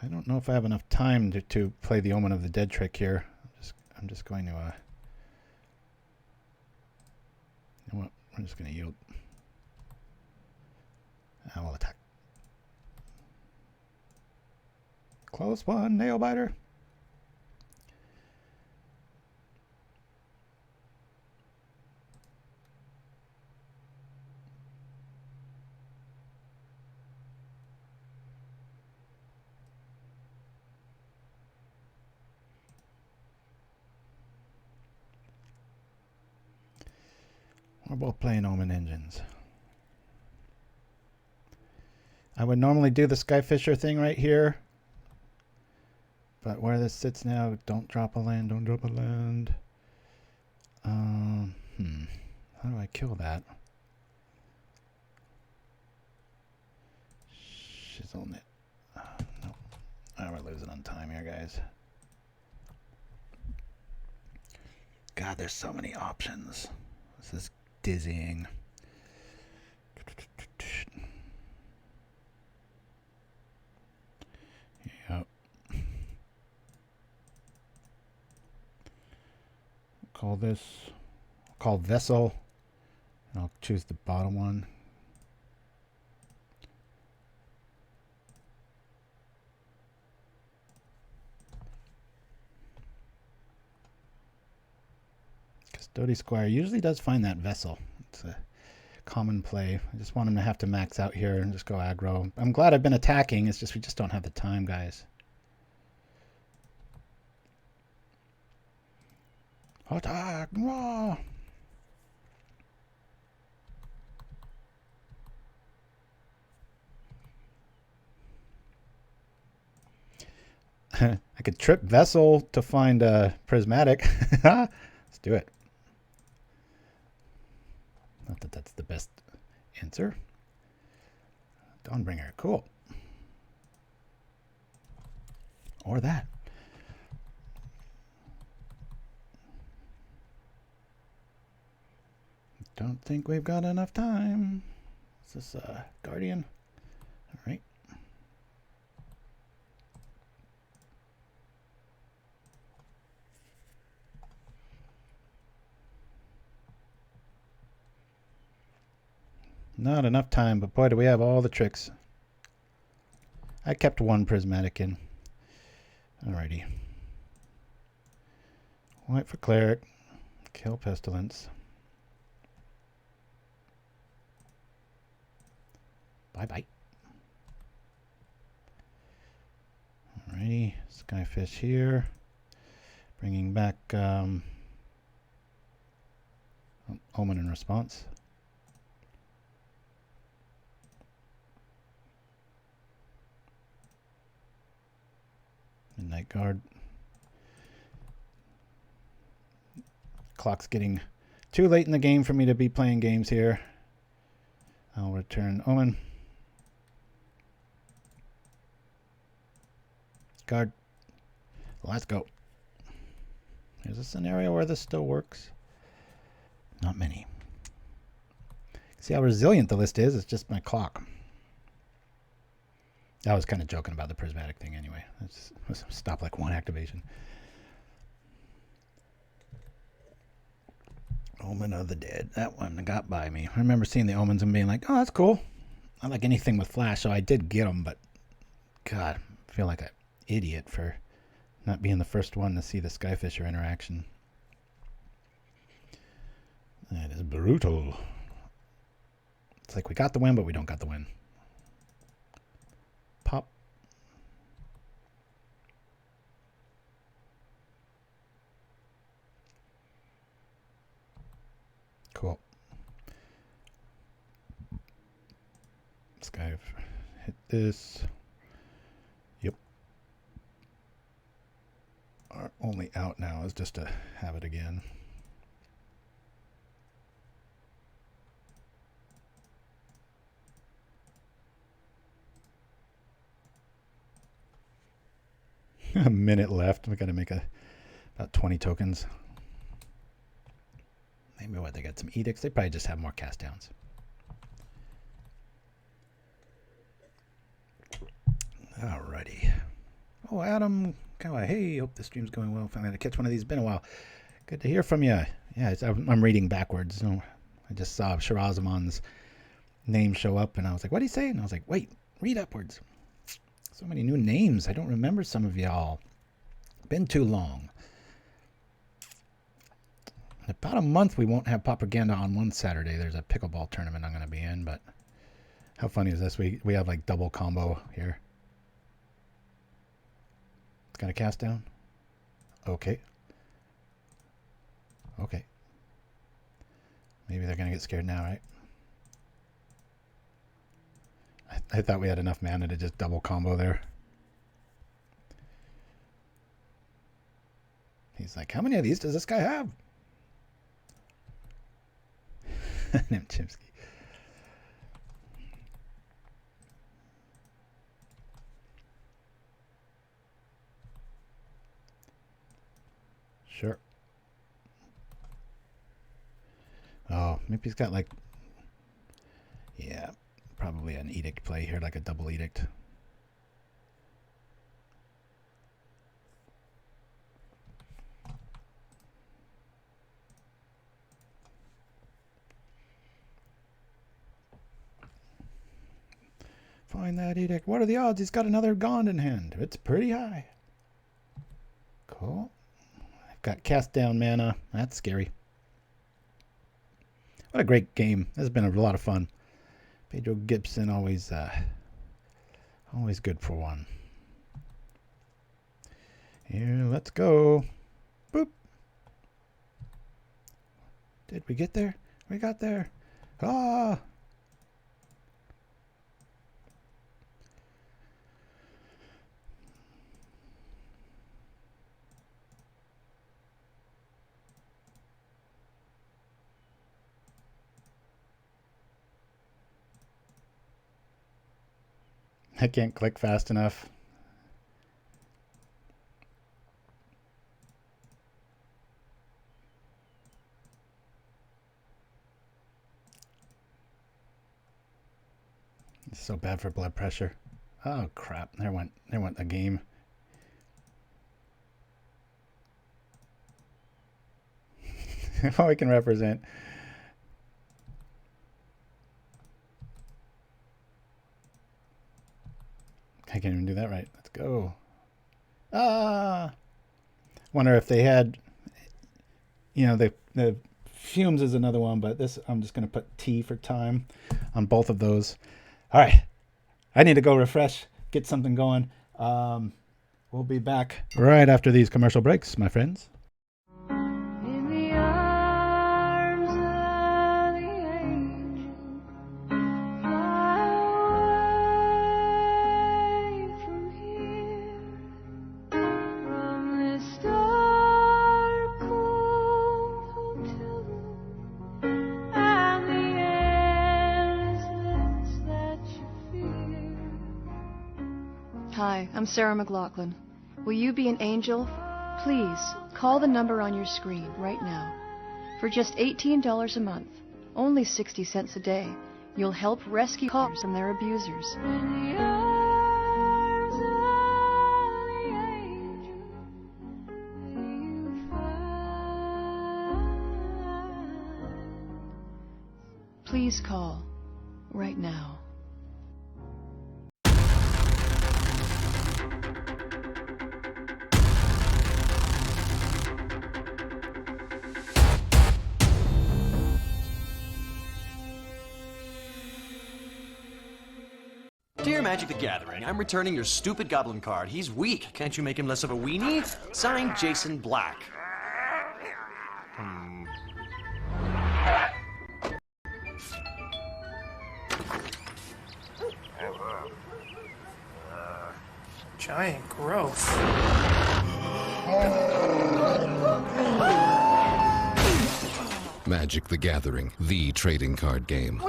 [SPEAKER 3] I don't know if I have enough time to play the Omen of the Dead trick here. I'm just going to you know what? I'm just going to yield. I will attack. Close one, nail biter. We're both playing Omen engines. I would normally do the Skyfisher thing right here. But where this sits now, don't drop a land, don't drop a land. How do I kill that? Shizzle it. No. We're losing on time here, guys. God, there's so many options. This is dizzying. Yep. Call this, call Vessel, and I'll choose the bottom one. Custodi Squire usually does find that Vessel. It's a common play. I just want him to have to max out here and just go aggro. I'm glad I've been attacking. It's just we just don't have the time, guys. Attack! Raw! I could trip Vessel to find Prismatic. Let's do it. Not that that's the best answer. Dawnbringer, cool. Or that. Don't think we've got enough time. Is this Guardian? All right. Not enough time, but boy, do we have all the tricks. I kept one prismatic in. Alrighty. White for Cleric. Kill Pestilence. Bye-bye. Alrighty. Skyfish here. Bringing back Omen in response. Midnight Guard. Clock's getting too late in the game for me to be playing games here. I'll return Omen. Guard. Let's go. There's a scenario where this still works. Not many. See how resilient the list is? It's just my clock. I was kind of joking about the prismatic thing anyway. Let's stop like one activation. Omen of the Dead. That one got by me. I remember seeing the omens and being like, oh, that's cool. I like anything with flash, so I did get them, but God, I feel like an idiot for not being the first one to see the Skyfisher interaction. That is brutal. It's like we got the win, but we don't got the win. Pop. Cool. This guy hit this. Yep. Our only out now is just to have it again. A minute left. We got to make about 20 tokens. Maybe what, they got some edicts. They probably just have more cast downs. Alrighty. Oh, Adam. Hey, hope the stream's going well. Finally to catch one of these. Been a while. Good to hear from you. Yeah, I'm reading backwards. So I just saw Shirazamon's name show up, and I was like, what did he say? And I was like, wait, read upwards. So many new names. I don't remember some of y'all. Been too long. In about a month, we won't have Propaganda on one Saturday. There's a pickleball tournament I'm going to be in, but how funny is this? We have like double combo here. It's got a cast down? Okay. Okay. Maybe they're going to get scared now, right? I thought we had enough mana to just double combo there. He's like, how many of these does this guy have? Chimpskey. Sure. Oh, maybe he's got like... Yeah, probably an edict play here, like a double edict. Find that edict. What are the odds he's got another GOND in hand? It's pretty high. Cool. I've got cast down mana. That's scary. What a great game. This has been a lot of fun. Pedro Gibson always good for one. Here, let's go. Boop. Did we get there? We got there. Ah! I can't click fast enough. It's so bad for blood pressure. Oh crap. There went the game. If all I can represent. I can't even do that right. Let's go. Ah! Wonder if they had, you know, the fumes is another one, but this, I'm just going to put T for time on both of those. All right. I need to go refresh, get something going. We'll be back right after these commercial breaks, my friends.
[SPEAKER 9] In the arms of the angel, fly away from here, from this dark, cold hotel room, and the endlessness that you fear.
[SPEAKER 10] Hi, I'm Sarah McLaughlin. Will you be an angel? Please, call the number on your screen right now. For just $18 a month, only 60 cents a day, you'll help rescue cops from their abusers.
[SPEAKER 9] In the arms of the angel, may you find.
[SPEAKER 10] Please call right now.
[SPEAKER 11] Dear Magic the Gathering, I'm returning your stupid goblin card. He's weak. Can't you make him less of a weenie? Signed, Jason Black.
[SPEAKER 12] Giant growth.
[SPEAKER 13] Magic the Gathering, the trading card game.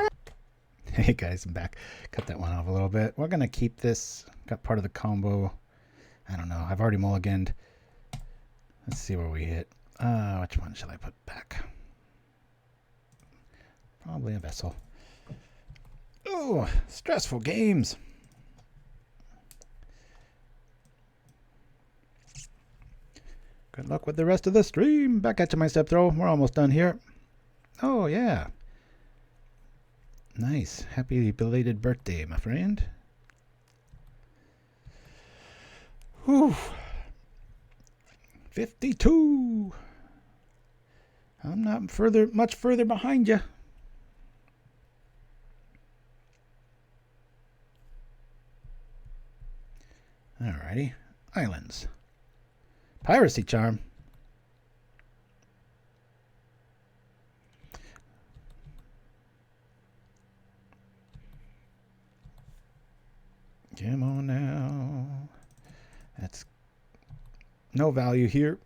[SPEAKER 3] Hey guys, I'm back. Cut that one off a little bit. We're going to keep this. Got part of the combo. I don't know. I've already mulliganed. Let's see where we hit. Which one shall I put back? Probably a Vessel. Oh, stressful games. Good luck with the rest of the stream. Back at you, my step throw. We're almost done here. Oh, yeah. Nice. Happy belated birthday, my friend. Whew. 52. I'm not much further behind you. Alrighty. Islands. Piracy charm. Come on now. That's no value here.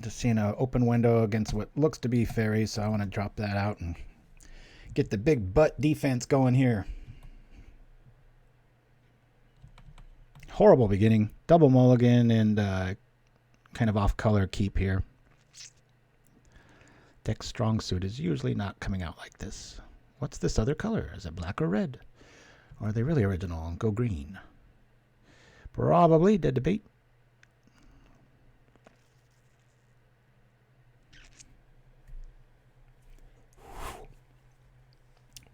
[SPEAKER 3] Just seeing an open window against what looks to be fairies, so I want to drop that out and get the big butt defense going here. Horrible beginning. Double mulligan and kind of off color keep here. Deck's strong suit is usually not coming out like this. What's this other color? Is it black or red? Or are they really original and go green? Probably dead debate.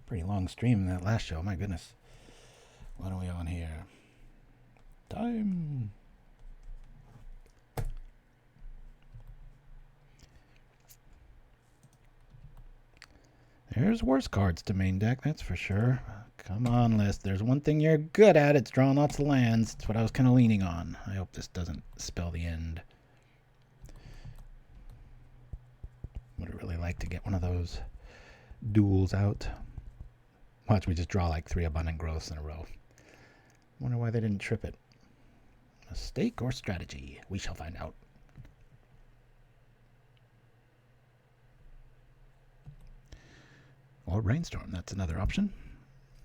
[SPEAKER 3] Pretty long stream in that last show, my goodness. What are we on here? Time. There's worse cards to main deck, that's for sure. Come on, list. There's one thing you're good at. It's drawing lots of lands. That's what I was kind of leaning on. I hope this doesn't spell the end. Would really like to get one of those duels out. Watch, we just draw like 3 abundant growths in a row. Wonder why they didn't trip it. Mistake or strategy? We shall find out. Or Brainstorm, that's another option.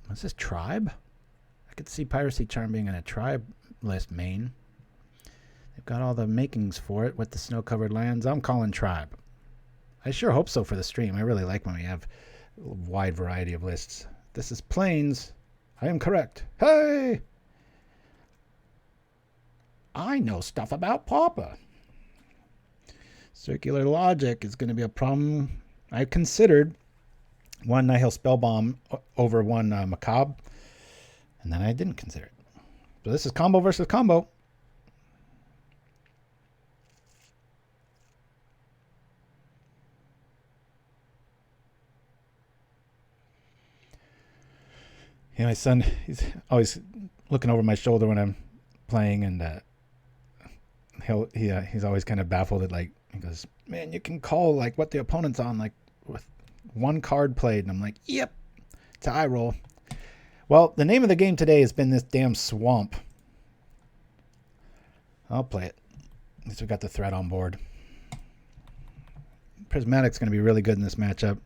[SPEAKER 3] What's this, Tribe? I could see Piracy Charm being in a Tribe list main. They've got all the makings for it with the snow-covered lands. I'm calling Tribe. I sure hope so for the stream. I really like when we have a wide variety of lists. This is Plains. I am correct. Hey! I know stuff about Pauper. Circular logic is going to be a problem. I considered one Nihil Spellbomb over one Macabre, and then I didn't consider it. So this is combo versus combo. Yeah, my son, he's always looking over my shoulder when I'm playing, and he's always kind of baffled at, like, he goes, man, you can call like what the opponent's on, like with one card played. And I'm like, yep, it's an eye roll. Well, the name of the game today has been this damn swamp. I'll play it. At least we got the threat on board. Prismatic's going to be really good in this matchup.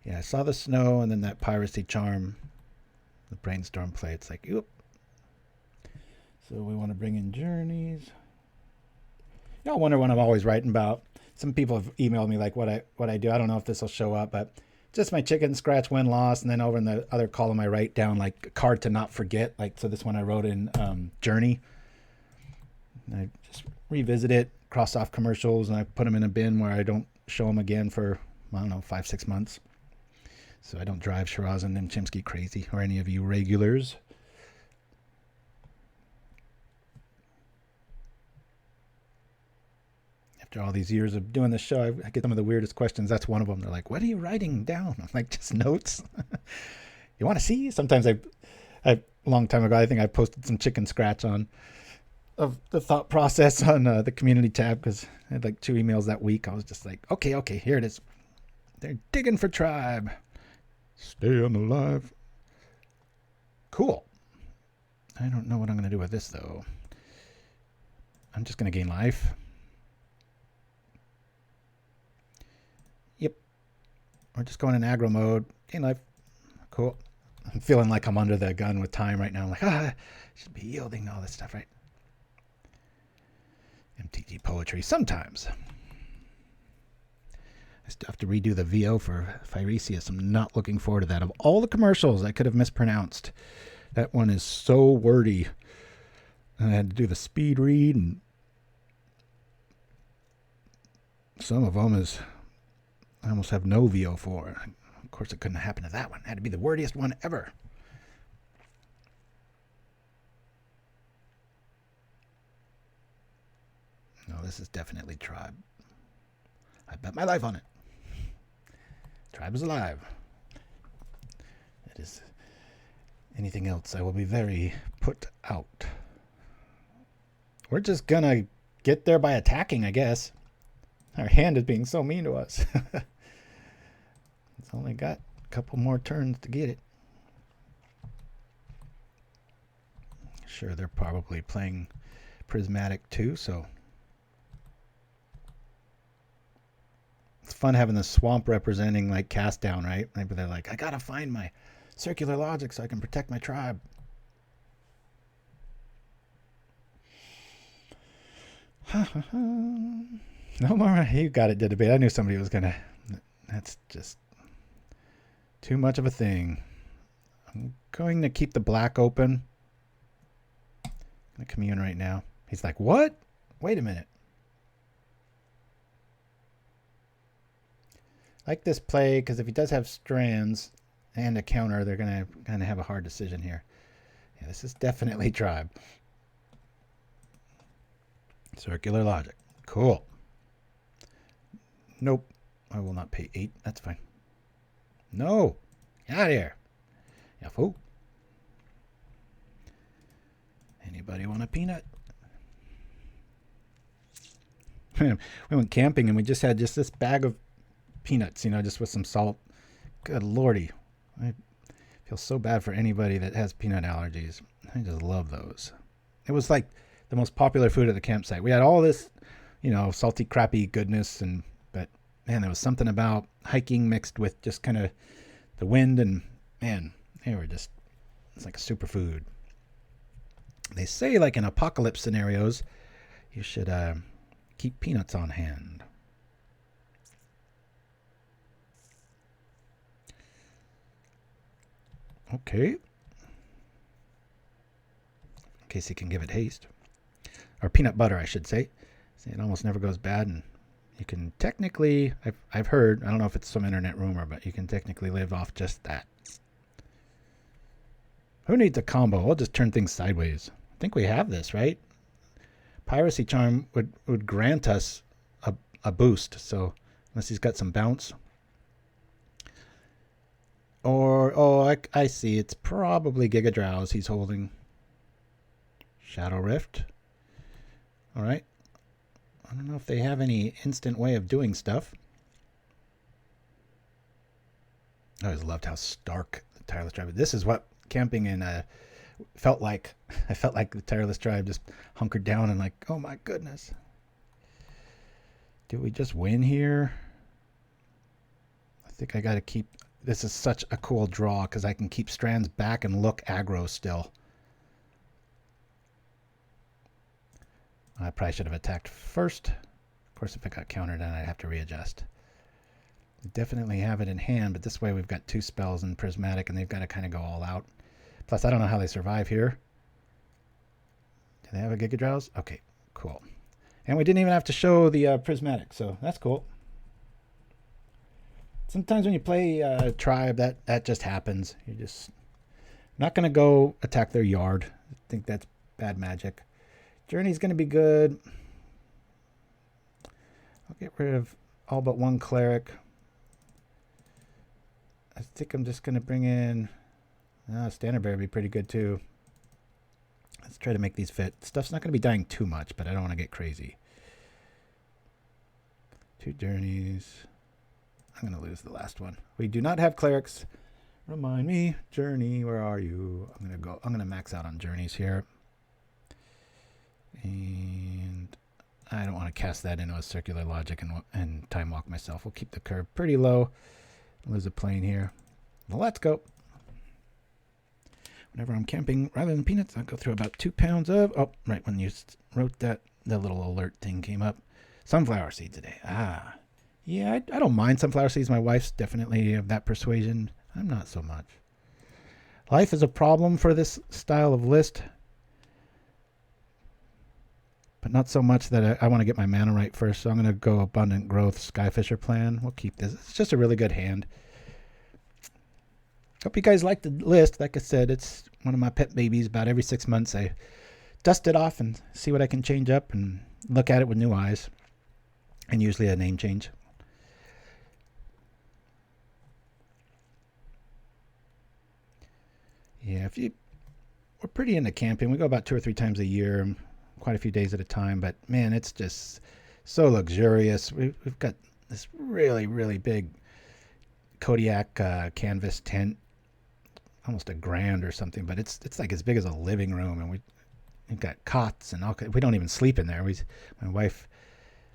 [SPEAKER 3] Yeah, I saw the snow and then that Piracy Charm, the Brainstorm play. It's like, oop. So we want to bring in Journeys. Y'all wonder what I'm always writing about. Some people have emailed me like what I do. I don't know if this will show up, but just my chicken scratch win loss, and then over in the other column I write down like a card to not forget. Like, so this one I wrote in Journey. And I just revisit it, cross off commercials, and I put them in a bin where I don't show them again for, I don't know, 5-6 months. So I don't drive Shiraz and Chimpskey crazy, or any of you regulars. After all these years of doing this show, I get some of the weirdest questions. That's one of them. They're like, what are you writing down? I'm like, just notes. You want to see? Sometimes I a long time ago, I think I posted some chicken scratch of the thought process on the community tab, because I had like 2 emails that week. I was just like, okay, here it is. They're digging for Tribe. Stay on the live. Cool. I don't know what I'm going to do with this, though. I'm just going to gain life. Yep. We're just going in aggro mode. Gain life. Cool. I'm feeling like I'm under the gun with time right now. I'm like, should be yielding all this stuff, right? MTG poetry sometimes. I still have to redo the VO for Phyresis. I'm not looking forward to that. Of all the commercials I could have mispronounced, that one is so wordy. And I had to do the speed read, and some of them is I almost have no VO for. Of course, it couldn't happen to that one. It had to be the wordiest one ever. No, this is definitely Tribe. I bet my life on it. Tribe is alive. It is anything else, I will be very put out. We're just gonna get there by attacking, I guess. Our hand is being so mean to us. It's only got a couple more turns to get it. Sure, they're probably playing Prismatic too, so it's fun having the swamp representing like cast down, right? Maybe they're like, I gotta find my circular logic so I can protect my tribe. No more. You got it, did debate. I knew somebody was gonna. That's just too much of a thing. I'm going to keep the black open. I'm gonna commune right now. He's like, what? Wait a minute. Like this play, because if he does have strands and a counter, they're gonna kind of have a hard decision here. Yeah, this is definitely tribe. Circular logic. Cool. Nope. I will not pay 8. That's fine. No. Get out of here. Yeah, fool. Anybody want a peanut? We went camping and we just had this bag of peanuts, just with some salt. Good lordy. I feel so bad for anybody that has peanut allergies. I just love those. It was like the most popular food at the campsite. We had all this, salty, crappy goodness, but man, there was something about hiking mixed with just kind of the wind, and man, it's like a superfood. They say, like in apocalypse scenarios, you should keep peanuts on hand. Okay. In case he can give it haste. Or peanut butter, I should say. See, it almost never goes bad, and you can technically, I've heard, I don't know if it's some internet rumor, but you can technically live off just that. Who needs a combo? We'll just turn things sideways. I think we have this, right? Piracy Charm would grant us a boost, so unless he's got some bounce. Or, I see, it's probably Giga Drowse he's holding. Shadow Rift. Alright. I don't know if they have any instant way of doing stuff. I always loved how stark the Tireless Tribe is. This is what camping in felt like. I felt like the Tireless Tribe just hunkered down and like, oh my goodness. Do we just win here? I think I got to keep... This is such a cool draw because I can keep strands back and look aggro still. I probably should have attacked first. Of course, if it got countered, then I'd have to readjust. Definitely have it in hand, but this way we've got 2 spells in Prismatic, and they've got to kind of go all out. Plus, I don't know how they survive here. Do they have a Giga Drowse? Okay, cool. And we didn't even have to show the Prismatic, so that's cool. Sometimes when you play Tribe, that just happens. You're just not going to go attack their yard. I think that's bad magic. Journey's going to be good. I'll get rid of all but 1 cleric. I think I'm just going to bring in... Standard Bearer would be pretty good too. Let's try to make these fit. Stuff's not going to be dying too much, but I don't want to get crazy. 2 journeys. I'm going to lose the last one. We do not have clerics. Remind me. Journey, where are you? I'm going to max out on journeys here. And I don't want to cast that into a circular logic and time walk myself. We'll keep the curve pretty low. Lose a plane here. Well, let's go. Whenever I'm camping, rather than peanuts, I'll go through about 2 pounds of... Oh, right when you wrote that, the little alert thing came up. Sunflower seeds today. Yeah, I don't mind sunflower seeds. My wife's definitely of that persuasion. I'm not so much. Life is a problem for this style of list. But not so much that I want to get my mana right first. So I'm going to go Abundant Growth Skyfisher plan. We'll keep this. It's just a really good hand. Hope you guys like the list. Like I said, it's one of my pet babies. About every 6 months I dust it off and see what I can change up and look at it with new eyes. And usually a name change. Yeah, we're pretty into camping. We go about 2 or 3 times a year, quite a few days at a time. But man, it's just so luxurious. We've got this really, really big Kodiak canvas tent, almost $1,000 or something. But it's like as big as a living room, and we've got cots and all. We don't even sleep in there. My wife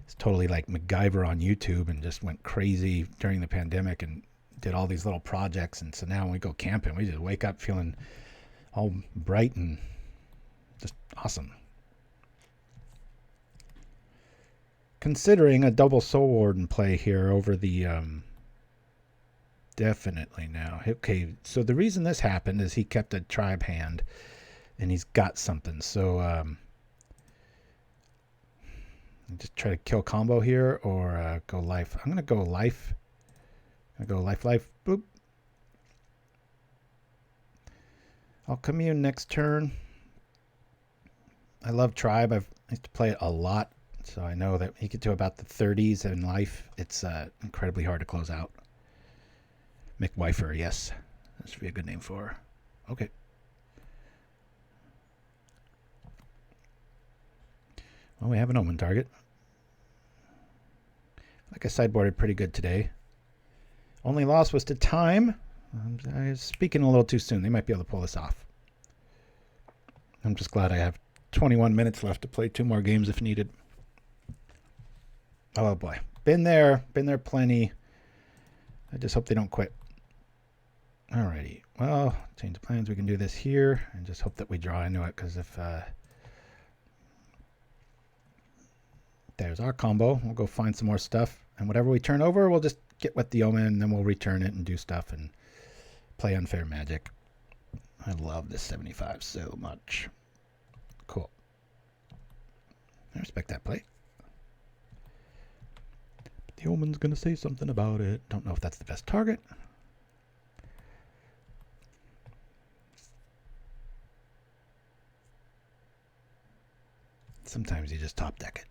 [SPEAKER 3] is totally like MacGyver on YouTube and just went crazy during the pandemic and did all these little projects. And so now when we go camping, we just wake up feeling all bright and just awesome. considering a double Soul Warden play here over the... Definitely now. Okay, so the reason this happened is he kept a tribe hand, and he's got something. So just try to kill combo here, or go life. I'm gonna go life. I'm gonna go life. Boop. I'll commune next turn. I love tribe. I used to play it a lot, so I know that you get to about the 30s in life, it's incredibly hard to close out. McWifer, yes. That should be a good name for her. Okay. Well, we have an Omen target. Like I sideboarded pretty good today. Only loss was to time. I was speaking a little too soon. They might be able to pull this off. I'm just glad I have 21 minutes left to play 2 more games if needed. Oh boy. Been there plenty. I just hope they don't quit. Alrighty. Well, change the plans. We can do this here and just hope that we draw into it, because if there's our combo, we'll go find some more stuff, and whatever we turn over, we'll just get with the Omen, and then we'll return it and do stuff and play unfair magic. I love this 75 so much. Cool. I respect that play. But the Omen's going to say something about it. Don't know if that's the best target. Sometimes you just top deck it.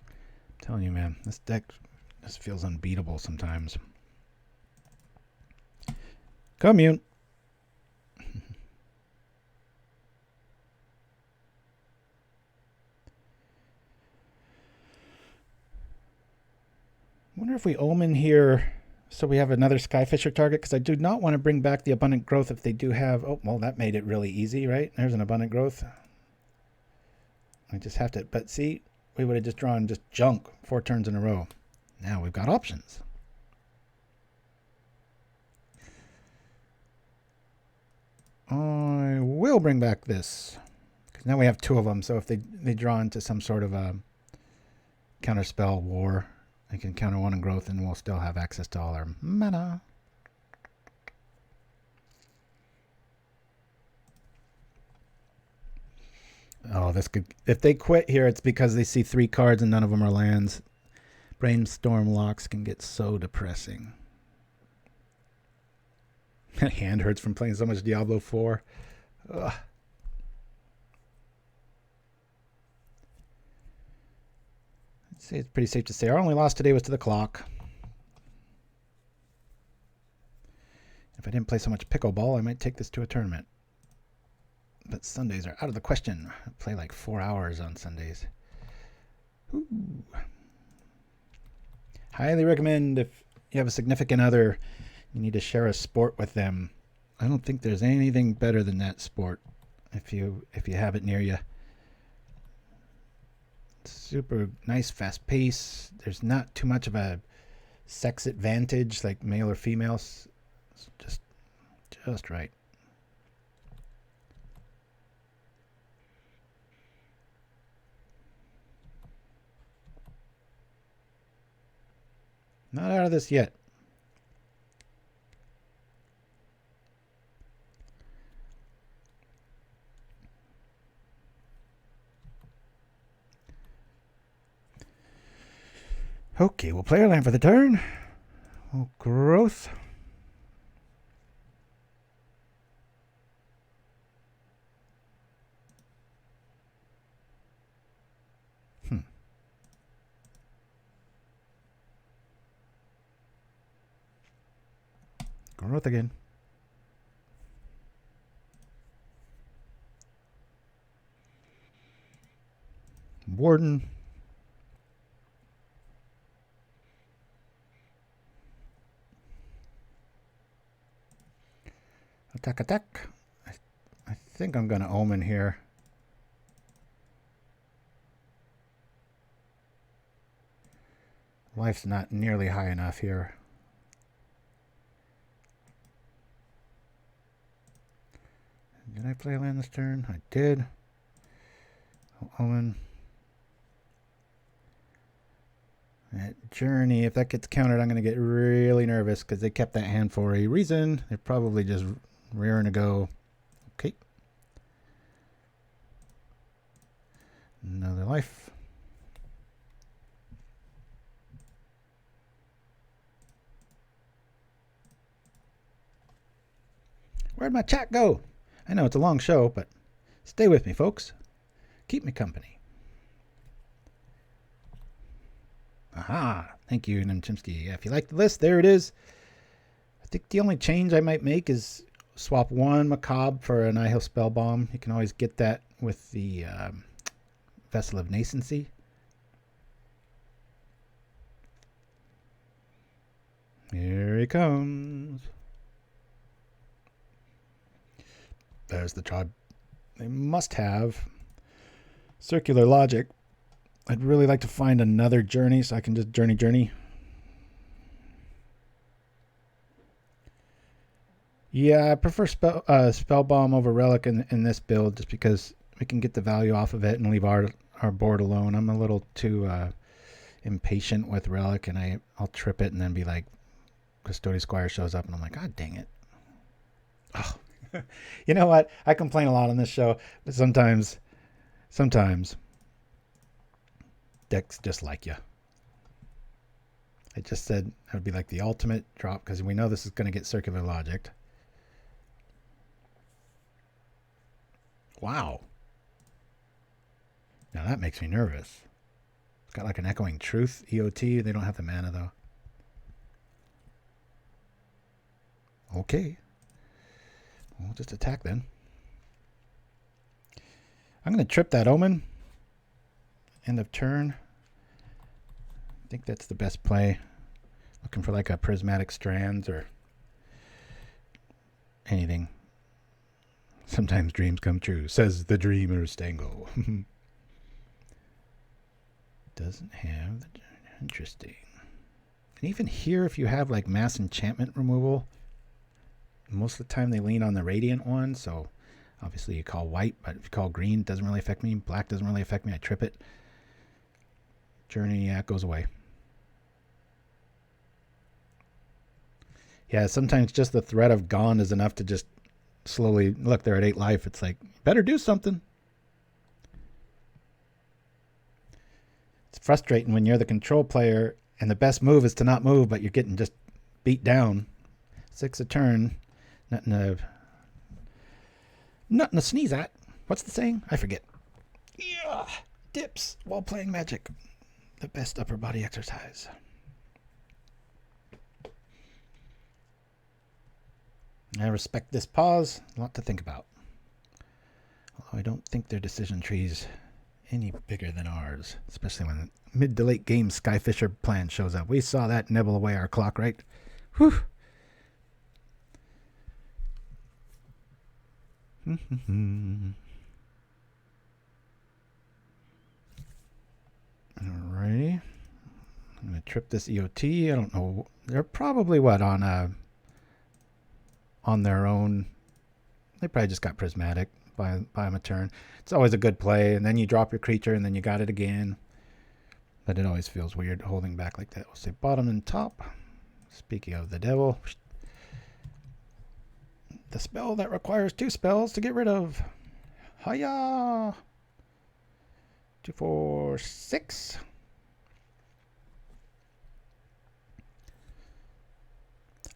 [SPEAKER 3] I'm telling you, man, this deck just feels unbeatable sometimes. Commune. Wonder if we Omen here so we have another Skyfisher target, because I do not want to bring back the Abundant Growth if they do have... Oh, well, that made it really easy, right? There's an Abundant Growth. I just have to... But see, we would have just drawn just junk 4 turns in a row. Now we've got options. I will bring back this, because now we have 2 of them, so if they draw into some sort of a counterspell war, they can counter 1 in growth, and we'll still have access to all our mana. Oh, this could... If they quit here, it's because they see 3 cards and none of them are lands. Brainstorm locks can get so depressing. Hand hurts from playing so much Diablo 4. Ugh. I'd say it's pretty safe to say our only loss today was to the clock. If I didn't play so much pickleball, I might take this to a tournament. But Sundays are out of the question. I play like 4 hours on Sundays. Ooh. Highly recommend, if you have a significant other, you need to share a sport with them. I don't think there's anything better than that sport if you have it near you. Super nice, fast pace. There's not too much of a sex advantage like male or female. It's just right. Not out of this yet. Okay, we'll play our land for the turn. Well, growth. Growth again. Warden. Attack. I think I'm going to Omen here. Life's not nearly high enough here. Did I play a land this turn? I did. Omen. That journey, if that gets countered, I'm going to get really nervous because they kept that hand for a reason. They're probably just rearing to go. Okay. Another life. Where'd my chat go? I know it's a long show, but stay with me, folks. Keep me company. Aha! Thank you, Chimpskey. Yeah, if you like the list, there it is. I think the only change I might make is swap one Macabre for an Nihil Spell Bomb. You can always get that with the Vessel of Nascency. Here he comes. There's the tribe. They must have circular logic. I'd really like to find another journey so I can just journey. Yeah, I prefer spell bomb over relic in this build just because we can get the value off of it and leave our board alone. I'm a little too impatient with relic, and I'll trip it and then be like, Custodi Squire shows up and I'm like, God dang it. Oh. You know what? I complain a lot on this show, but sometimes decks just like you. I just said it would be like the ultimate drop because we know this is going to get circular logic. Wow. Now that makes me nervous. It's got like an Echoing Truth EOT. They don't have the mana though. Okay. We'll just attack then. I'm going to trip that Omen. End of turn. I think that's the best play. Looking for like a Prismatic Strands or anything. Sometimes dreams come true, says the dreamer Stango. Doesn't have the... Interesting. And even here, if you have like mass enchantment removal, most of the time they lean on the Radiant one, so obviously you call white, but if you call green, it doesn't really affect me. Black doesn't really affect me. I trip it. Journey, yeah, it goes away. Yeah, sometimes just the threat of GOND is enough to just slowly, look, they're at 8 life. It's like, better do something. It's frustrating when you're the control player and the best move is to not move, but you're getting just beat down. 6 a turn. Nothing to sneeze at. What's the saying? I forget. Yeah, dips while playing Magic. The best upper body exercise. I respect this pause. A lot to think about. Although I don't think their decision tree's any bigger than ours, especially when the mid to late game Skyfisher plan shows up. We saw that nibble away our clock, right? Whew. Alrighty. I'm going to trip this EOT. I don't know. They're probably what on their own. They probably just got Prismatic by them a turn. It's always a good play. And then you drop your creature and then you got it again. But it always feels weird holding back like that. We'll say bottom and top. Speaking of the devil. The spell that requires 2 spells to get rid of. Hiya! 2, 4, 6.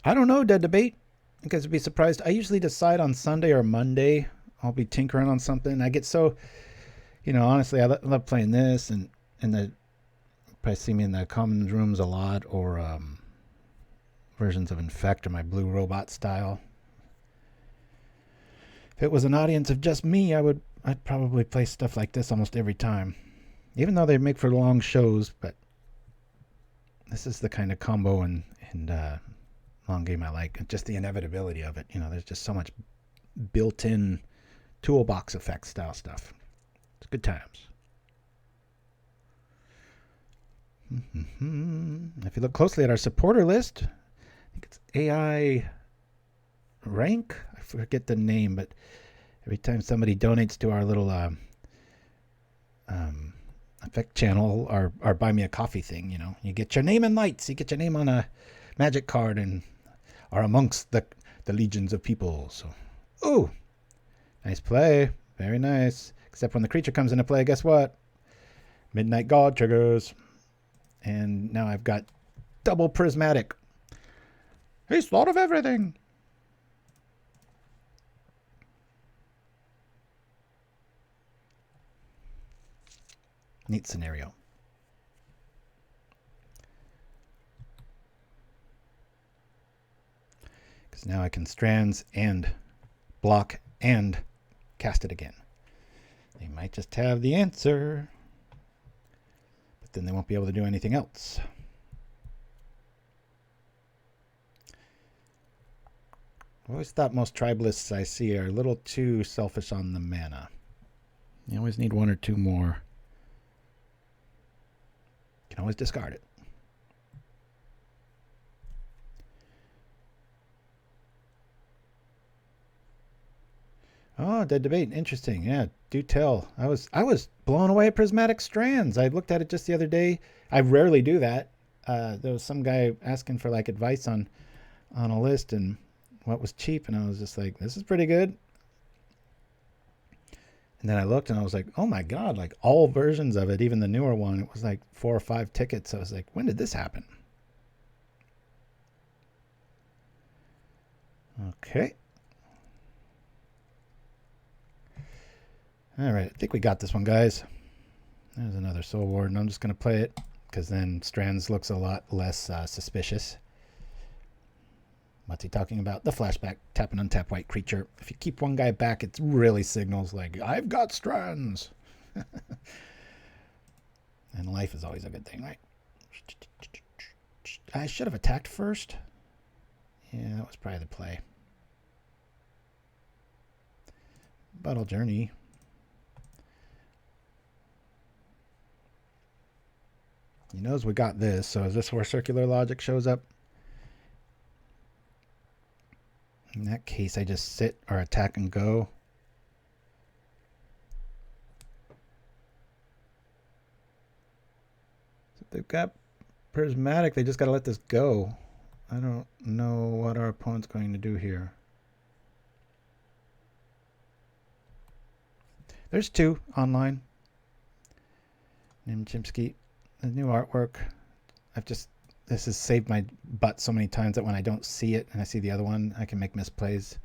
[SPEAKER 3] I don't know, Dead Debate. You guys would be surprised. I usually decide on Sunday or Monday. I'll be tinkering on something. I get so, honestly, I love playing this, and you probably see me in the commons rooms a lot, or versions of Infect or my blue robot style. If it was an audience of just me, I'd probably play stuff like this almost every time. Even though they make for long shows, but this is the kind of combo and long game I like. Just the inevitability of it. There's just so much built-in toolbox effect style stuff. It's good times. If you look closely at our supporter list, I think it's AI rank. I forget the name, but every time somebody donates to our little effect channel or buy me a coffee thing. You know, you get your name in lights, you get your name on a magic card, and are amongst the legions of people. So, ooh, nice play, very nice. Except when the creature comes into play, guess what? Midnight God triggers, and now I've got double prismatic. He's thought of everything. Neat scenario. Because now I can strands and block and cast it again. They might just have the answer, but then they won't be able to do anything else. I always thought most tribalists I see are a little too selfish on the mana. You always need one or two more. You can always discard it. Oh, Dead Debate. Interesting. Yeah, do tell. I was blown away at Prismatic Strands. I looked at it just the other day. I rarely do that. There was some guy asking for like advice on a list and what was cheap, and I was just like, this is pretty good. And then I looked and I was like, oh my god, like all versions of it, even the newer one, it was like 4 or 5 tickets. I was like, when did this happen? Okay. All right, I think we got this one, guys. There's another Soul Warden. I'm just going to play it because then Strands looks a lot less suspicious. What's he talking about? The flashback, tap an untap white creature. If you keep one guy back, it really signals like, I've got Strands. And life is always a good thing, right? I should have attacked first. Yeah, that was probably the play. Battle Journey. He knows we got this, so is this where Circular Logic shows up? In that case, I just sit or attack and go. So if they've got Prismatic, they just got to let this go. I don't know what our opponent's going to do here. There's 2 online. Named Chimpskey. The new artwork. This has saved my butt so many times that when I don't see it and I see the other one, I can make misplays.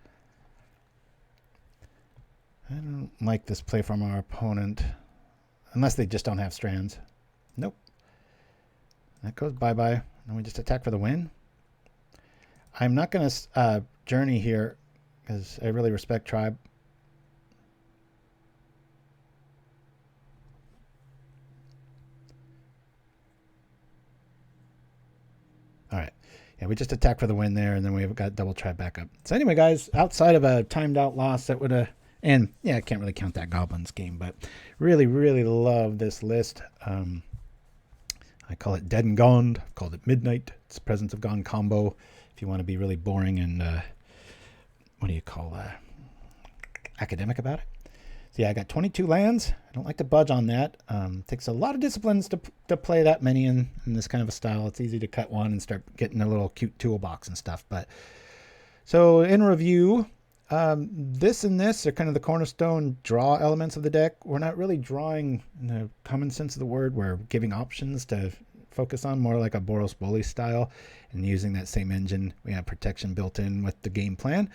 [SPEAKER 3] I don't like this play from our opponent. Unless they just don't have Strands. Nope. That goes bye-bye. And we just attack for the win. I'm not going to journey here because I really respect Tribe. All right. Yeah, we just attacked for the win there, and then we've got double Tribe back up. So anyway, guys, outside of a timed out loss, that would have... And, yeah, I can't really count that Goblins game, but really, really love this list. I call it Dead and GOND. I've called it Midnight. It's Presence of GOND combo. If you want to be really boring and, what do you call academic about it? So yeah, I got 22 lands. I don't like to budge on that. Takes a lot of disciplines to play that many in this kind of a style. It's easy to cut one and start getting a little cute toolbox and stuff. But so in review, this and this are kind of the cornerstone draw elements of the deck. We're not really drawing in the common sense of the word. We're giving options to focus on, more like a Boros Bully style, and using that same engine. We have protection built in with the game plan.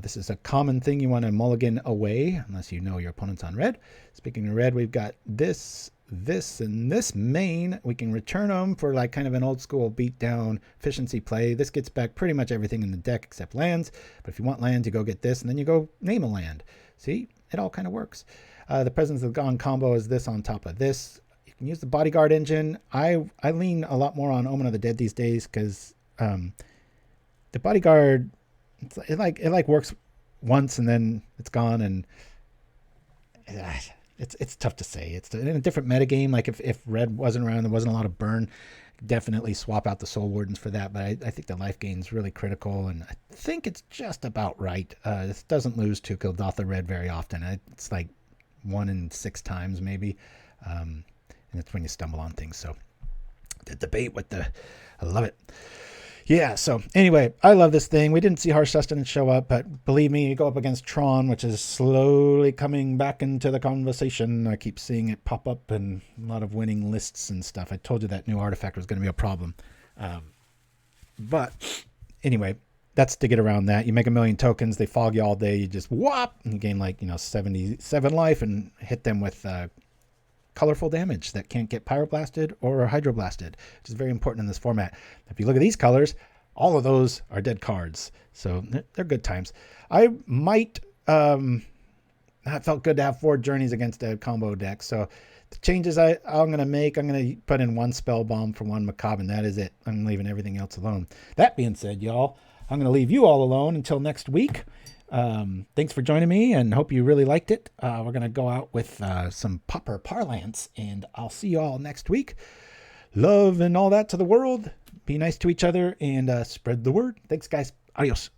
[SPEAKER 3] This is a common thing you want to mulligan away, unless you know your opponent's on red. Speaking of red, we've got this, and this main. We can return them for like kind of an old school beatdown efficiency play. This gets back pretty much everything in the deck except lands. But if you want lands, you go get this, and then you go name a land. See, it all kind of works. The Presence of GOND combo is this on top of this. You can use the Bodyguard engine. I lean a lot more on Omen of the Dead these days because the Bodyguard... It like works once and then it's gone, and it's tough to say. It's in a different metagame. Like if red wasn't around, there wasn't a lot of burn, definitely swap out the Soul Wardens for that. But I think the life gain is really critical, and I think it's just about right. This doesn't lose to Kuldotha red very often. It's like 1 in 6 times maybe. And that's when you stumble on things. So the debate with I love it. Yeah, so anyway, I love this thing. We didn't see Harsh Sustenance show up, but believe me, you go up against Tron, which is slowly coming back into the conversation. I keep seeing it pop up in a lot of winning lists and stuff. I told you that new artifact was going to be a problem. But anyway, that's to get around that. You make 1 million tokens, they fog you all day, you just whop, and you gain 77 life and hit them with colorful damage that can't get pyroblasted or hydroblasted, which is very important in this format. If you look at these colors, all of those are dead cards. So they're good times. I might, that felt good to have 4 journeys against a combo deck. So the changes I'm going to make, I'm going to put in 1 spell bomb for 1 macabre, and that is it. I'm leaving everything else alone. That being said, y'all, I'm going to leave you all alone until next week. Thanks for joining me and hope you really liked it. We're going to go out with some Pauper parlance, and I'll see you all next week. Love and all that to the world. Be nice to each other and spread the word. Thanks, guys. Adios.